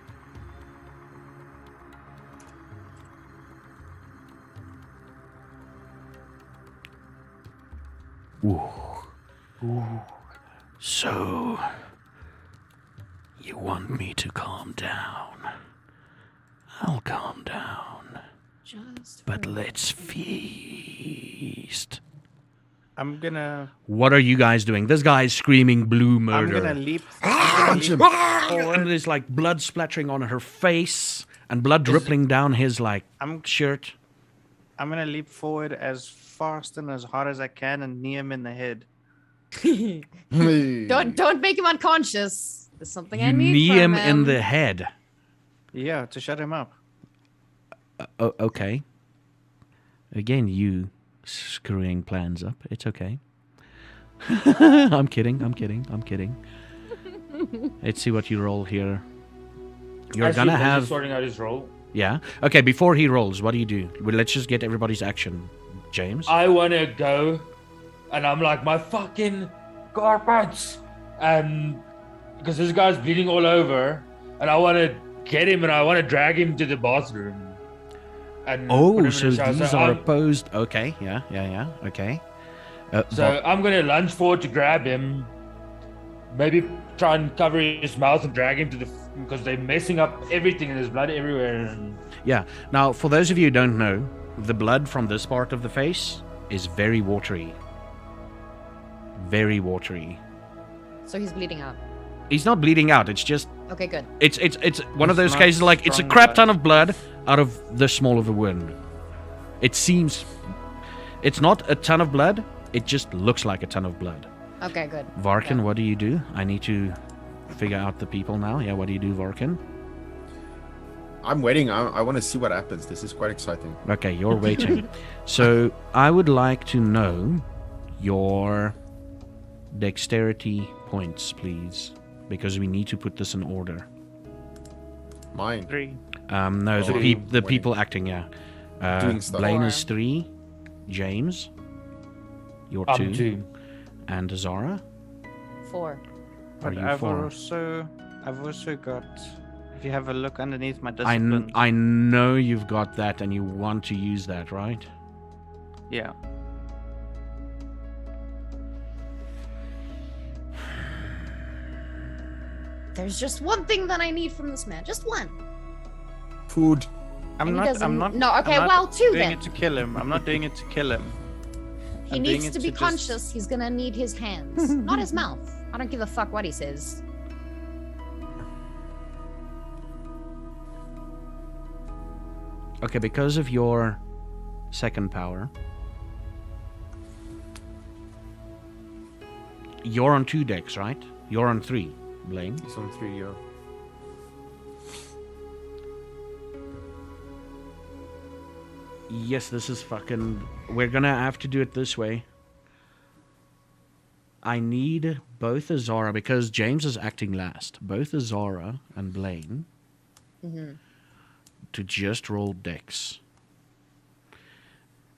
Ooh. So, you want me to calm down? I'll calm down. Just. But let's feast. I'm gonna. What are you guys doing? This guy's screaming blue murder. I'm gonna leap. And there's like blood splattering on her face and blood dripping down his like shirt. I'm gonna leap forward as fast and as hard as I can and knee him in the head. Hey. Don't make him unconscious. There's something I You need knee from him in the head. Yeah, to shut him up. Okay. Again, you screwing plans up. It's okay. I'm kidding. Let's see what you roll here. You're As gonna as he's have... sorting out his role. Yeah? Okay, before he rolls, what do you do? Well, let's just get everybody's action. James? I want to go, and I'm like, my fucking carpets, and because this guy's bleeding all over, and I want to get him, and I want to drag him to the bathroom. And put him Oh, in so the shower. these are opposed. Okay, yeah, okay. So I'm gonna lunge forward to grab him, maybe try and cover his mouth and drag him to the because they're messing up everything and there's blood everywhere. And yeah. Now, for those of you who don't know, the blood from this part of the face is very watery. Very watery. So he's bleeding out. He's not bleeding out. It's just Okay, good. it's one of It's those not cases like it's a strong crap blood. ton of blood out of this small of a wound. It seems it's not a ton of blood. It just looks like a ton of blood. Okay, good. Varkin, Yeah. what do you do? I need to figure out the people now. Yeah, what do you do, Varkin? I'm waiting. I want to see what happens. This is quite exciting. Okay, you're waiting. So I would like to know your dexterity points, please, because we need to put this in order. Mine. 3. No, Oh, the waiting. people acting. Yeah, Doing stuff. Blaine 4. is 3. James, you're I'm 2. 2. And Zara, 4. are But you I've 4? also got. If you have a look underneath my I discipline, know you've got that and you want to use that, right? yeah. There's just one thing that I need from this man. Just one. Food. I'm And he not. I'm doesn't- not. No, okay, I'm not well, 2 doing then. it to kill him. I'm not doing it to kill him. He I'm doing needs it to be to just- conscious. He's gonna need his hands, not his mouth. I don't give a fuck what he says. Okay, because of your second power, you're on 2 decks, right? You're on 3, Blaine. He's on 3, yeah. Yes, this is fucking... We're gonna have to do it this way. I need both Azara, because James is acting last. Both Azara and Blaine to just roll decks.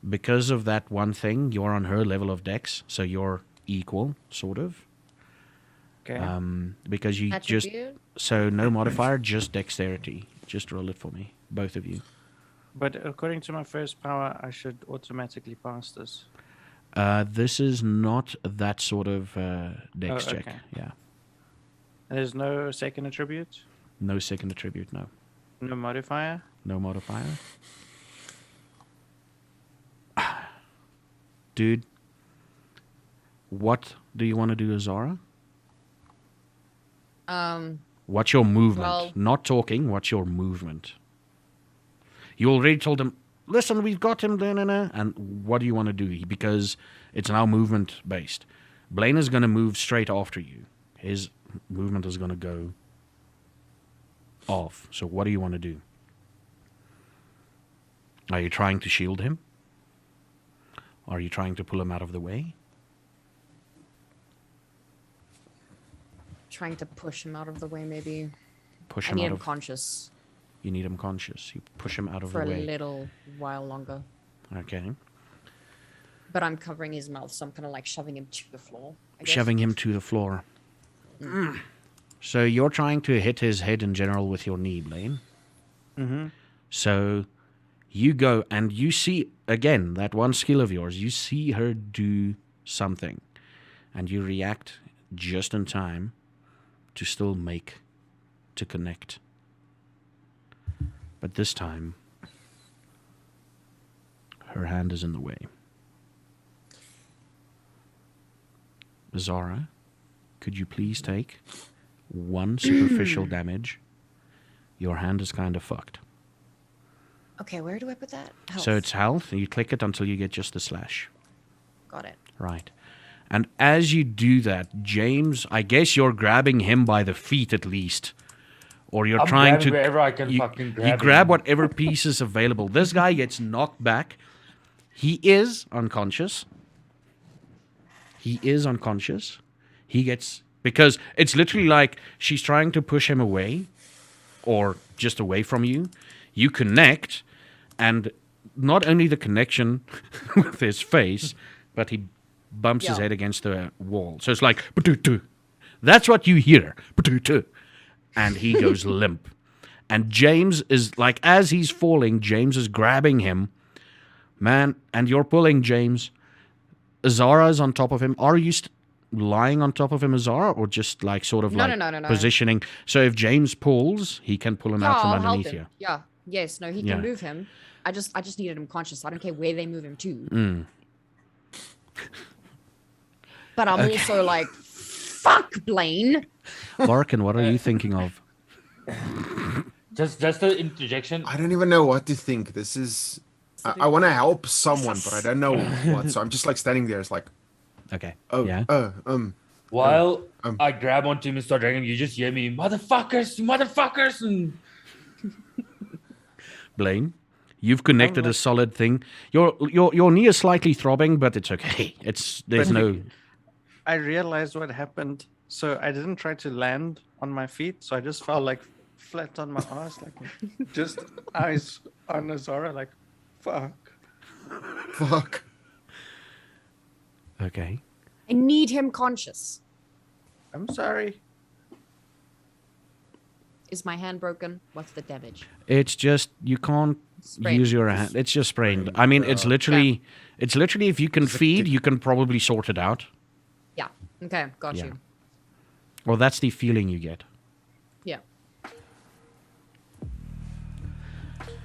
Because of that one thing, you're on her level of decks, so you're equal, sort of. Okay. Because you just... Attribute? So no modifier, just dexterity. Just roll it for me, both of you. But according to my first power, I should automatically pass this. This is not that sort of dex check. okay. Yeah. And there's no second attribute, No second attribute, no. no modifier. No modifier. Dude, what do you want to do, Azara? What's your movement? Well- Not talking, what's your movement? You already told him, listen, we've got him, and what do you want to do? Because it's now movement based. Blaine is going to move straight after you. His movement is going to go off. So what do you want to do? Are you trying to shield him? Are you trying to pull him out of the way? Trying to push him out of the way, maybe. Push I him need out him of... conscious You need him conscious. You push him out of for the a way. little while longer. Okay. But I'm covering his mouth, so I'm kind of like shoving him to the floor. I guess. Shoving him to the floor. So you're trying to hit his head in general with your knee, Blaine. Mm-hmm. So you go and you see, again, that one skill of yours. You see her do something. And you react just in time to still to connect. But this time, her hand is in the way. Zara, could you please take 1 superficial damage? Your hand is kind of fucked. Okay, where do I put that? Health. So it's health, and you click it until you get just the slash. Got it. Right. And as you do that, James, I guess you're grabbing him by the feet at least. Or you're I'm trying grabbing to... wherever I can you, fucking you grab grab him. whatever piece is available. This guy gets knocked back. He is unconscious. He gets... Because it's literally like she's trying to push him away. Or just away from you. You connect. And not only the connection with his face, but he bumps his Yeah. head against the wall. So it's like... "Ba-doo-doo." That's what you hear. "Ba-doo-doo." And he goes limp. And James is like, as he's falling, James is grabbing him. Man, and you're pulling James. Azara is on top of him. Are you lying on top of him, Azara? Or just like sort of No, like no. positioning? So if James pulls, he can pull him Yeah, out from I'll help underneath him. you. Yeah. Yes. No, he Yeah. can move him. I just needed him conscious. I don't care where they move him to. Mm. But I'm also like, fuck, Blaine. Larkin, what are you thinking of? Just an interjection. I don't even know what to think. This is... I want to help someone, but I don't know what. So I'm just like standing there. It's like, Okay. oh, Yeah. While I grab onto him and start dragging him, you just hear me, motherfuckers, and Blaine, you've connected a solid thing. Your knee is slightly throbbing, but it's okay. There's But- no... I realized what happened, so I didn't try to land on my feet, so I just fell like flat on my ass, like just eyes on Azara, like fuck. fuck. Okay. I need him conscious. I'm sorry. Is my hand broken? What's the damage? It's just you can't Sprained. use your hand. It's just sprained. I mean, it's literally if you can feed, you can probably sort it out. Yeah. Okay, got Yeah. you. Well, that's the feeling you get. Yeah.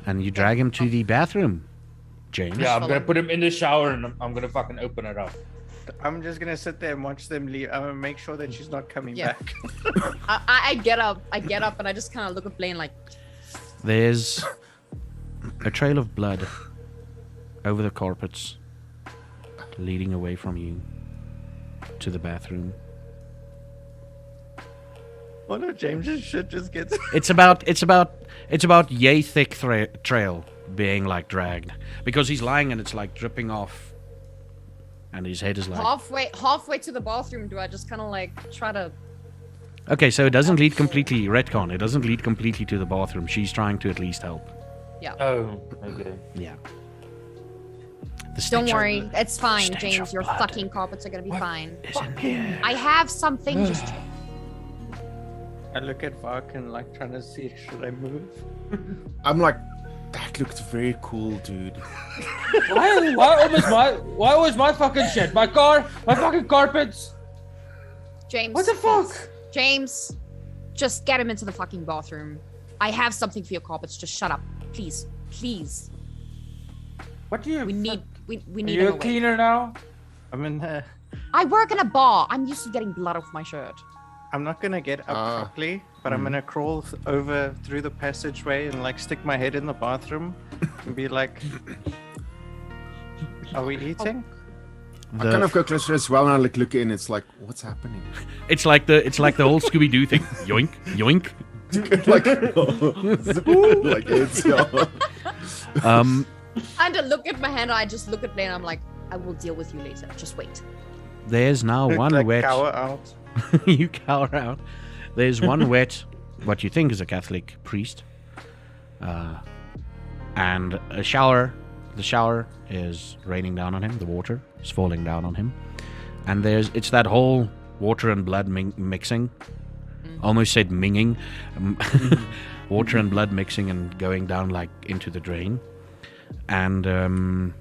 And you drag him to the bathroom, James. Yeah, I'm Follow. gonna put him in the shower and I'm gonna fucking open it up. I'm just gonna sit there and watch them leave. I'm gonna make sure that she's not coming Yeah. back. I get up. I get up and I just kind of look at Blaine like, There's a trail of blood over the carpets, leading away from you to the bathroom. What if James's shit just gets? It's about yay thick trail being like dragged because he's lying and it's like dripping off, and his head is like. halfway to the bathroom. Do I just kind of like try to? Okay, so it doesn't lead completely retcon. It doesn't lead completely to the bathroom. She's trying to at least help. Yeah. Oh, okay. Yeah. The Don't stench of- worry, it's fine, stench James. of Your blood fucking carpets are gonna be fine. is in here. I have something. Just I look at Varkin like trying to see should I move. I'm like, that looked very cool, dude. why always my fucking shit? My fucking carpets. James. What the please. fuck? James, just get him into the fucking bathroom. I have something for your carpets. Just shut up, please, please. What do you? We need Are need you him a away. cleaner now? I'm in there. I work in a bar. I'm used to getting blood off my shirt. I'm not gonna get up properly, but I'm gonna crawl over through the passageway and like stick my head in the bathroom and be like, "Are we eating?" I kind of go closer as well, and I like look in. It's like, what's happening? It's like the whole Scooby Doo thing. Yoink, yoink. like, like it's And I look at my hand. I just look at Blaine. I'm like, I will deal with you later. Just wait. There's now one like wet. cower out. You cower out. There's one wet, what you think is a Catholic priest, and a shower. The shower is raining down on him. The water is falling down on him, and it's that whole water and blood mixing. Almost said minging. Water and blood mixing and going down like into the drain. And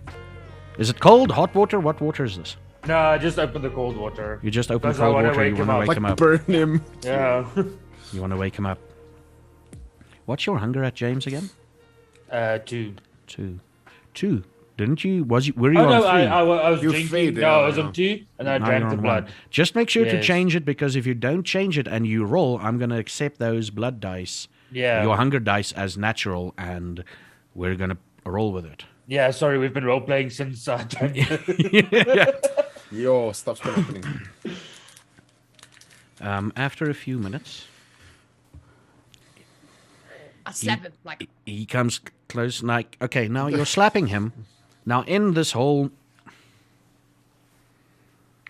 is it cold? Hot water? What water is this? No, I just opened the cold water. You just open Because I cold wanna water. You wake him want to up. wake like him up. burn him. Yeah. You want to wake him up. What's your hunger at, James, again? 2. Two. Didn't you? Were you Oh on no, 3? I was You drinking. feed, No, I yeah, was yeah. on 2, and I Now drank you're the on blood. 1. Just make sure to Yes. change it, because if you don't change it and you roll, I'm going to accept those blood dice, Yeah. your hunger dice, as natural, and we're going to roll with it. Yeah, sorry, we've been role playing since. Yo, stuff's been happening. After a few minutes, I slap him like. he comes close, like, okay, now you're slapping him. Now in this whole...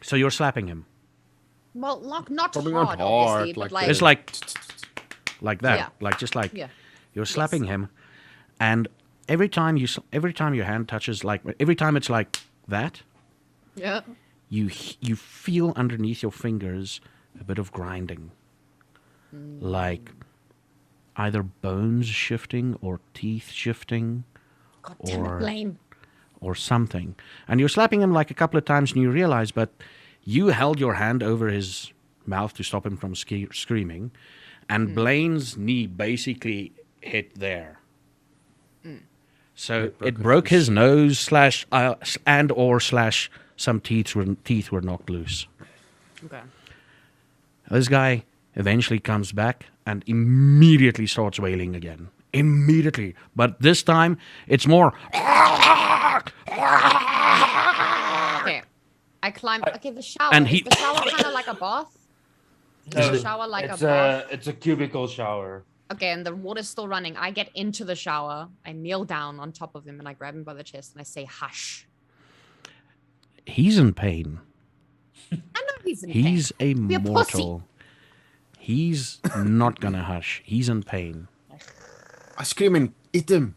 So you're slapping him. Well, not Probably hard, not hard, obviously, like but like. It's like that, Yeah. like just like Yeah. you're slapping him, and every time your hand touches, like every time it's like that, Yeah. you feel underneath your fingers a bit of grinding, like either bones shifting or teeth shifting God damn Or- it, Blaine. or something, and you're slapping him like a couple of times, and you realize, but you held your hand over his mouth to stop him from screaming, and Blaine's knee basically hit there. So it broke his nose slash some teeth were knocked loose. Okay. This guy eventually comes back and immediately starts wailing again. Immediately. But this time it's more Okay. I climb. Okay, the shower. And Is he- the shower kind of like a bath? Is the shower like a it's bath? it's a cubicle shower. Okay, and the water's still running. I get into the shower. I kneel down on top of him and I grab him by the chest and I say, "Hush." he's in pain. I know he's in pain. He's a Be a mortal. He's not gonna hush. He's in pain. I scream and eat him.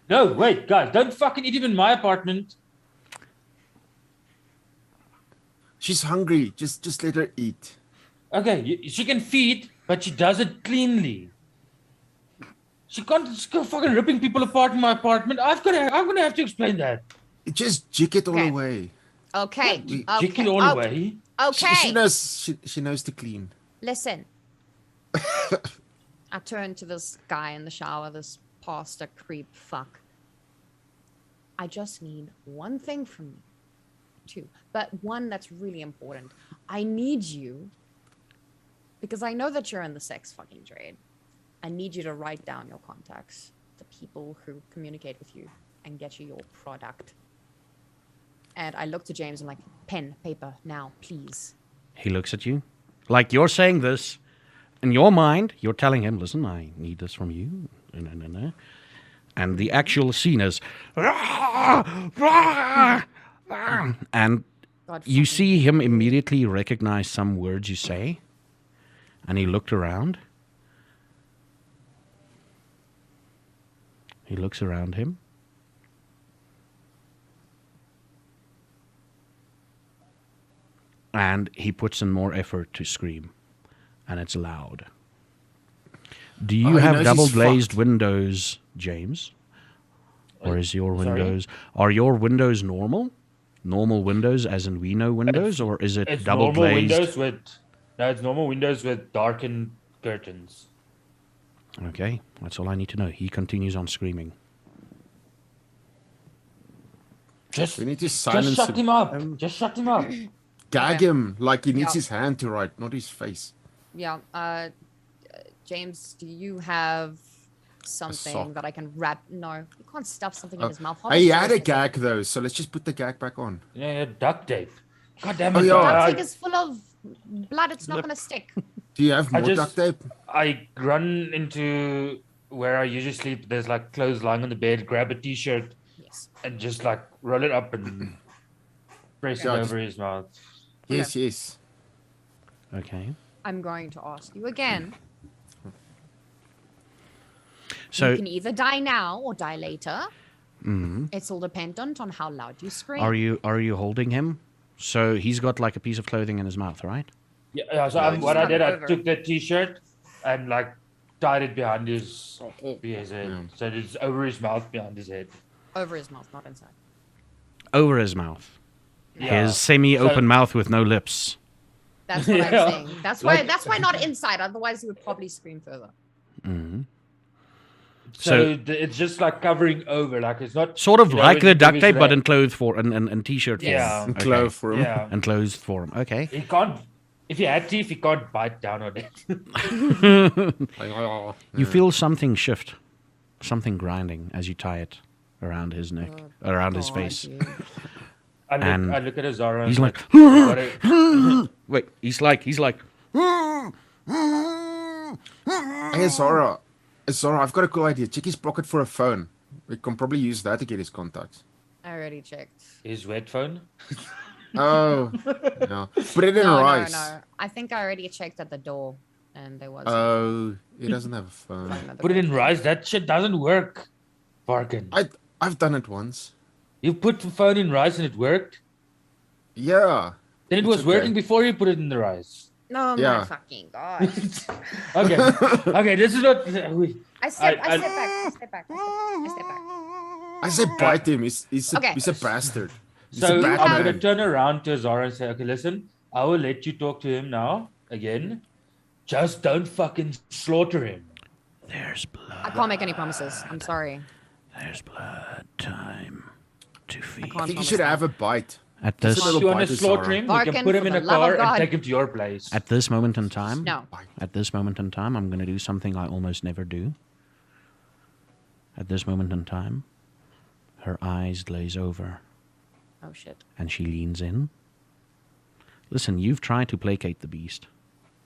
No, wait, guys, don't fucking eat him in my apartment. She's hungry. Just let her eat. Okay, she can feed, but she does it cleanly. She can't just go fucking ripping people apart in my apartment. I'm gonna have to explain that. Just jick it all Okay. away. Okay. Jick it Okay. all Okay. away. Okay. She knows to clean. Listen. I turn to this guy in the shower, this pastor creep fuck. I just need one thing from you. Two. But one that's really important. I need you, because I know that you're in the sex fucking trade. I need you to write down your contacts, the people who communicate with you, and get you your product. And I look to James and I'm like, pen, paper, now, please. He looks at you. Like you're saying this. In your mind, you're telling him, listen, I need this from you. And the actual scene is... And God you fucking- see him immediately recognize some words you say. And he looked around. He looks around him. And he puts in more effort to scream. And it's loud. Do you he have knows he's double glazed fucked. windows, James? Or is your Sorry? windows... Are your windows normal? Normal windows as in we know windows? Or is it It's double normal glazed? windows with it's normal windows with darkened curtains. Okay, that's all I need to know. He continues on screaming. Just, We need to just silence shut him. him up. Just shut him up. Gag Okay. him like he needs Yeah. his hand to write, not his face. Yeah. James, do you have something sock. that I can wrap? No, you can't stuff something Oh, in his mouth. How Hey, he much had a is it? gag though, so let's just put the gag back on. Yeah, duct tape. God damn Oh, it! yeah. Duct I, tape is full of blood. It's not Lip. going to stick. Do you have I more duct just- tape? I run into where I usually sleep. There's like clothes lying on the bed. Grab a t-shirt Yes. and just like roll it up and press Yeah, it just- over his mouth. Yes, yes. Okay. I'm going to ask you again. So You can either die now or die later. It's all dependent on how loud you scream. are you holding him? So he's got like a piece of clothing in his mouth, right? Yeah. So Yeah, what I just did, I over. took the t-shirt and like tied it behind his head. Yeah. So it's over his mouth, behind his head. Over his mouth, not inside. Over his mouth. Yeah. His semi-open So- mouth with no lips. That's what Yeah. I'm saying. That's why. Like- That's why not inside. Otherwise, he would probably scream further. So it's just like covering over, like it's not Sort of you know, like when the you give duct his tape, but leg- in clothes form and t-shirt form. Yeah. And Okay. clove for him. Yeah. And clothed form. Okay. He can't. If he had teeth, he can't bite down on it. Like, oh, You feel something shift, something grinding as you tie it around his neck, around his face. And I look at Azara. He's and like, what a- wait, he's like, Hey, Zara. Zara, I've got a cool idea. Check his pocket for a phone. We can probably use that to get his contacts. I already checked. his wet phone. Oh, no. Put it in No, rice. no. I think I already checked at the door, and there was. Oh, he doesn't have a phone. another Put it in door. rice. That shit doesn't work. Barkin. I've done it once. You put the phone in rice and it worked. Yeah. Then it It's was okay. working before you put it in the rice. No, Yeah. my fucking god. Okay. Okay. This is not. I step I- back. I step back. I step back. I said bite him. He's Okay. a bastard. He's So a bad I'm man. gonna turn around to Azara and say, okay, listen, I will let you talk to him now again. Just don't fucking slaughter him. there's I blood, can't make any promises. I'm sorry. there's blood, time to feed. can't I think you promise should that. have a bite. At Just this, a little If you want bite to is slaughter Zara. him, we Barkin, can put him for in the a love car of and God. take him to your place. at this moment in time, No. At this moment in time, I'm going to do something I almost never do. At this moment in time, her eyes glaze over Oh shit. and she leans in. Listen, you've tried to placate the beast.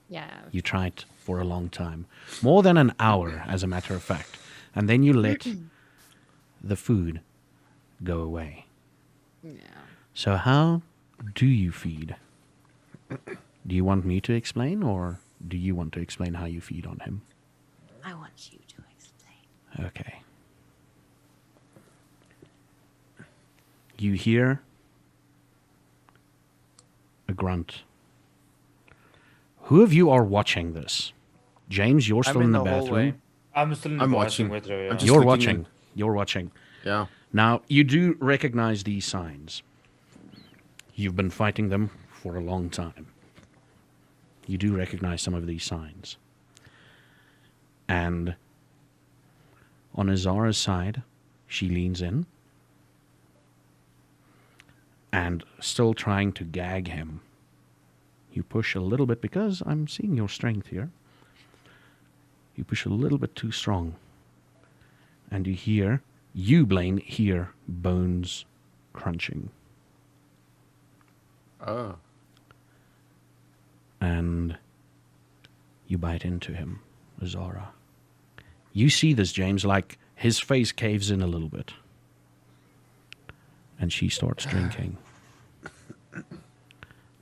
Yeah. You tried for a long time. More than an hour, as a matter of fact. And then you let the food go away. Yeah. So how do you feed? Do you want me to explain, or do you want to explain how you feed on him? I want you to explain. Okay. You hear a grunt. Who of you are watching this? James, you're still I'm in in the the hallway. bathroom. I'm still in the I'm bathroom watching. with her. I'm Yeah. just You're looking watching. in. You're watching. Yeah. Now, you do recognize these signs. You've been fighting them for a long time. You do recognize some of these signs. And on Azara's side, she leans in and still trying to gag him. You push a little bit because I'm seeing your strength here. You push a little bit too strong. And you, Blaine, hear bones crunching. Oh. And you bite into him, Azara. You see this, James, like his face caves in a little bit. And she starts drinking.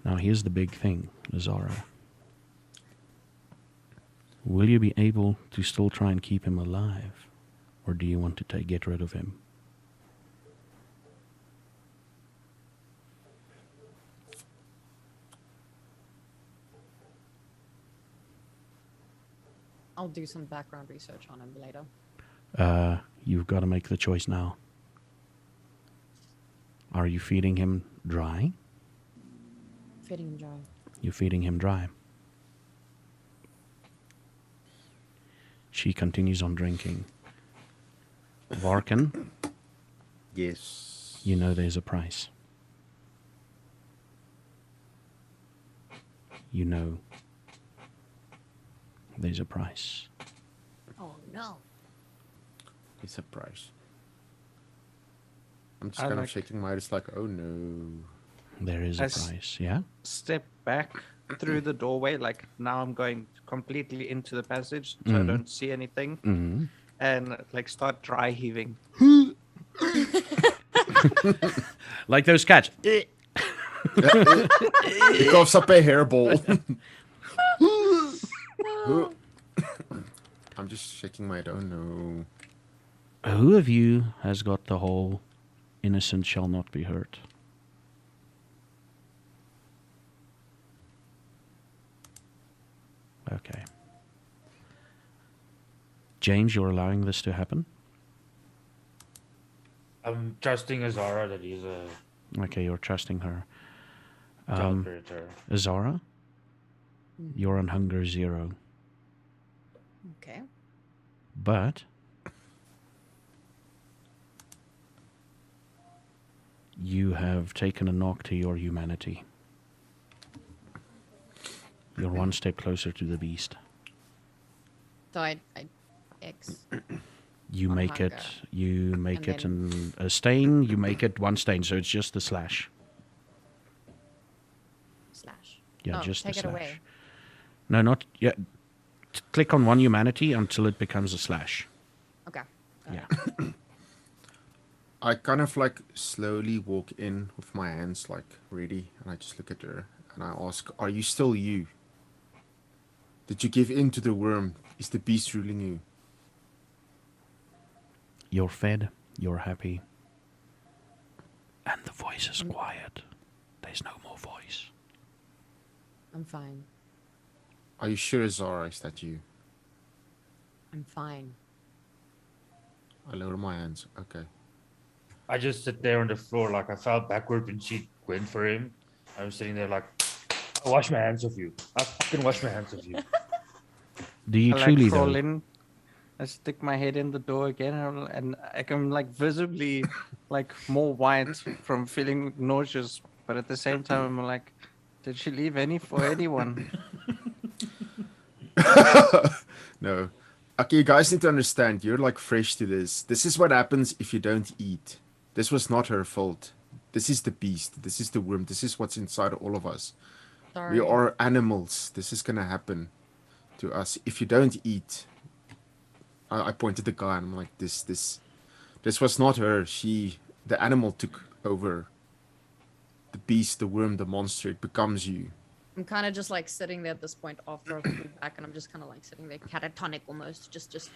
Now, here's the big thing, Azara. Will you be able to still try and keep him alive? Or do you want to get rid of him? I'll do some background research on him later. You've got to make the choice now. Are you feeding him dry? Feeding him dry. You're feeding him dry. She continues on drinking. Varkan, Yes. you know there's a price. You know there's a price. Oh no. It's a price. I'm just I kind of like- shaking my head. It's like, oh no. There is a As- price, yeah? Step back through the doorway, like now I'm going completely into the passage, so I don't see anything, Mm-hmm. and like start dry heaving. Like those cats. It coughs up a hairball. I'm just shaking my head. Oh no. Who of you has got the whole innocent shall not be hurt? Okay. James, you're allowing this to happen? I'm trusting Azara that he's a Okay, you're trusting her. child predator. Azara, you're on hunger 0. Okay. But you have taken a knock to your humanity. You're one step closer to the beast. So I X. You On make hunger. it And a stain, you make it 1 stain, so it's just the slash. Slash. Yeah, Oh, just take the it slash. away. No, not yeah. Click on one humanity until it becomes a slash. Okay. Yeah. I kind of like slowly walk in with my hands like ready, and I just look at her and I ask, "Are you still you? Did you give in to the worm? Is the beast ruling you?" You're fed, you're happy. And the voice is quiet. There's no more voice. I'm fine. Are you sure, Zara? Is that you? I'm fine. I lower my hands. Okay. I just sit there on the floor like I fell backward when she went for him. I was sitting there like, I wash my hands of you. I fucking wash my hands of you. Do you I truly like crawl though? in. I stick my head in the door again, and I can like visibly like more white from feeling nauseous, but at the same time I'm like, did she leave any for anyone? No. Okay, you guys need to understand. You're like fresh to this. This is what happens if you don't eat. This was not her fault. This is the beast. This is the worm. This is what's inside all of us. Sorry. We are animals. This is gonna happen to us if you don't eat. I pointed the guy and I'm like, this was not her. The animal took over. The beast, the worm, the monster. It becomes you. I'm kind of just like sitting there at this point after I've moved back, and I'm just kind of like sitting there catatonic almost, just.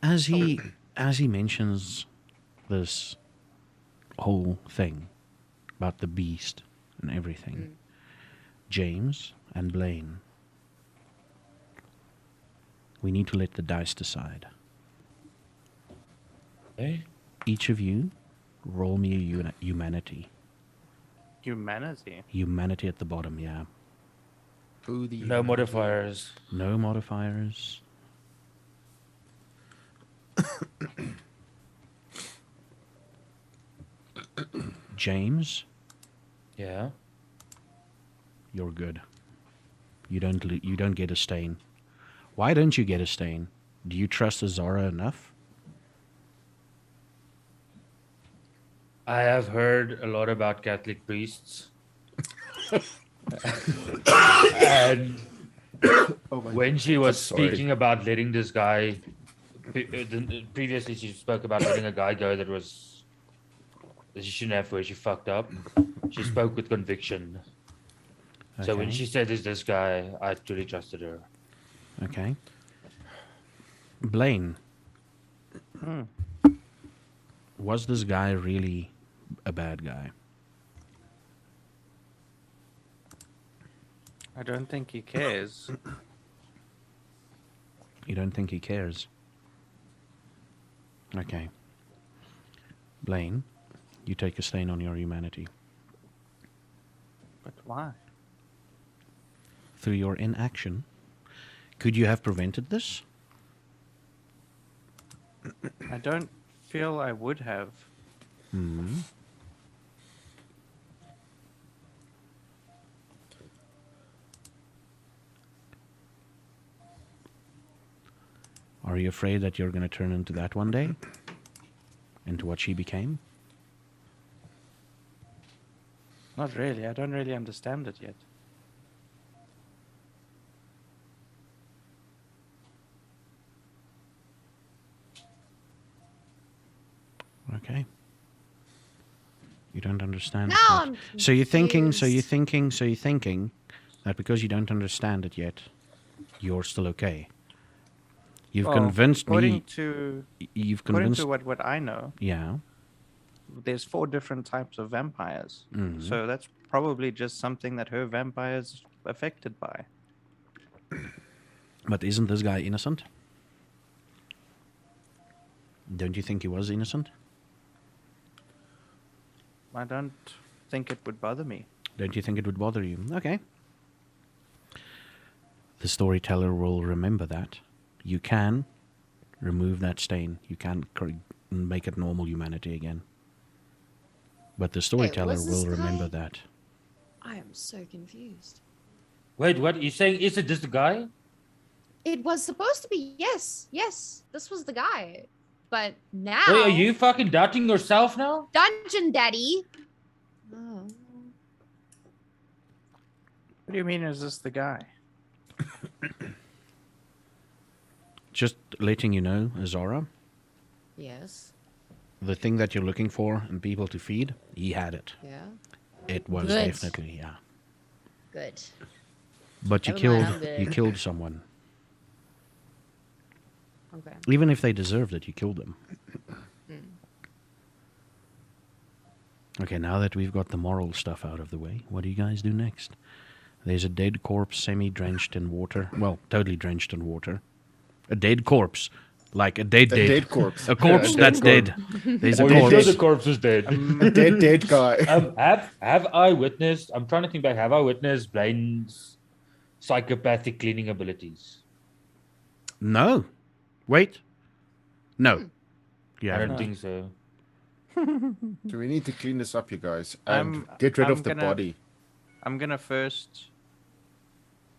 As he mentions this whole thing about the beast and everything, James and Blaine. We need to let the dice decide. Eh? Each of you, roll me a humanity. Humanity. Humanity at the bottom, yeah. Who the No modifiers. No modifiers. James, Yeah. you're good. You don't get a stain. Why don't you get a stain? Do you trust Azara enough? I have heard a lot about Catholic priests. And when she was sorry. speaking about letting this guy, previously she spoke about letting a guy go that she shouldn't have, where she fucked up. She spoke with conviction. So when Okay. she said there's this guy, I truly trusted her. Okay. Blaine, was this guy really a bad guy? I don't think he cares. You don't think he cares? Okay. Blaine, you take a stain on your humanity. But why? Through your inaction, could you have prevented this? I don't feel I would have. Are you afraid that you're going to turn into that one day? Into what she became? Not really. I don't really understand it yet. Okay. You don't understand. Now it yet. I'm So you're thinking confused. that because you don't understand it yet, you're still okay. You've Well, convinced according me. to You've according convinced. to what I know, Yeah. there's 4 different types of vampires. Mhm. So that's probably just something that her vampire's affected by. But isn't this guy innocent? Don't you think he was innocent? I don't think it would bother me. Don't you think it would bother you? Okay. The storyteller will remember that. You can remove that stain. You can make it normal humanity again. But the storyteller was will this remember guy- that. I am so confused. Wait, what? You saying, is it just the guy? It was supposed to be yes, this was the guy. But now Wait, are you fucking doubting yourself now? Dungeon Daddy. Oh. What do you mean, is this the guy? Just letting you know, Azora, Yes. the thing that you're looking for and people to feed, he had it. Yeah. It was Good. definitely, yeah. Good. But you Never mind, I'm killed you good. killed someone. Okay. Even if they deserved it, you killed them. Okay, now that we've got the moral stuff out of the way, what do you guys do next? There's a dead corpse semi-drenched in water. Well, totally drenched in water. A dead corpse. Like a dead. A dead corpse. A corpse Yeah, a that's dead dead. There's a Are you sure corpse. the corpse is dead? A dead guy. Have I witnessed? I'm trying to think back. Have I witnessed Blaine's psychopathic cleaning abilities? No. Wait. No. I Yeah. don't think so. So we need to clean this up, you guys, and I'm- get rid I'm of the gonna- body. I'm gonna first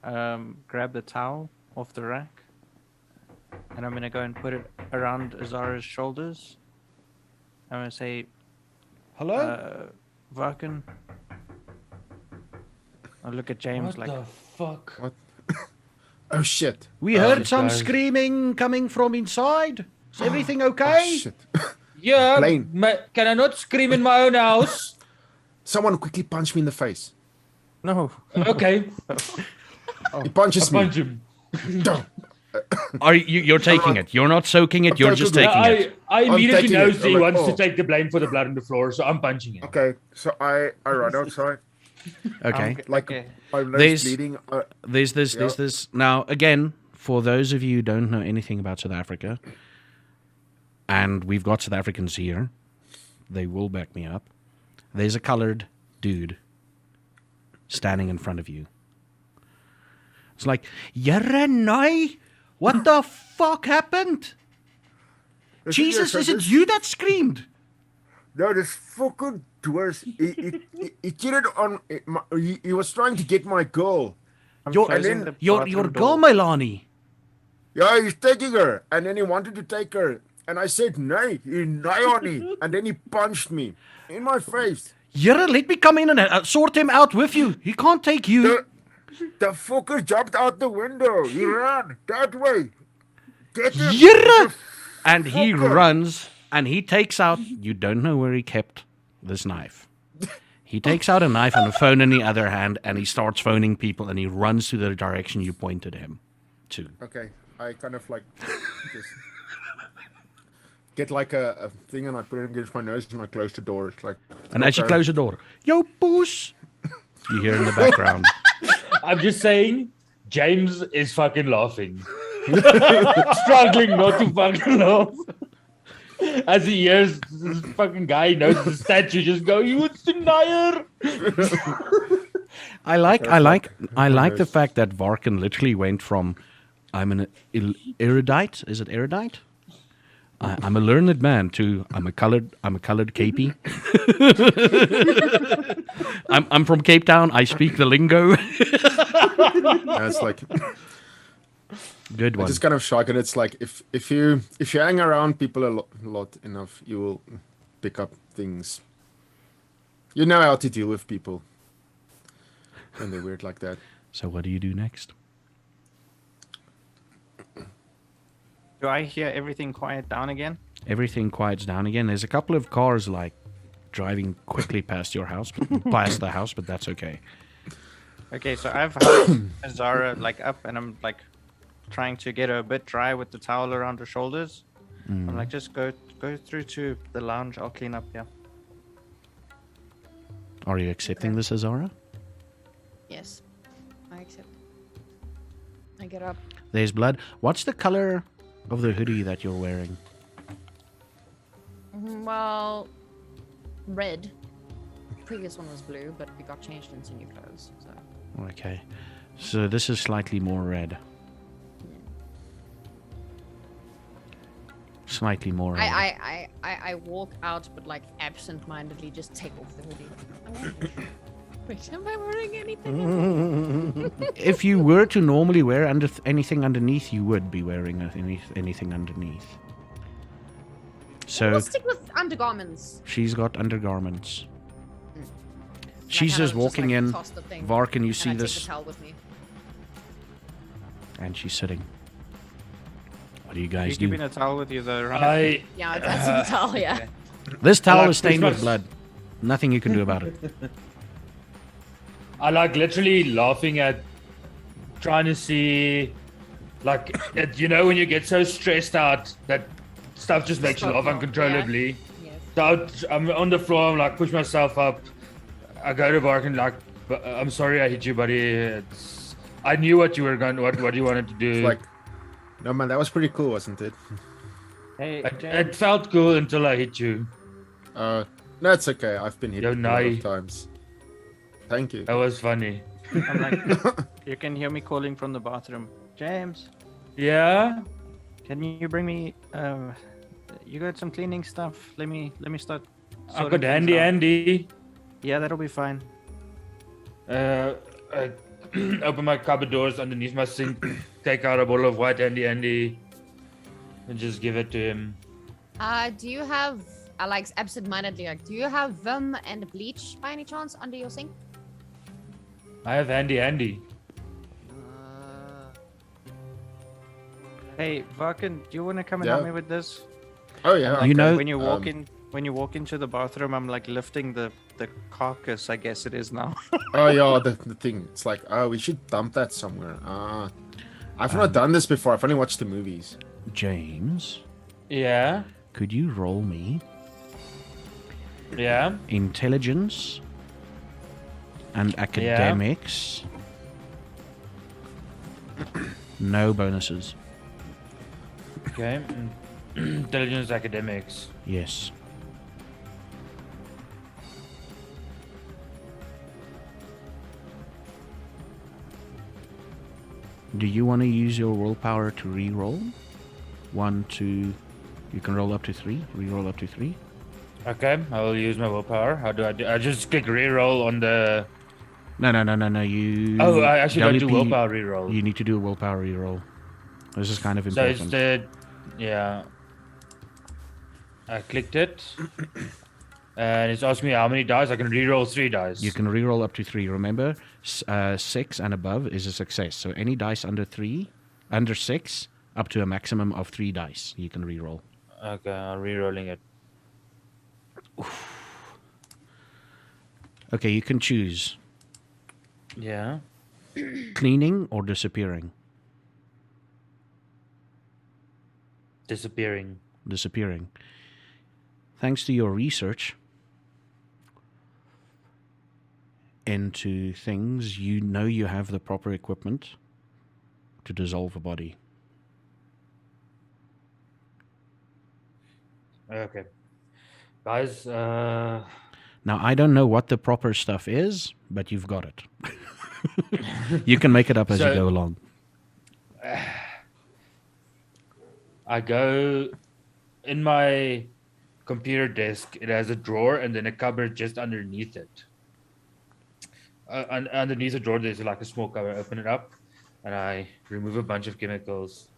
grab the towel off the rack, and I'm gonna go and put it around Azara's shoulders. I'm gonna say, Hello? Varkin. I'll look at James What like, the fuck? What? Oh shit! We heard some guys. screaming coming from inside. Is everything Oh okay? shit! Yeah, Blaine. can I not scream in my own house? Someone quickly punch me in the face. no. Okay, He punches me. punch him. Don't. Are you're taking it? You're not soaking it. You're just taking taking it. I immediately taking knows it. he I'm like, wants oh. to take the blame for the blood on the floor, so I'm punching him. Okay, so I run outside. Okay. Like okay. my nose There's- bleeding. There's this. Now, again, for those of you who don't know anything about South Africa, and we've got South Africans here, they will back me up. There's a colored dude standing in front of you. It's like, Jere, nee, what the fuck happened? Jesus, is it you that screamed? No, this fucking dwarf. He cheated on. He was trying to get my girl. I'm Your, closing the your bathroom girl, door. Melanie. Yeah, he's taking her, and then he wanted to take her, and I said nay, on me, and then he punched me in my face. Jere, let me come in and sort him out with you. He can't take you. The fucker jumped out the window. He ran that way. Get him. Jere! And he fucker. runs and he takes out, you don't know where he kept this knife. He takes out a knife and a phone in the other hand and he starts phoning people and he runs to the direction you pointed him to. Okay, I kind of like just get like a thing and I put it against my nose and I close the door. It's like, And as you okay. close the door, yo, puss, you hear in the background. I'm just saying, James is fucking laughing. Struggling not to fucking laugh. As he hears this fucking guy, he knows the statue, just go, you denier! I like the fact that Varkin literally went from, I'm an erudite, is it erudite? I'm a learned man to I'm a colored capey. I'm from Cape Town. I speak the lingo. Yeah, it's like Good one. just kind of shock, and it's like if you hang around people a lot enough, you will pick up things. You know how to deal with people when they're weird like that. So what do you do next? Do I hear everything quiet down again? Everything quiets down again. There's a couple of cars like driving quickly past your house, past the house, but that's okay. Okay, so I've held Zara like up, and I'm like trying to get her a bit dry with the towel around her shoulders. I'm like, just go through to the lounge. I'll clean up here. Are you accepting this, Azara? Yes, I accept. I get up. There's blood. What's the color of the hoodie that you're wearing? Well, red. Previous one was blue, but we got changed into new clothes. So Okay. So this is slightly more red. Slightly more red. I walk out, but like absent-mindedly just take off the hoodie. Wait, am I wearing anything? If you were to normally wear anything underneath, you would be wearing anything underneath. So We'll stick with undergarments. she's got undergarments. I She's kind just of walking like, in. toss the thing, Var, can you and see I take this? the towel with me. And she's sitting. What do you You guys do? keeping a towel with you, though, right? Yeah, that's the towel. Yeah. This towel like is stained with Christmas. blood. Nothing you can do about it. I like literally laughing at trying to see, like, you know, when you get so stressed out that stuff just makes you Stop laugh laugh, uncontrollably. Yes. So I'm on the floor, I'm like, push myself up. I go to Bark and like, I'm sorry I hit you, buddy. I knew what you were going, what you wanted to do. It's like, no man, that was pretty cool, wasn't it? Hey, it James. felt cool until I hit you. No, it's okay. I've been hit Yo, a lot nice. of times. Thank you. That was funny. I'm like, you can hear me calling from the bathroom. James, Yeah. can you bring me? You got some cleaning stuff? Let me start. I sorting got things out. handy. Yeah, that'll be fine. I open my cupboard doors underneath my sink, take out a bottle of white handy, and just give it to him. Do you have, like, absent-mindedly, like, do you have Vim and bleach by any chance under your sink? I have handy. Hey, Varkin, do you want to come and help Yeah. me with this? Oh yeah. You Like, know- when you walk into the bathroom, I'm like lifting the carcass. I guess it is now. Oh yeah, the thing. It's like, oh, we should dump that somewhere. I've not done this before. I've only watched the movies. James, Yeah. could you roll me Yeah. intelligence and academics. No bonuses. Okay. Intelligence, academics. Yes. Do you want to use your willpower to re-roll? 1, 2. You can roll up to 3. Re-roll up to 3. Okay, I will use my willpower. How do I do? I just click reroll on the. No. You. Oh, I actually don't do WP, willpower reroll. You need to do a willpower re-roll. This is kind of So important. it's the. Yeah. I clicked it. And it's asking me how many dice. I can reroll 3 dice. You can re-roll up to 3. Remember, 6 and above is a success. So any dice under 6, up to a maximum of 3 dice, you can re-roll. Okay, I'm rerolling it. Okay, you can choose Yeah. cleaning or disappearing. Disappearing. Disappearing. Thanks to your research into things, you know you have the proper equipment to dissolve a body. Okay. Guys, Now, I don't know what the proper stuff is, but you've got it. You can make it up as you So- go along. I go in my computer desk. It has a drawer and then a cupboard just underneath it. Underneath the drawer, there's like a small cupboard. Open it up, and I remove a bunch of chemicals.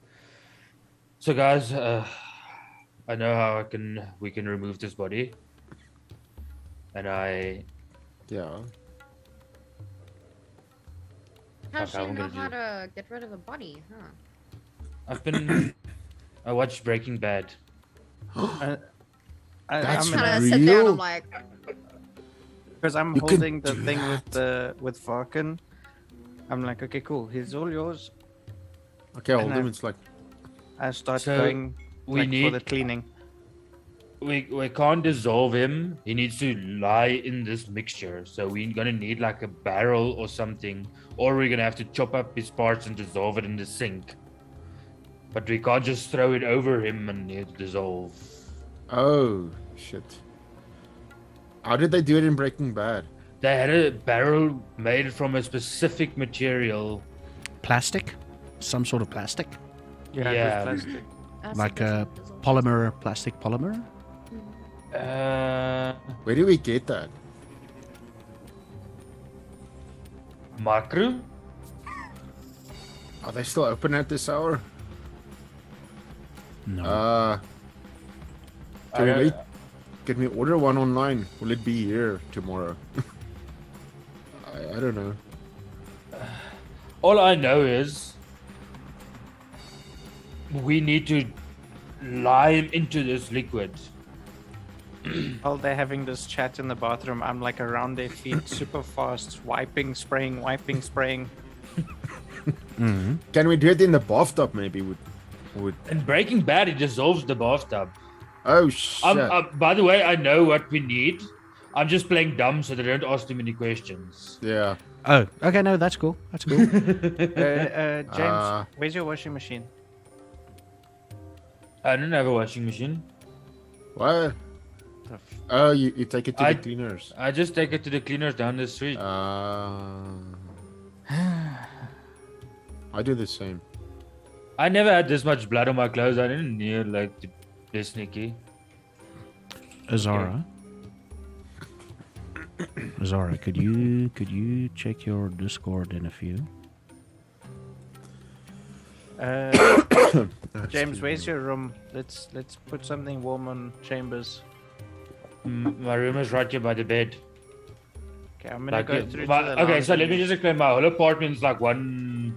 So, guys, I know how we can remove this body, and I. Yeah. How Fuck, does she I'm know gonna how do- to get rid of a body, huh? I've been. I watched Breaking Bad. I, That's I'm Kind gonna, of sit there and real? I'm like, because I'm You can holding the do thing that. with Varkin. I'm like, okay, cool. He's all yours. Okay, hold And him. I- It's like, I start So, going We like, for need. the cleaning. We can't dissolve him. He needs to lie in this mixture. So we're gonna need like a barrel or something, or we're gonna have to chop up his parts and dissolve it in the sink. But we can't just throw it over him and it dissolve. oh, shit. How did they do it in Breaking Bad? They had a barrel made from a specific material. Plastic? Some sort of plastic? Yeah, Yeah. with plastic. acid Like a doesn't dissolve. polymer, plastic polymer? Where do we get that? Macro? Are they still open at this hour? No. Can we order one online? Will it be here tomorrow? I don't know. All I know is we need to lie him into this liquid. While they're having this chat in the bathroom, I'm like around their feet, super fast, wiping, spraying. Can we do it in the bathtub maybe? Would In Breaking Bad, it dissolves the bathtub. Oh shit. By the way, I know what we need. I'm just playing dumb so they don't ask too many questions. Yeah. Oh, okay, no, that's cool. That's cool. James, where's your washing machine? I don't have a washing machine. What? The f- Oh, you take it to I- the cleaners. I just take it to the cleaners down the street. I do the same. I never had this much blood on my clothes. I didn't need like to be sneaky. Azara. Azara, could you check your Discord in a few? James, where's your room? Let's put something warm on Chambers. My room is right here by the bed. Okay, I'm gonna Like, go through my- to the okay, lounge so let and- me just explain. My whole apartment's like one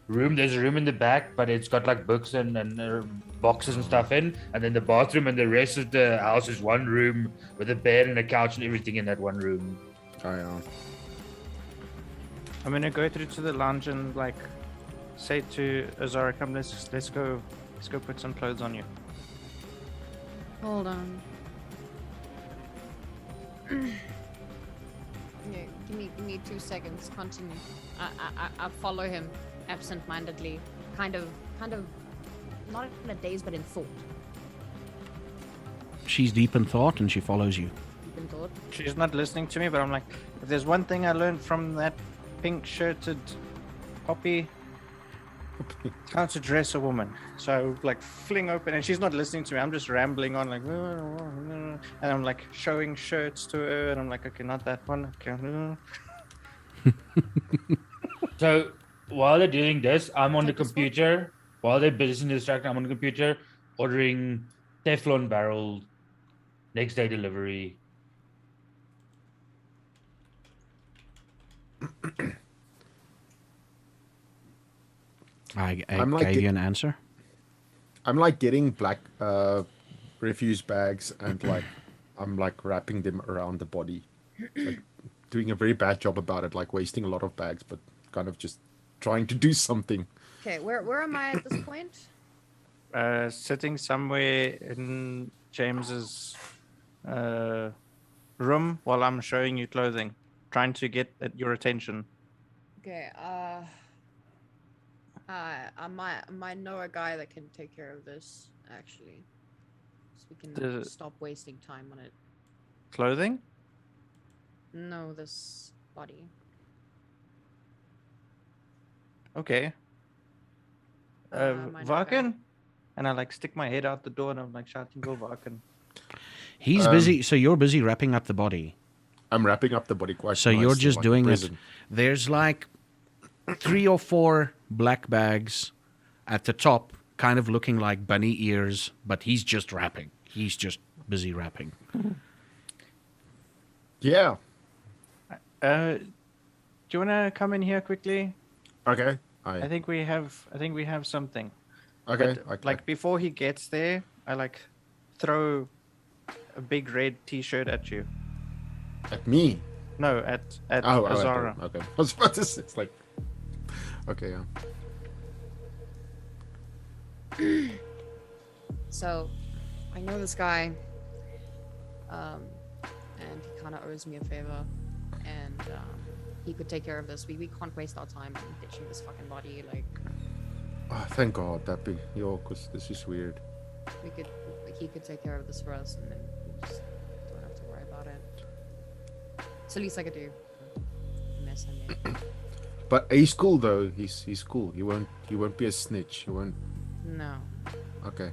room. There's a room in the back, but it's got like books and boxes and stuff in. And then the bathroom and the rest of the house is one room with a bed and a couch and everything in that one room. Oh yeah. I'm gonna go through to the lounge and like say to Azara, come, let's go put some clothes on you. Hold on. Yeah, give me 2 seconds. Continue. I follow him absent-mindedly, kind of, not in a daze, but in thought. She's deep in thought and she follows you. Deep in thought. She's not listening to me, but I'm like, if there's one thing I learned from that pink-shirted poppy, it's how to dress a woman. So like fling open, and she's not listening to me. I'm just rambling on like, and I'm like showing shirts to her, and I'm like, okay, not that one. Okay. So while they're doing this, I'm on the Take this one. computer. While they're busy distracted, I'm on the computer ordering Teflon barrel, next day delivery. I I'm like gave it- you an answer. I'm like getting black refuse bags and like I'm like wrapping them around the body. Like doing a very bad job about it, like wasting a lot of bags, but kind of just trying to do something. Okay, where am I at this point? Sitting somewhere in James's room while I'm showing you clothing, trying to get your attention. Okay, I might know a guy that can take care of this, actually. So we can The- stop wasting time on it. Clothing? No, this body. Okay. might know a guy. Varken? And I like stick my head out the door and I'm like shouting, go Varken. He's busy, so you're busy wrapping up the body. I'm wrapping up the body quite So nicely, you're just like a doing it. prison. There's like 3 or 4 black bags at the top, kind of looking like bunny ears, but he's just wrapping. He's just busy wrapping. Yeah. Do you wanna come in here quickly? Okay. I think we have something. Okay. But, like before he gets there, I like throw a big red T-shirt at you. at me. No, at Oh, Azara. okay. I was about to say, it's like, okay, yeah. So, I know this guy, and he kind of owes me a favor, and he could take care of this. We can't waste our time on ditching this fucking body. Like, Oh, thank God that big, yo, because this is weird. he could take care of this for us, and then we just don't have to worry about it. It's the least I could do. Mess I made. But he's cool though. He's cool. He won't be a snitch. He won't. No. Okay.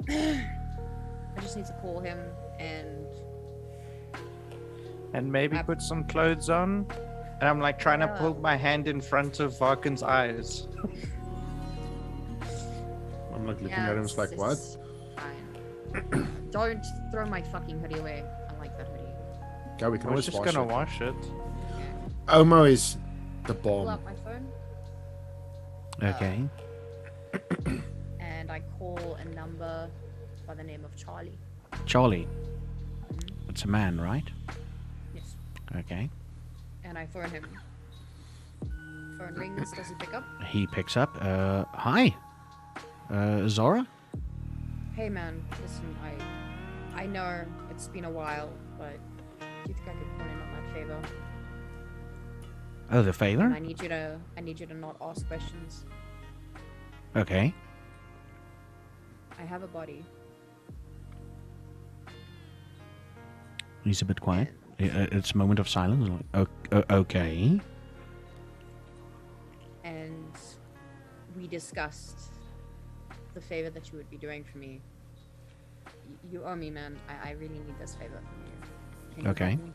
I just need to call him and And maybe put some clothes on. And I'm like trying to pull my hand in front of Varken's eyes. I'm like looking at him. It's like, what? Fine. Don't throw my fucking hoodie away. I like that hoodie. Yeah, we can We're always just wash gonna it. wash it. Omo is the Pull bomb. out my phone Okay. and I call a number by the name of Charlie. Charlie. It's a man, right? Yes. Okay. And I phone him. Phone rings. Does he pick up? He picks up. Hi. Zora? Hey man, listen, I know it's been a while, but do you think I could point in on that favor? Oh, the And favor? I need you to not ask questions. Okay. I have a body. He's a bit quiet. It's a moment of silence. Okay. And we discussed the favor that you would be doing for me. You owe me, man. I really need this favor from you. Can you Okay. help me?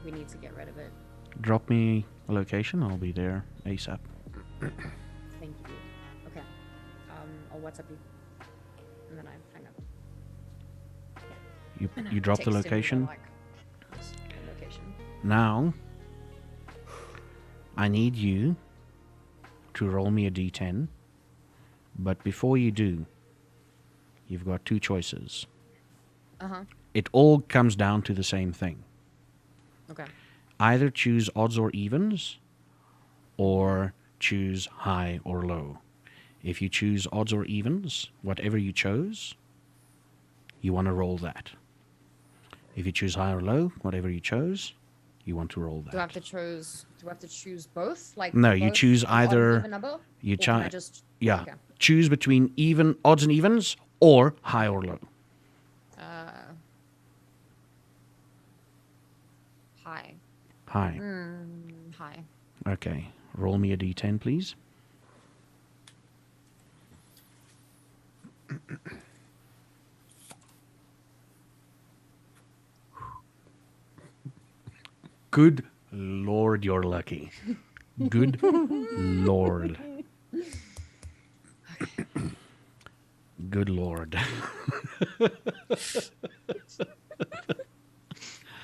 We need to get rid of it. Drop me a location. I'll be there ASAP. Thank you. Okay. I'll WhatsApp you. And then I hang up. You drop the Text him with location. the location. Now, I need you to roll me a d10. But before you do, you've got 2 choices. Uh-huh. It all comes down to the same thing. Okay. Either choose odds or evens, or choose high or low. If you choose odds or evens, whatever you chose you want to roll that. If you choose high or low, whatever you chose, you want to roll that. Do I have to choose both? Like No, you both choose an odd and either- even number? you Or can I chi- just Yeah. Okay. Choose between even odds and evens or high or low. High. High. High. Okay. Roll me a d10, please. Good Lord, you're lucky. Good Lord. Good Lord.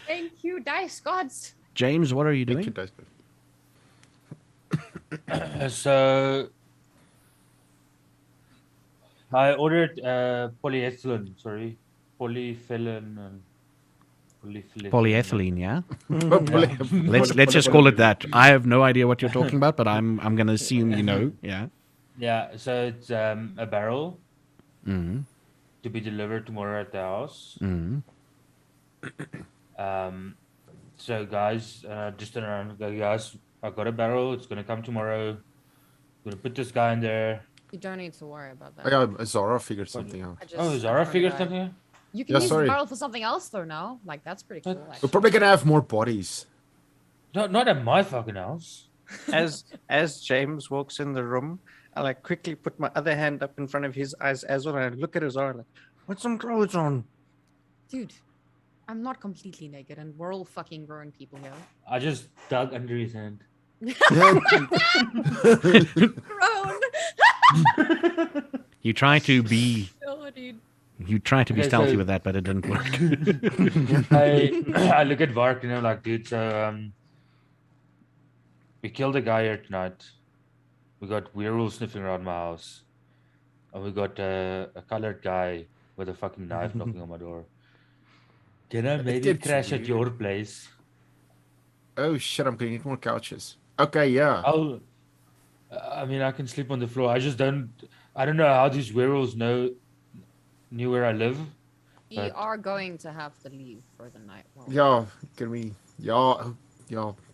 Thank you, dice gods. James, what are you Thank you, doing? Dice. So I ordered polyethylene. Sorry, polyethylene and Polyethylene, yeah? Poly- Let's just call it that. I have no idea what you're talking about, but I'm going to assume you know. Yeah. Yeah, so it's a barrel Mm. to be delivered tomorrow at the house. Mm. So guys, just turn around and go, guys, I got a barrel. It's gonna come tomorrow. Gonna put this guy in there. You don't need to worry about that. Oh, yeah, Zara figured something out. I just, Oh, I Zara found figured it out. something out? You can Yeah, use sorry. the barrel for something else though now. Like that's pretty cool. We're Actually. probably gonna have more bodies. Not at my fucking house. As James walks in the room, I like quickly put my other hand up in front of his eyes as well, and I look at his arm like, "Put some clothes on." Dude, I'm not completely naked, and we're all fucking grown people here. I just dug under his hand. Grown. You try to be Oh, dude. Okay, stealthy so- with that, but it didn't work. I look at Vark and I'm like, dude, so we killed a guy here tonight. We got werewolves sniffing around my house. And we got a colored guy with a fucking knife knocking on my door. Can I maybe gets crash at weird. your place? Oh shit! I'm gonna need more couches. Okay, yeah. I mean, I can sleep on the floor. I don't know how these werewolves knew where I live. We But- are going to have to leave for the night. Well, Yeah, can we? Yeah,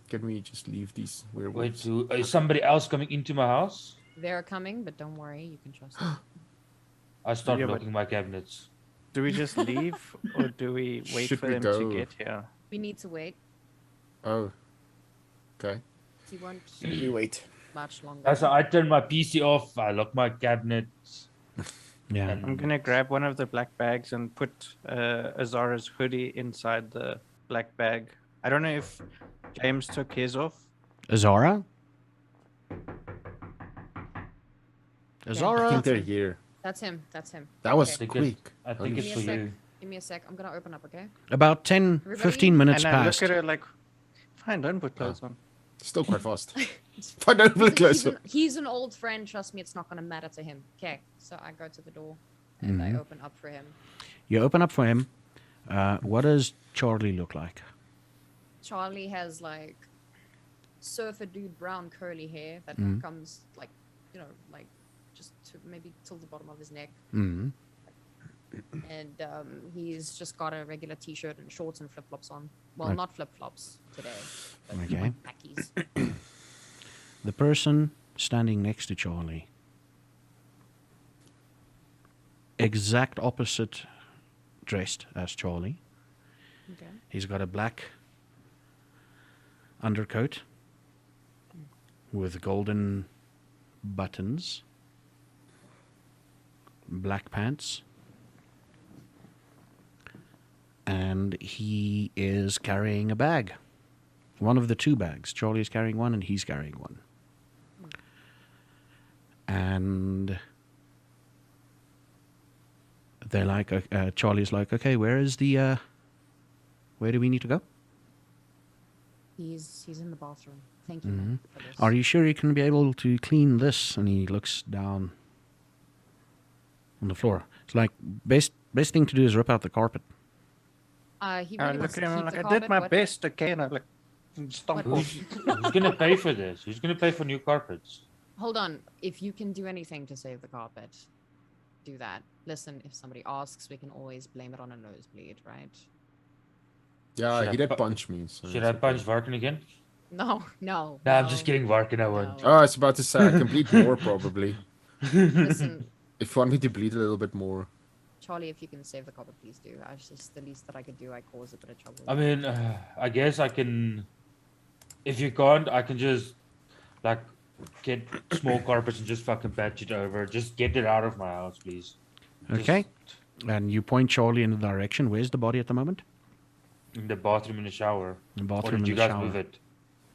can we just leave these Wait, werewolves? is somebody else coming into my house? they're coming, but don't worry, you can trust them. I start Yeah, but- locking my cabinets. Do we just leave, or do we wait Should for we them go? to get here? We need to wait. Oh, okay. He won't We wait. much longer. So I turn my PC off. I lock my cabinets. Yeah. And I'm gonna grab one of the black bags and put Azara's hoodie inside the black bag. I don't know if James took his off. Azara? I Azara? think they're here. That's him. That's him. That was Okay. think quick. I think Holy it's Give for me a sec. you. Give me a sec. I'm gonna open up, okay? About 10, Everybody? 15 minutes And I past. look at her like, fine, don't put clothes on. Still quite fast. If I don't look He's, close. he's an old friend. Trust me, it's not gonna matter to him. Okay, so I go to the door and I open up for him. You open up for him. What does Charlie look like? Charlie has like surfer dude brown curly hair that comes like, like just to maybe till the bottom of his neck. Mm. And he's just got a regular t-shirt and shorts and flip-flops on. Well, not flip-flops today, but Okay. khakis. The person standing next to Charlie. Exact opposite dressed as Charlie. Okay. He's got a black undercoat with golden buttons, black pants, and he is carrying a bag. One of the two bags. Charlie is carrying one and he's carrying one. And they're like, Charlie's like, okay, where do we need to go? He's in the bathroom. Thank you, man, for this. Are you sure you can be able to clean this? And he looks down on the floor. It's like, best thing to do is rip out the carpet. He I really look wants at to him keep like, the I carpet. did my What- best, okay? And I like stomp What- off. Who's gonna pay for this? Who's gonna pay for new carpets? Hold on. If you can do anything to save the carpet, do that. Listen, if somebody asks, we can always blame it on a nosebleed, right? Yeah, Should he I did pu- punch me. So Should it's I okay. punch Varkin again? No, no. No, I'm just kidding, Varkin. I won't. Oh, I was about to say I can bleed more probably. Listen, If you want me to bleed a little bit more. Charlie, if you can save the copper, please do. It's just the least that I could do. I cause a bit of trouble. I mean, I guess I can. If you can't, I can just like get small carpets and just fucking patch it over. Just get it out of my house, please. Okay. And you point Charlie in the direction. Where's the body at the moment? In the bathroom, in the shower. The Or bathroom did you in the guys shower. move it?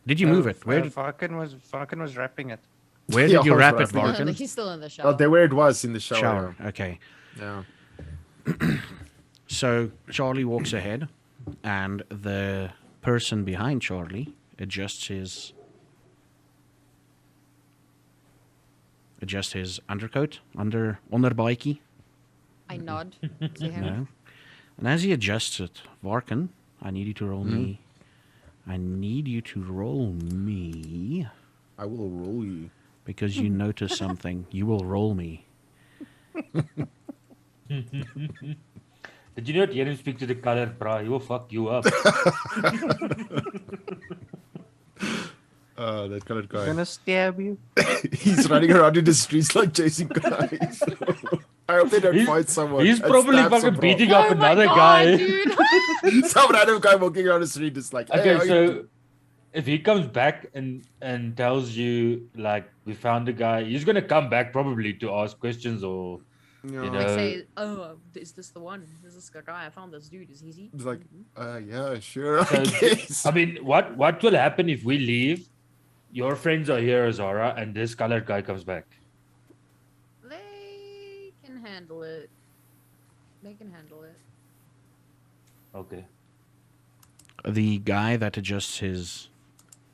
Did you move it? Where did, Farkin was wrapping it. where Yeah, did you I was wrap it, wrapping it. Varkin? He's still in the Oh, shower. there where it was in the shower. Shower. Okay. Yeah. So Charlie walks ahead, and the person behind Charlie adjusts his undercoat, onderbikey. I nod to him. No. And as he adjusts it, Varkin, I need you to roll me. I need you to roll me I will roll you. because you notice something. You will roll me. Did you not hear him speak to the colored bra? He will fuck you up. That colored guy. Gonna stab you. He's running around in the streets like chasing guys. I hope they don't He's- fight someone. He's and probably stab some fucking bro. beating up Oh my another God, guy. dude. Some random guy walking around the street is like, hey, Okay, how you so if he comes back and tells you like we found a guy, he's gonna come back probably to ask questions or doing?" you I know. say, oh, is this the one? Is this the guy? I found this dude. Is he? It's like, yeah, sure, I So, guess. I mean, what will happen if we leave? Your friends are here, Zara, and this colored guy comes back. They can handle it. They can handle it. Okay. The guy that adjusts his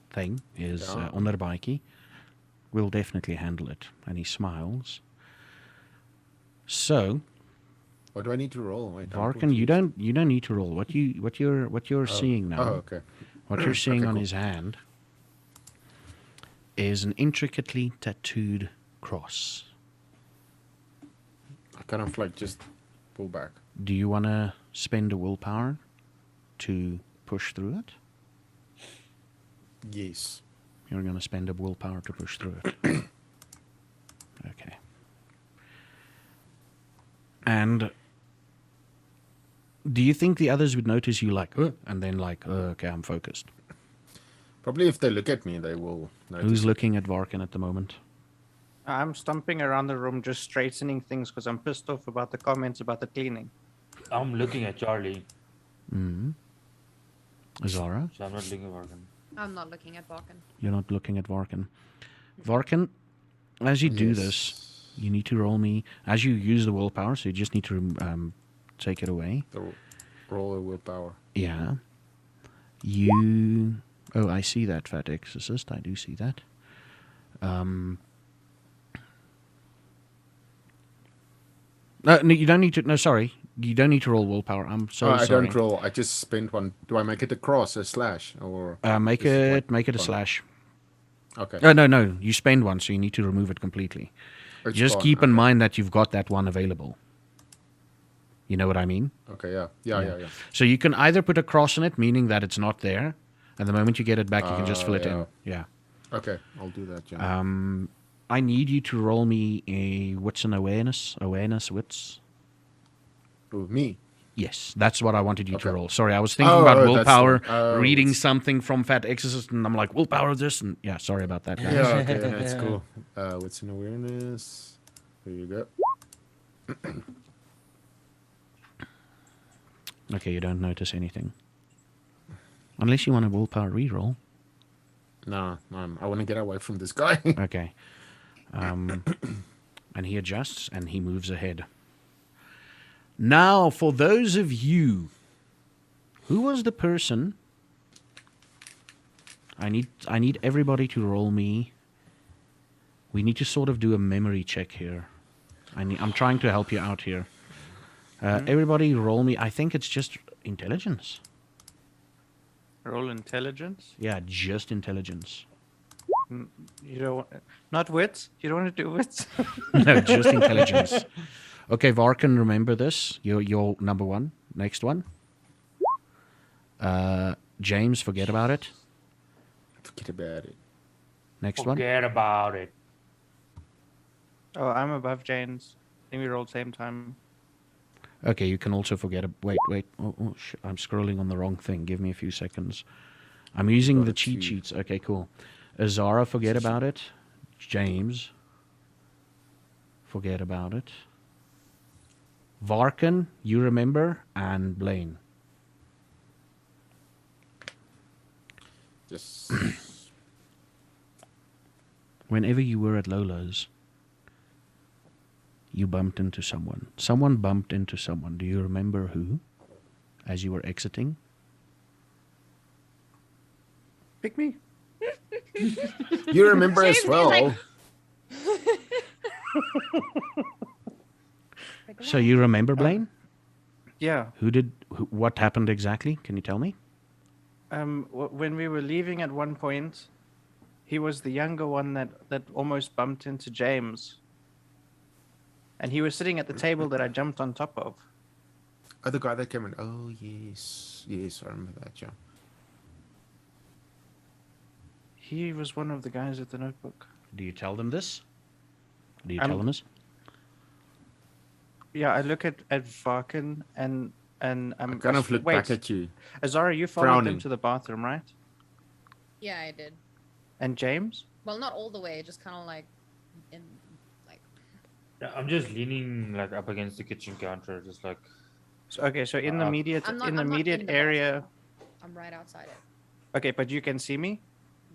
thing, his Yeah. onderbikey, will definitely handle it. And he smiles. So, What do I need to roll? Wait, I'm Varkin, you confused. don't need to roll. What you're seeing now, Oh, okay. what you're seeing Okay, on cool. his hand, is an intricately tattooed cross. I kind of like just pull back. Do you want to spend a willpower to push through it? Yes. You're going to spend a willpower to push through it. Okay. And do you think the others would notice you like, and then like, okay, I'm focused? Probably if they look at me, they will notice. Who's looking at Varkin at the moment? I'm stomping around the room just straightening things because I'm pissed off about the comments about the cleaning. I'm looking at Charlie, Zara, so I'm not looking at Morgan. I'm not looking at Balkan. you're not looking at Varkin. Varkin, as you do this, Yes. you need to roll me, as you use the willpower, so you just need to take it away. The roll a willpower. Yeah. You... Oh, I see that, Fat Exorcist. I do see that. No, you don't need to... No, sorry. You don't need to roll willpower. I'm so I sorry. don't roll. I just spend one. Do I make it a cross, a slash, or Make just it like make it a one? slash. Okay. No. You spend one, so you need to remove it completely. It's Just gone, keep in okay. mind that you've got that one available. You know what I mean? Okay. Yeah. So you can either put a cross in it, meaning that it's not there, and the moment you get it back, you can just fill it in. yeah. Yeah. Okay. I'll do that. Yeah. I need you to roll me a wits and awareness. Wits. Ooh, me. Yes, that's what I wanted you to Okay. roll. Sorry, I was thinking Oh, about that's willpower, the- oh, reading it's- something from Fat Exorcist, and I'm like, willpower this, and yeah, sorry about that, guys. Yeah. Okay. That's cool. What's an awareness? There you go. Okay, you don't notice anything. Unless you want a willpower reroll. Nah, I want to get away from this guy. Okay. And he adjusts and he moves ahead. Now, for those of you, who was the person? I need everybody to roll me. We need to sort of do a memory check here. I'm trying to help you out here. Everybody roll me. I think it's just intelligence. Roll intelligence. Yeah, just intelligence. You don't want, not wits. You don't want to do wits. No, just intelligence. Okay, Varkan, remember this. You're number one. Next one. James, forget about it. Forget about it. Next one. Forget about it. Oh, I'm above James. I think we rolled same time. Okay, you can also forget. Wait. I'm scrolling on the wrong thing. Give me a few seconds. I'm using Got the it cheat too. sheets. Okay, cool. Azara, forget about it. James, forget about it. Varkan, you remember, and Blaine. Just Whenever you were at Lola's, you bumped into someone. Someone bumped into someone. Do you remember who? As you were exiting? Pick me. you remember as James, well. like- So you remember, Blaine? Yeah. What happened exactly? Can you tell me? When we were leaving at one point, he was the younger one that almost bumped into James. And he was sitting at the table that I jumped on top of. Oh, the guy that came in. Oh, yes. Yes, I remember that, yeah. He was one of the guys with the notebook. Do you tell them this? Do you Um, tell them this? Yeah, I look at Varkan and I kind of look wait, back at you. Azara, you followed frowning. them to the bathroom, right? Yeah, I did. And James? Well, not all the way, just kind of like in, like. Yeah, I'm just leaning like up against the kitchen counter, just like. So, okay, so in the immediate I'm not immediate in the area. I'm right outside it. Okay, but you can see me.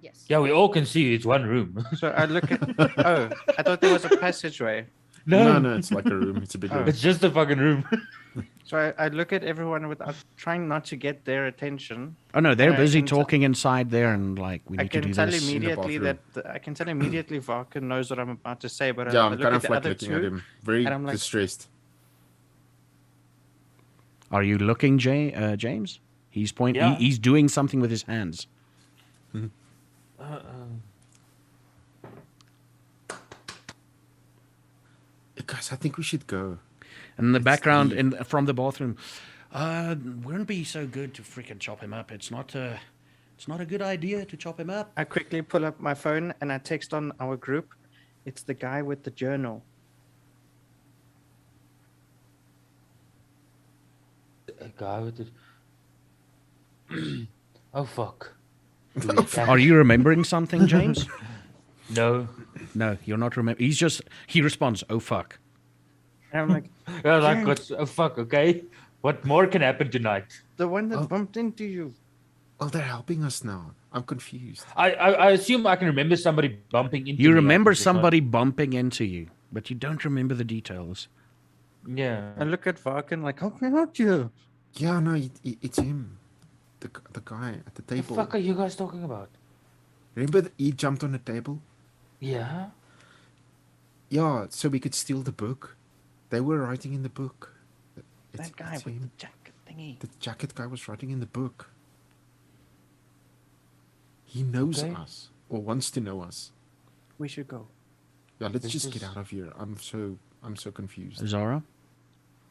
Yes. Yeah, we all can see you. It's one room. So I look at. Oh, I thought there was a passageway. No, it's like a room. It's a big Oh. room. It's just a fucking room. So I look at everyone without trying not to get their attention. Oh no, they're I busy can tell- talking inside there, and like we I need to can do tell this. immediately bathroom. that I can tell immediately Varkan knows what I'm about to say, but Yeah, I I'm look kind at of the like other looking two, at him. Very and I'm like- distressed. Are you looking, James? He's Yeah. He's doing something with his hands. Guys, I think we should go. And in the background, leave. from the bathroom, wouldn't be so good to freaking chop him up. It's not a good idea to chop him up. I quickly pull up my phone and I text on our group. It's the guy with the journal. A guy with it. Oh fuck. Are you remembering something, James? No. No, you're not remembering. He responds, "Oh fuck." And I'm like, Yeah, like James. what's oh fuck, okay? What more can happen tonight? the one that Oh. bumped into you. Oh, they're helping us now. I'm confused. I assume I can remember somebody bumping into You me. I remember think it's not- somebody bumping into you, but you don't remember the details. Yeah. I look at Varkan like, how can I help you? Yeah, no, it's him. The guy at the The table. fuck are you guys talking about? Remember he jumped on the table? Yeah. Yeah, so we could steal the book. They were writing in the book. That guy it's with him. the jacket thingy. The jacket guy was writing in the book. He knows Okay. us, or wants to know us. We should go. Yeah, let's This just get is- out of here. I'm so confused. Zara,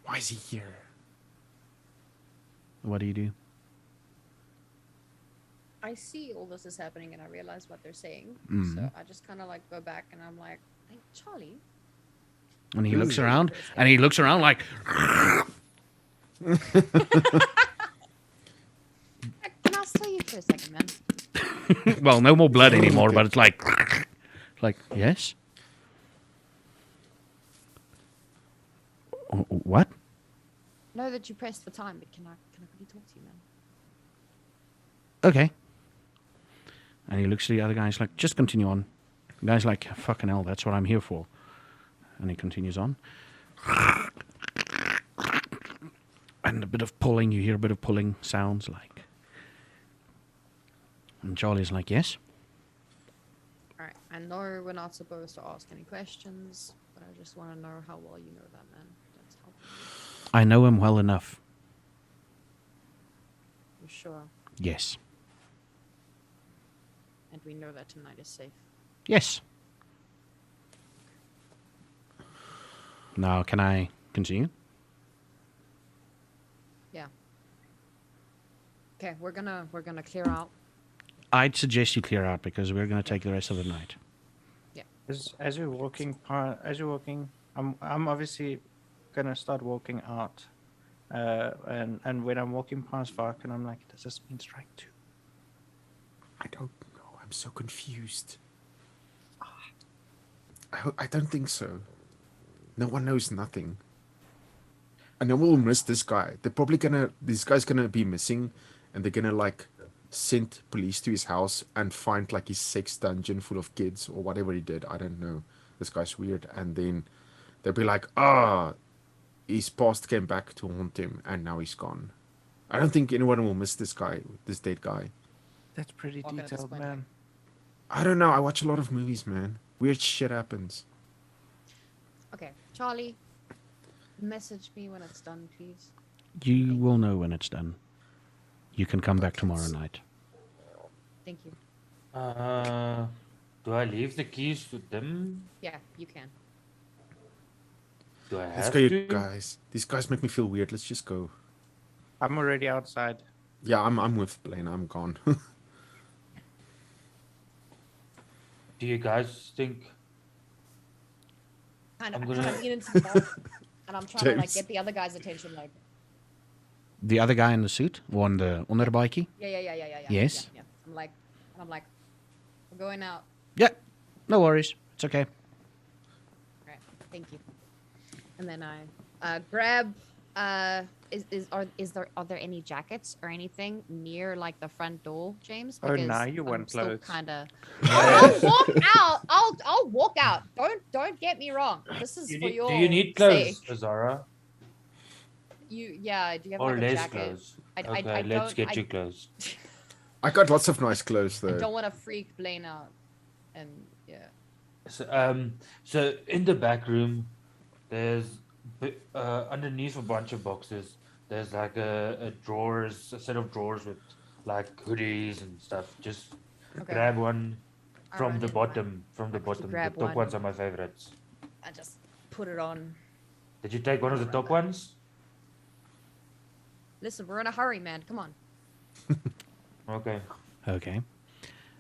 Why is he here? what do you do? I see all this is happening and I realize what they're saying. Mhm. So I just kind of like go back and I'm like, hey, Charlie. And he Ooh. looks around, and he looks around like, Can I stay you for a second, man? well, no more blood anymore, but it's like, yes. What? Know that you pressed for time, but can I quickly talk to you, man? Okay. And he looks at the other guy. He's like, just continue on. The guy's like, fucking hell, that's what I'm here for. And he continues on. And a bit of pulling. You hear a bit of pulling sounds like. And Charlie's like, yes? All right. I know we're not supposed to ask any questions, but I just want to know how well you know that man. That's helpful. I know him well enough. You sure? Yes. And we know that tonight is safe. Yes. Now, can I talking to you. Yeah. Okay, we're gonna clear out. I'd suggest you clear out because we're going to take the rest of the night. As you're walking, I'm obviously gonna start walking out. And when I'm walking past Varkin, I'm like, does this mean strike 2? I don't know. I'm so confused. I don't think so. No one knows nothing. And then we'll miss this guy. This guy's gonna be missing, and they're gonna like send police to his house and find like his sex dungeon full of kids or whatever he did. I don't know. This guy's weird. And then they'll be like, his past came back to haunt him, and now he's gone. I don't think anyone will miss this guy, this dead guy. That's pretty Walking at this detailed, point, man. I don't know. I watch a lot of movies, man. Weird shit happens. Okay, Charlie, message me when it's done, please. You will know when it's done. You can come back tomorrow night. Thank you. Do I leave the keys with them? Yeah, you can. Do I have Let's go, you to? guys. These guys make me feel weird. Let's just go. I'm already outside. Yeah, I'm with Blaine. I'm gone. Do you guys think? Kind I'm of gonna- lean into the bar, and I'm trying to like James. get the other guy's attention. Like, The other guy in the suit, on the onderbikie? yeah. Yes. Yeah. I'm like, we're going out. Yeah, no worries. It's okay. All right, thank you. And then I grab. Are there any jackets or anything near like the front door, James? Oh, now you I'm want still clothes. Kinda. I'll walk out. I'll walk out. Don't get me wrong. This is for your Do you need sake. clothes, Azara? Do you have Or like a less jacket? clothes? I Okay, let's get you clothes. I got lots of nice clothes I though. don't want to freak Blaine out. And yeah. So in the back room, there's underneath a bunch of boxes. There's like a set of drawers with like hoodies and stuff. Just Okay. grab one I from run the in bottom. From the I quickly bottom. The grab top one. ones are my favorites. I just put it on. Did you take one of the top ones? Listen, we're in a hurry, man. Come on. Okay. Okay.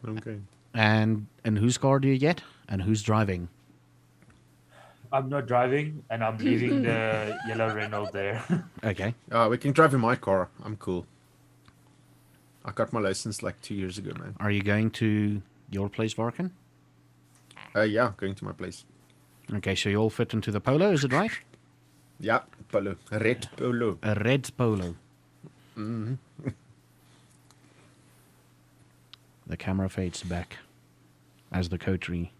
Okay. And whose car do you get? And who's driving? I'm not driving, and I'm leaving the yellow Renault there. Okay. We can drive in my car. I'm cool. I got my license like 2 years ago, man. Are you going to your place, Varkin? Yeah, going to my place. Okay, so you all fit into the polo, is it right? Yeah, polo. Red polo. A red polo. Mm-hmm. The camera fades back as the coterie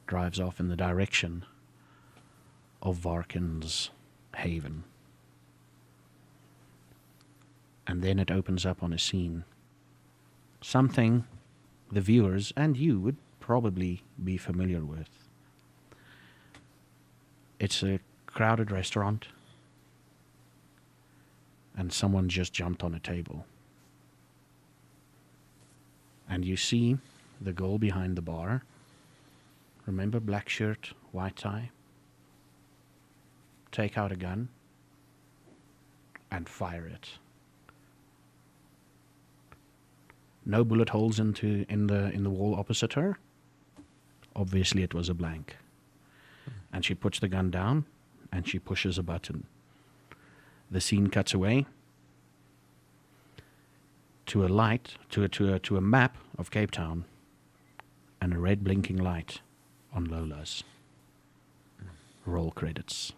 drives off in the direction of Varkin's haven. And then it opens up on a scene. Something the viewers and you would probably be familiar with. It's a crowded restaurant, and someone just jumped on a table. And you see the girl behind the bar. Remember, black shirt, white tie? Take out a gun and fire it. No bullet holes in the wall opposite her. Obviously, it was a blank. And she puts the gun down, and she pushes a button. The scene cuts away to a light, to a map of Cape Town, and a red blinking light on Lola's. Roll credits.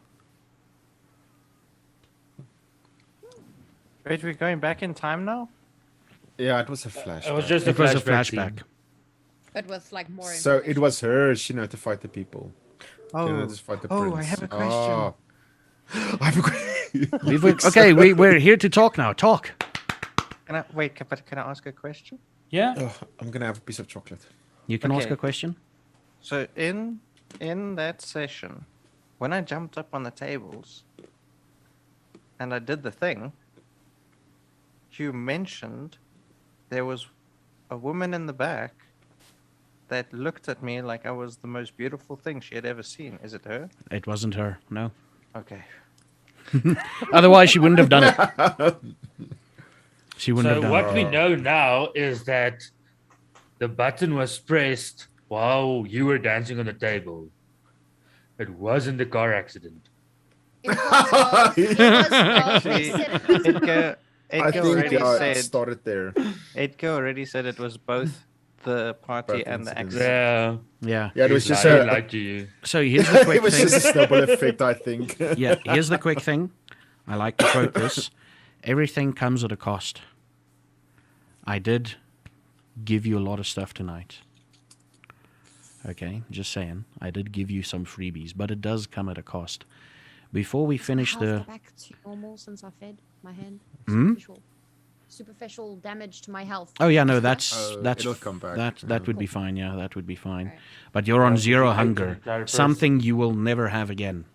Wait, we're going back in time now? Yeah, it was a flashback. It was just a It was a flashback. flashback. scene. But with like more. So it information. was her. She notified the people. She Oh, notified the oh, I prince. have a question. Oh. I have a question. Okay, we're here to talk now. Talk. Can I ask a question? Yeah. Oh, I'm gonna have a piece of chocolate. You can ask Okay. a question. So in that session, when I jumped up on the tables and I did the thing, you mentioned there was a woman in the back that looked at me like I was the most beautiful thing she had ever seen. Is it her? It wasn't her. No. Okay. Otherwise, she wouldn't have done it. She wouldn't have So done what it. we know now is that the button was pressed while you were dancing on the table. It wasn't a car accident. It was. It was not. They See, said it was Edgar, I Edgar think already it said started there. Edgar already said it was both the party Both and the incidents. accident. Yeah. Yeah. Yeah, it was He just lied, a, he lied to you. So here's the it quick was thing. just a snowball effect, I think. Yeah, here's the quick thing. I like to quote this. Everything comes at a cost. I did give you a lot of stuff tonight. Okay, just saying. I did give you some freebies, but it does come at a cost. Before we finish How's the... back to normal since I fed my hand. Hmm? Superficial damage to my health. Oh yeah, no, that's it'll come back. that would be fine. Yeah, that would be fine. Alright. But you're on Yeah, zero because you ate hunger, an entire person. something you will never have again.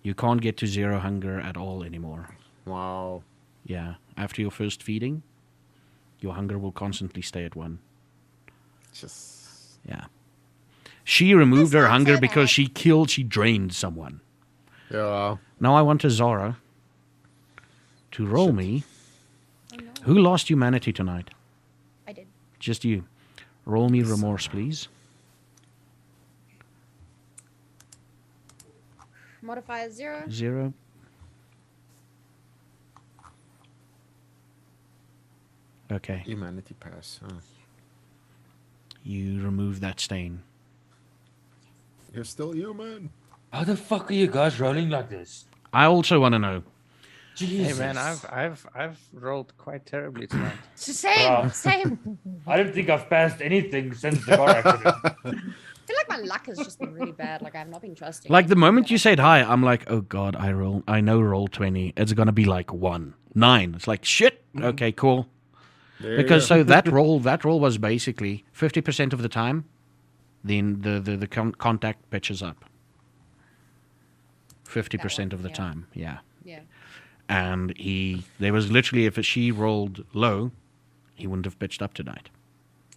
You can't get to zero hunger at all anymore. Wow. Yeah, after your first feeding, your hunger will constantly stay at 1. Just. Yeah. She removed her not hunger say because that. she drained someone. Yeah. Now I want a Zara to roll me. Oh, no. Who lost humanity tonight? I did. Just you. Roll me remorse, please. Modifier 0. 0. Okay, Humanity pass. Huh. you remove that stain. You're still human. How the fuck are you guys rolling like this? I also want to know. Jesus. Hey man, I've rolled quite terribly tonight. Same. Bruh. Same. I don't think I've passed anything since the car accident. I feel like my luck has just been really bad. Like I've not been trusting. Like the moment you said hi, I'm like, oh god, I know roll 20. It's gonna be like 1. 9. It's like shit. Okay, cool. There Because you so that roll was basically 50% of the time, then the contact pitches up. 50% of the yeah. time, yeah. Yeah. And there was literally, if she rolled low, he wouldn't have pitched up tonight.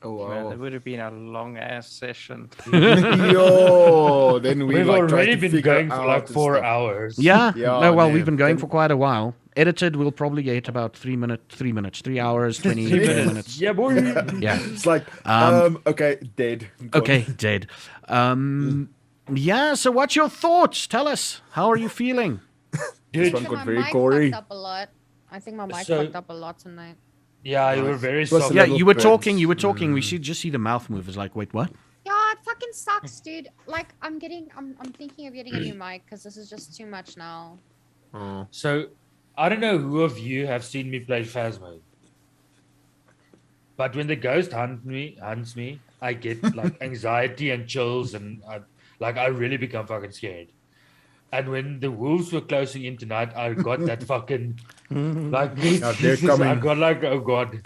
Oh Man, wow. it would have been a long ass session. Yo, then we We've like, already tried to been figure going for out like and 4 stuff. hours. Yeah, Yeah, no, well, man. we've been going Then- for quite a while. Edited, we'll probably get about 3 minutes, 3 hours, 20 minutes. Yeah, boy. Yeah. It's like, okay, dead. Gone. Okay, dead. Yeah, so what's your thoughts? Tell us. How are you feeling? This Dude, one So got my very mic gory. fucked up a lot. I think my mic So- fucked up a lot tonight. yeah, you were Nice. very It was a soft. Yeah, little you were bit. talking. We should just see the mouth move. It's like, wait, what? Yeah, it fucking sucks, dude. Like I'm thinking of getting a new mic because this is just too much now. Oh. So, I don't know who of you have seen me play Phasmo. But when the ghost hunts me, I get like anxiety and chills, and I really become fucking scared. And when the wolves were closing in tonight, I got that fucking like they're Jesus, I coming. got like, oh god,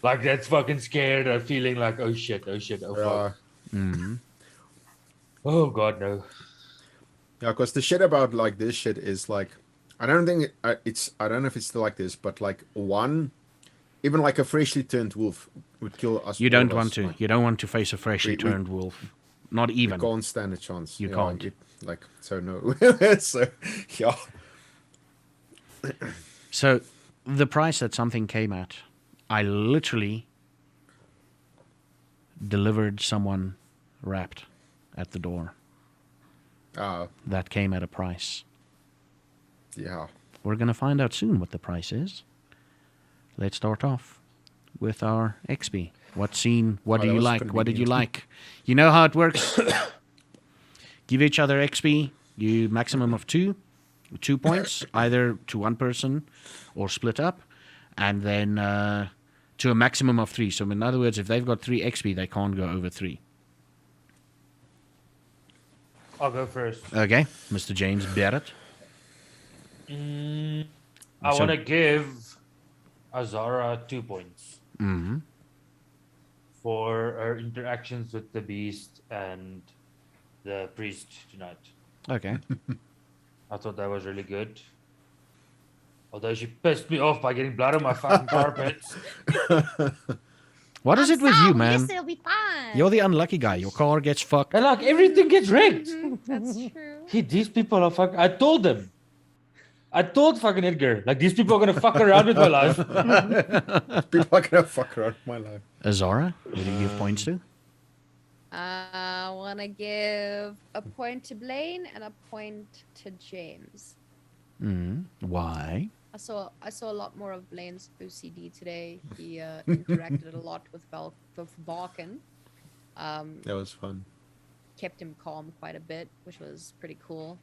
like that's fucking scared. I'm feeling like oh shit, oh fuck, Yeah. oh god no. Yeah, because the shit about like this shit is like, I don't think I don't know if it's still like this, but like even like a freshly turned wolf would kill us. You all don't of want us, to. like, You don't want to face a freshly We- turned wolf. Not you even. can't stand a chance. You Yeah, can't. like so no. So yeah. So, the price that something came at, I literally delivered someone wrapped at the door. That came at a price. Yeah. We're going to find out soon what the price is. Let's start off with our XP. What scene? What Oh, do that you was like? What did you convenient. like? You know how it works. Give each other XP. You maximum of 2 points, either to one person or split up, and then to a maximum of 3. So in other words, if they've got 3 XP, they can't go over 3. I'll go first. Okay, Mr. James Barrett. I So- want to give Azara 2 points Mm-hmm. for her interactions with the beast and the priest tonight. Okay. I thought that was really good. Although she pissed me off by getting blood on my fucking carpets. What is it with you, man? Yes, it'll be fine. You're the unlucky guy. Your car gets fucked. And like everything gets wrecked. That's true. These people are fucking. I told them. I told fucking Edgar, like these people are gonna fuck around with my life. People are gonna fuck around my life. Azara, who do you give points to? I want to give a point to Blaine and a point to James. Why? I saw a lot more of Blaine's OCD today. He interacted a lot with Balkan. That was fun. Kept him calm quite a bit, which was pretty cool.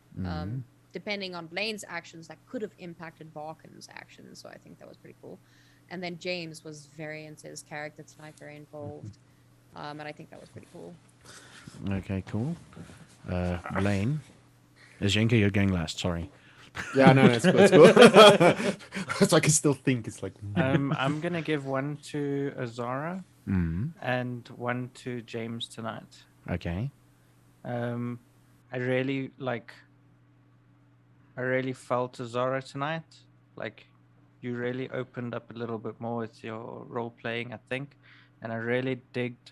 Depending on Blaine's actions, that could have impacted Balkan's actions, so I think that was pretty cool. And then James was very into his character tonight, very involved, and I think that was pretty cool. Okay, cool. Blaine. Zhenka, you're going last, sorry. Yeah, no, it's cool. It's cool. So I can still think. It's like. I'm gonna give one to Azara and one to James tonight. Okay. I really felt Azara tonight. Like, you really opened up a little bit more with your role playing, I think, and I really digged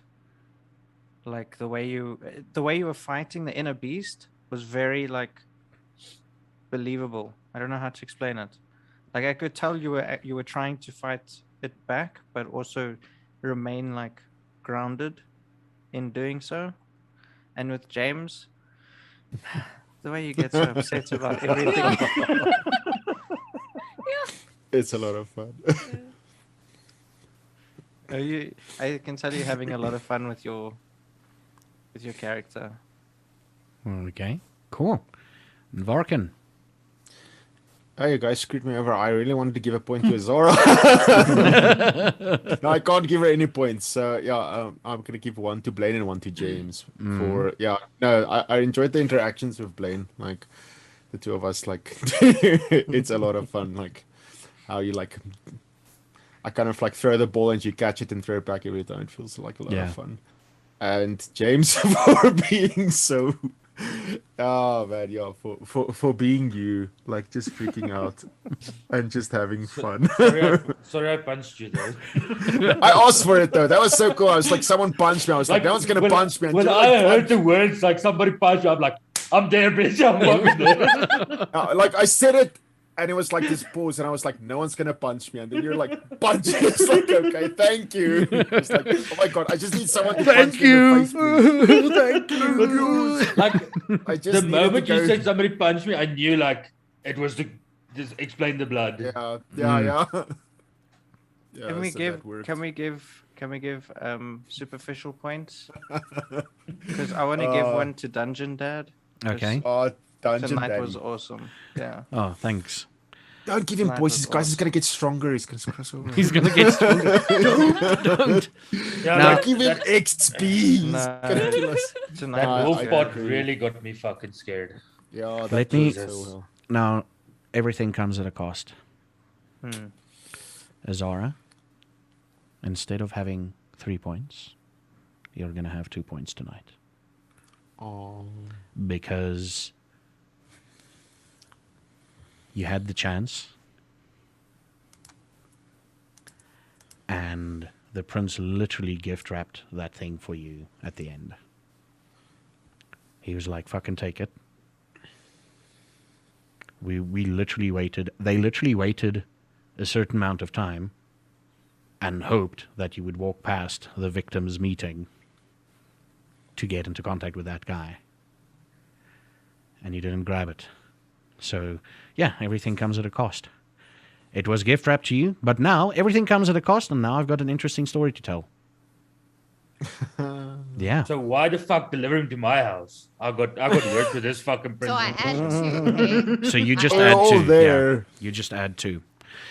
like the way you were fighting the inner beast was very like believable. I don't know how to explain it. Like, I could tell you were trying to fight it back, but also remain like grounded in doing so. And with James, the way you get so upset about everything. It's a lot of fun. I can tell you're having a lot of fun with your character. Okay, cool. Varkin. Oh, you guys screwed me over. I really wanted to give a point to Azora. No, I can't give her any points. So yeah, I'm gonna give one to Blaine and one to James. I enjoyed the interactions with Blaine. Like the two of us, like it's a lot of fun. Like how you like, I kind of like throw the ball and you catch it and throw it back every time. It feels like a lot of fun. And James for being so. Oh man, yeah, for being you, like just freaking out and just having fun. Sorry, I punched you though. I asked for it though. That was so cool. I was like, someone punched me. I was like, no one's gonna punch me. When I heard the words like somebody punched you, I'm like, I'm there, bitch. I'm fucking there. Like I said it, and it was like this pause, and I was like, no one's gonna punch me. And then you're like, punch me. It's like, okay, thank you. It's like, oh my god, I just need someone to punch me in the face, please. Thank you. Like I just the moment you said somebody punched me, I knew like it was to just explain the blood. Yeah. Can we give superficial points? Because I want to give one to Dungeon Dad. Okay. Dungeon Tonight Daddy was awesome. Yeah. Oh, thanks. Don't give him points. This guy's gonna get stronger. He's gonna cross over. He's gonna get stronger. Don't. Yeah, Now give him XP. He's No. gonna kill us. that wolf part really got me fucking scared. Yeah, Let me- so well. Now, everything comes at a cost. Azara, instead of having 3 points, you're gonna have 2 points tonight. Oh. Because you had the chance, and the prince literally gift wrapped that thing for you at the end. He was like, fucking take it. We literally waited. They literally waited a certain amount of time and hoped that you would walk past the victim's meeting to get into contact with that guy. And you didn't grab it. So, yeah, everything comes at a cost. It was gift wrapped to you, but now everything comes at a cost, and now I've got an interesting story to tell. Yeah. So why the fuck deliver him to my house? I got work with this fucking prince. So I had to. Okay? So you just We're add all 2. there. Yeah, you just add 2.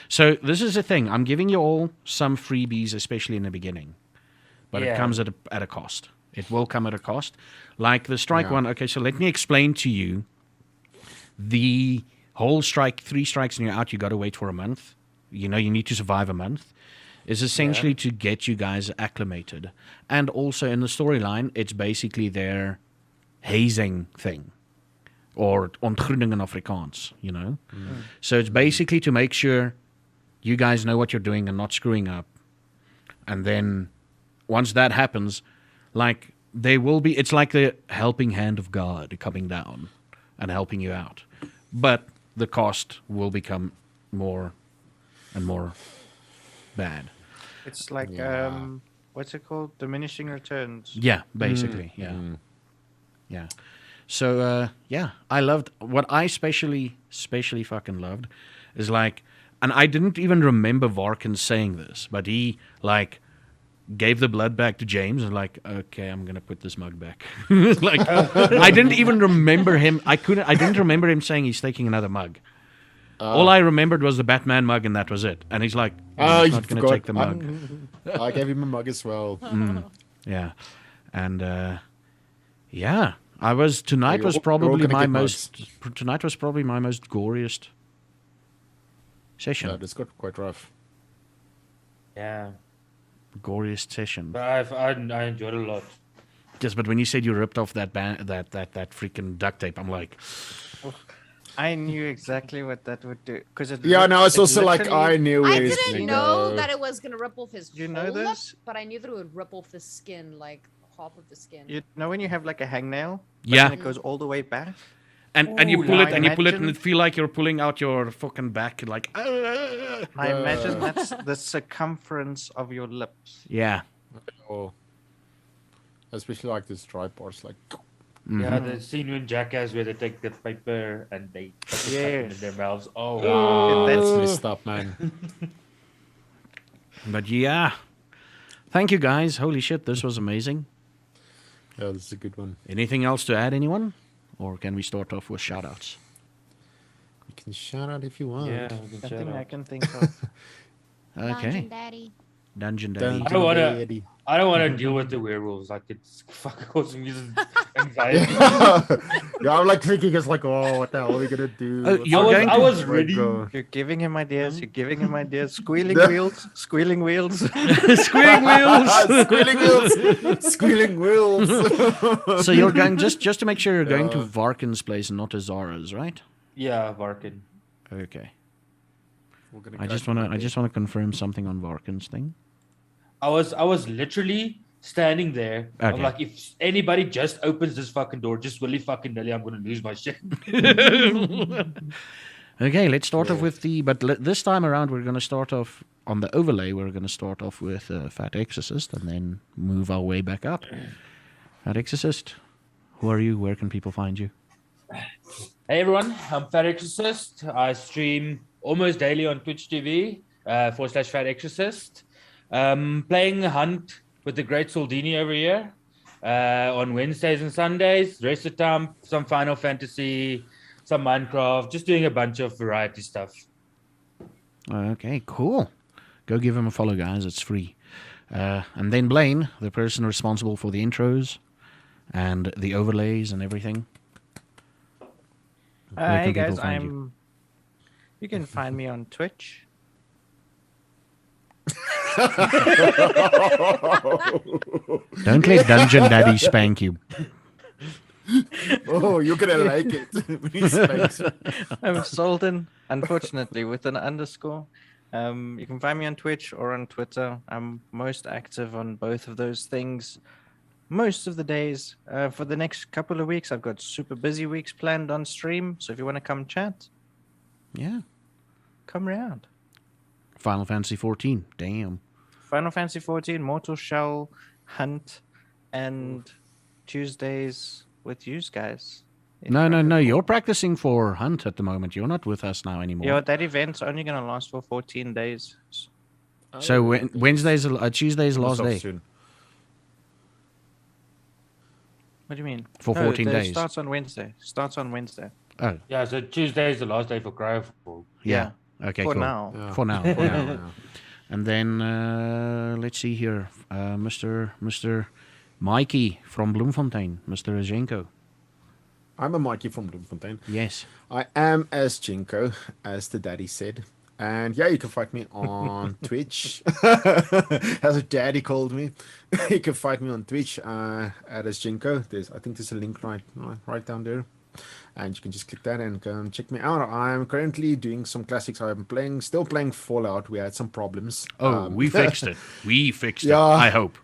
So this is the thing. I'm giving you all some freebies, especially in the beginning. But it Yeah. comes at a cost. It will come at a cost. Like the strike Yeah. one. Okay, so let me explain to you. The whole strike, 3 strikes and you're out, you got to wait for a month. You know, you need to survive a month. Is essentially to get you guys acclimated. And also in the storyline, it's basically their hazing thing. Or ontgroening in Afrikaans, you know. So it's basically to make sure you guys know what you're doing and not screwing up. And then once that happens, like there will be, it's like the helping hand of God coming down and helping you out. But the cost will become more and more bad. It's like Yeah. what's it called? Diminishing returns. Yeah, basically. Yeah. So yeah, I loved what I especially fucking loved is like, and I didn't even remember Varkin saying this, but he like gave the blood back to James and like, okay, I'm gonna put this mug back. Like I didn't even remember him. I didn't remember him saying he's taking another mug. All I remembered was the Batman mug, and that was it. And he's like, he's not going to take the mug. I gave him a mug as well. Yeah, and yeah, tonight You're was all probably gonna my get mugs. tonight was probably my most goriest session. Yeah, this got quite rough. Yeah, Goriest session. but I enjoyed it a lot. Yes, but when you said you ripped off that that freaking duct tape, I'm like, I knew exactly what that would do because it. Yeah, no, it's also like literally- I knew I where it's didn't gonna know go. that it was gonna rip off his You whole know lip, this? but I knew that it would rip off the skin, like half of the skin. You know when you have like a hangnail, but Yeah. then it goes all the way back. and you Ooh, pull now it and you pull it and imagine- it feel like you're pulling out your fucking back, like, I imagine that's the circumference of your lips. yeah. Oh. Especially like this dry parts, like Yeah, the scene in Jackass where they take the paper and they put it in Yes. their mouths. Oh, oh, that's- that's messed up, man. But yeah, thank you guys. Holy shit, this was amazing. Yeah, this is a good one. Anything else to add, anyone? Or can we start off with shoutouts? You can shout out if you want. yeah. we can shout Nothing I out. can think of. Okay. Dungeon Daddy. Dungeon Daddy. I don't want to deal with the werewolves. Like it's fucking causing me anxiety. Yeah, I'm like thinking, it's like, oh, what the hell are we gonna do? Oh, What's you're up? going I to- was Where it ready. go? You're giving him ideas. You're giving him ideas. Squealing wheels. Squealing wheels. Squealing wheels. Squealing wheels. Squealing wheels. So you're going just to make sure you're going to Varkin's place and not to Zara's, right? Yeah, Varkin. Okay. We're gonna I just crack wanna them. confirm something on Varkin's thing. I was literally standing there. I'm Okay. like, if anybody just opens this fucking door, just willy fucking nilly, I'm gonna lose my shit. Okay, let's start off with this time around we're going to start off on the overlay. We're going to start off with Fat Exorcist and then move our way back up. Fat Exorcist, who are you? Where can people find you? Hey everyone, I'm Fat Exorcist. I stream almost daily on Twitch TV / Fat Exorcist. Playing Hunt with the Great Soldini over here on Wednesdays and Sundays. The rest of the time, some Final Fantasy, some Minecraft, just doing a bunch of variety stuff. Okay, cool. Go give him a follow, guys. It's free. And then Blaine, the person responsible for the intros and the overlays and everything. Where Hey can guys, people find you? You can find me on Twitch. Don't let Dungeon Daddy spank you. Oh, you're gonna like it. Respect. I'm Solden, unfortunately, with an underscore. You can find me on Twitch or on Twitter. I'm most active on both of those things most of the days. For the next couple of weeks, I've got super busy weeks planned on stream. So if you want to come chat, Yeah. come round. Final Fantasy 14. Damn. Final Fantasy 14, Mortal Shell, Hunt, and Tuesdays with you guys. No. You're practicing for Hunt at the moment. You're not with us now anymore. Yeah, that event's only going to last for 14 days. So Wednesday's, Tuesday's the last Stop day soon. What do you mean? for No, 14 it days. starts on Wednesday. Starts on Wednesday. Oh, Yeah, so Tuesday is the last day for Cryofall. yeah. Okay, For cool. now. Yeah. For now. For now, yeah. And then let's see here, Mr. Mikey from Bloemfontein, Mr. Ajenko. I'm a Mikey from Bloemfontein. Yes. I am as Jinko, as the daddy said. And yeah, you can find me on Twitch. As a daddy called me. You can find me on Twitch at as Jinko. I think there's a link right down there. And you can just click that and go and check me out. I'm currently doing some classics. I'm still playing Fallout. We had some problems. Oh, we fixed it. We fixed it. yeah. I hope.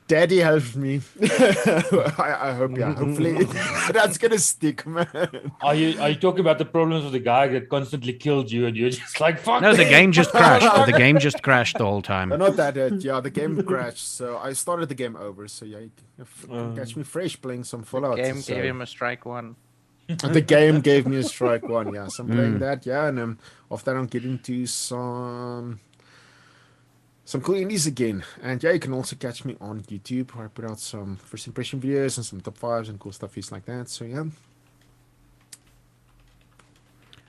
Daddy helped me. I hope, yeah. Hopefully that's gonna stick, man. Are you talking about the problems of the guy that constantly killed you and you're just like, fuck No, the this? game just crashed. The game just crashed the whole time. Not that yeah, the game crashed, so I started the game over. So yeah, you can catch me fresh playing some Fallout. Game so. gave him a strike one. The game gave me a strike one, yeah. So I'm playing that, yeah, and after that I'm getting to some cool indies again. And yeah, you can also catch me on YouTube where I put out some first impression videos and some top 5s and cool stuff like that. So yeah.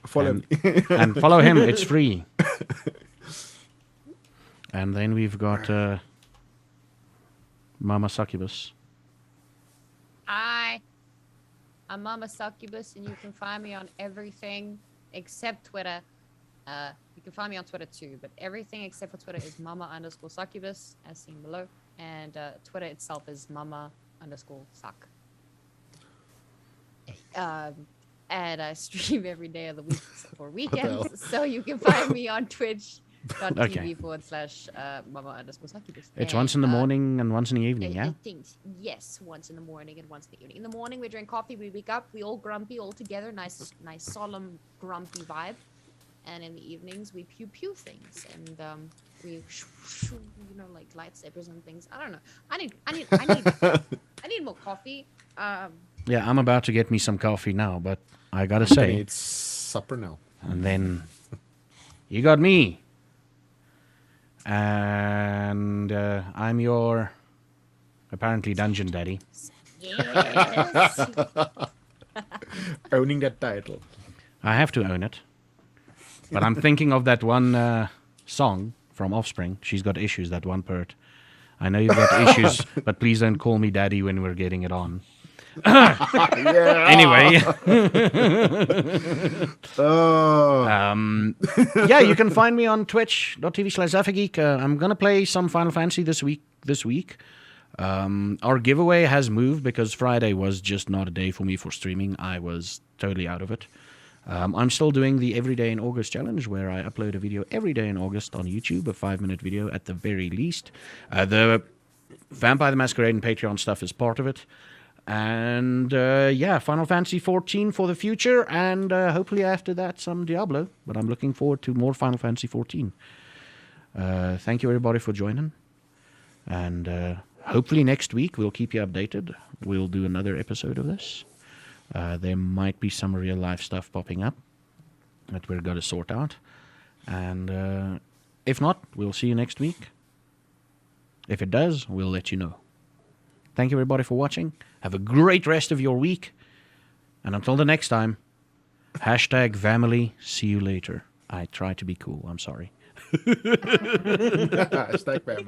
Follow me. And follow him, it's free. And then we've got Mama Succubus. Hi, I'm Mama Succubus, and you can find me on everything except Twitter. You can find me on Twitter too, but everything except for Twitter is Mama_Succubus, as seen below, and Twitter itself is Mama_Suck. And I stream every day of the week for weekends, so you can find me on twitch.tv/Mama_Succubus. It's once in the morning and once in the evening, yeah? I think, yes, once in the morning and once in the evening. In the morning, we drink coffee, we wake up, we all grumpy all together, nice, solemn, grumpy vibe. And in the evenings, we pew things, and we, like lightsabers and things. I don't know. I need more coffee. Yeah, I'm about to get me some coffee now, but I gotta Say say, it's supper now. and then you got me, and I'm your apparently dungeon daddy. Yes. Owning that title. I have to own it, but I'm thinking of that one song from Offspring. She's got issues. That one part. I know you've got issues, but please don't call me daddy when we're getting it on. Anyway. Yeah, you can find me on twitch.tv/ZaffaGeek. I'm going to play some Final Fantasy this week. Our giveaway has moved because Friday was just not a day for me for streaming. I was totally out of it. I'm still doing the Everyday in August challenge, where I upload a video every day in August on YouTube, a 5-minute video at the very least. The Vampire the Masquerade and Patreon stuff is part of it. And yeah, Final Fantasy 14 for the future, and hopefully after that some Diablo. But I'm looking forward to more Final Fantasy 14. Thank you everybody for joining, and hopefully next week we'll keep you updated. We'll do another episode of this. There might be some real life stuff popping up that we're going to sort out, and if not, we'll see you next week. If it does, we'll let you know. Thank you everybody for watching. Have a great rest of your week. And until the next time, #family. See you later. I try to be cool. I'm sorry. #family.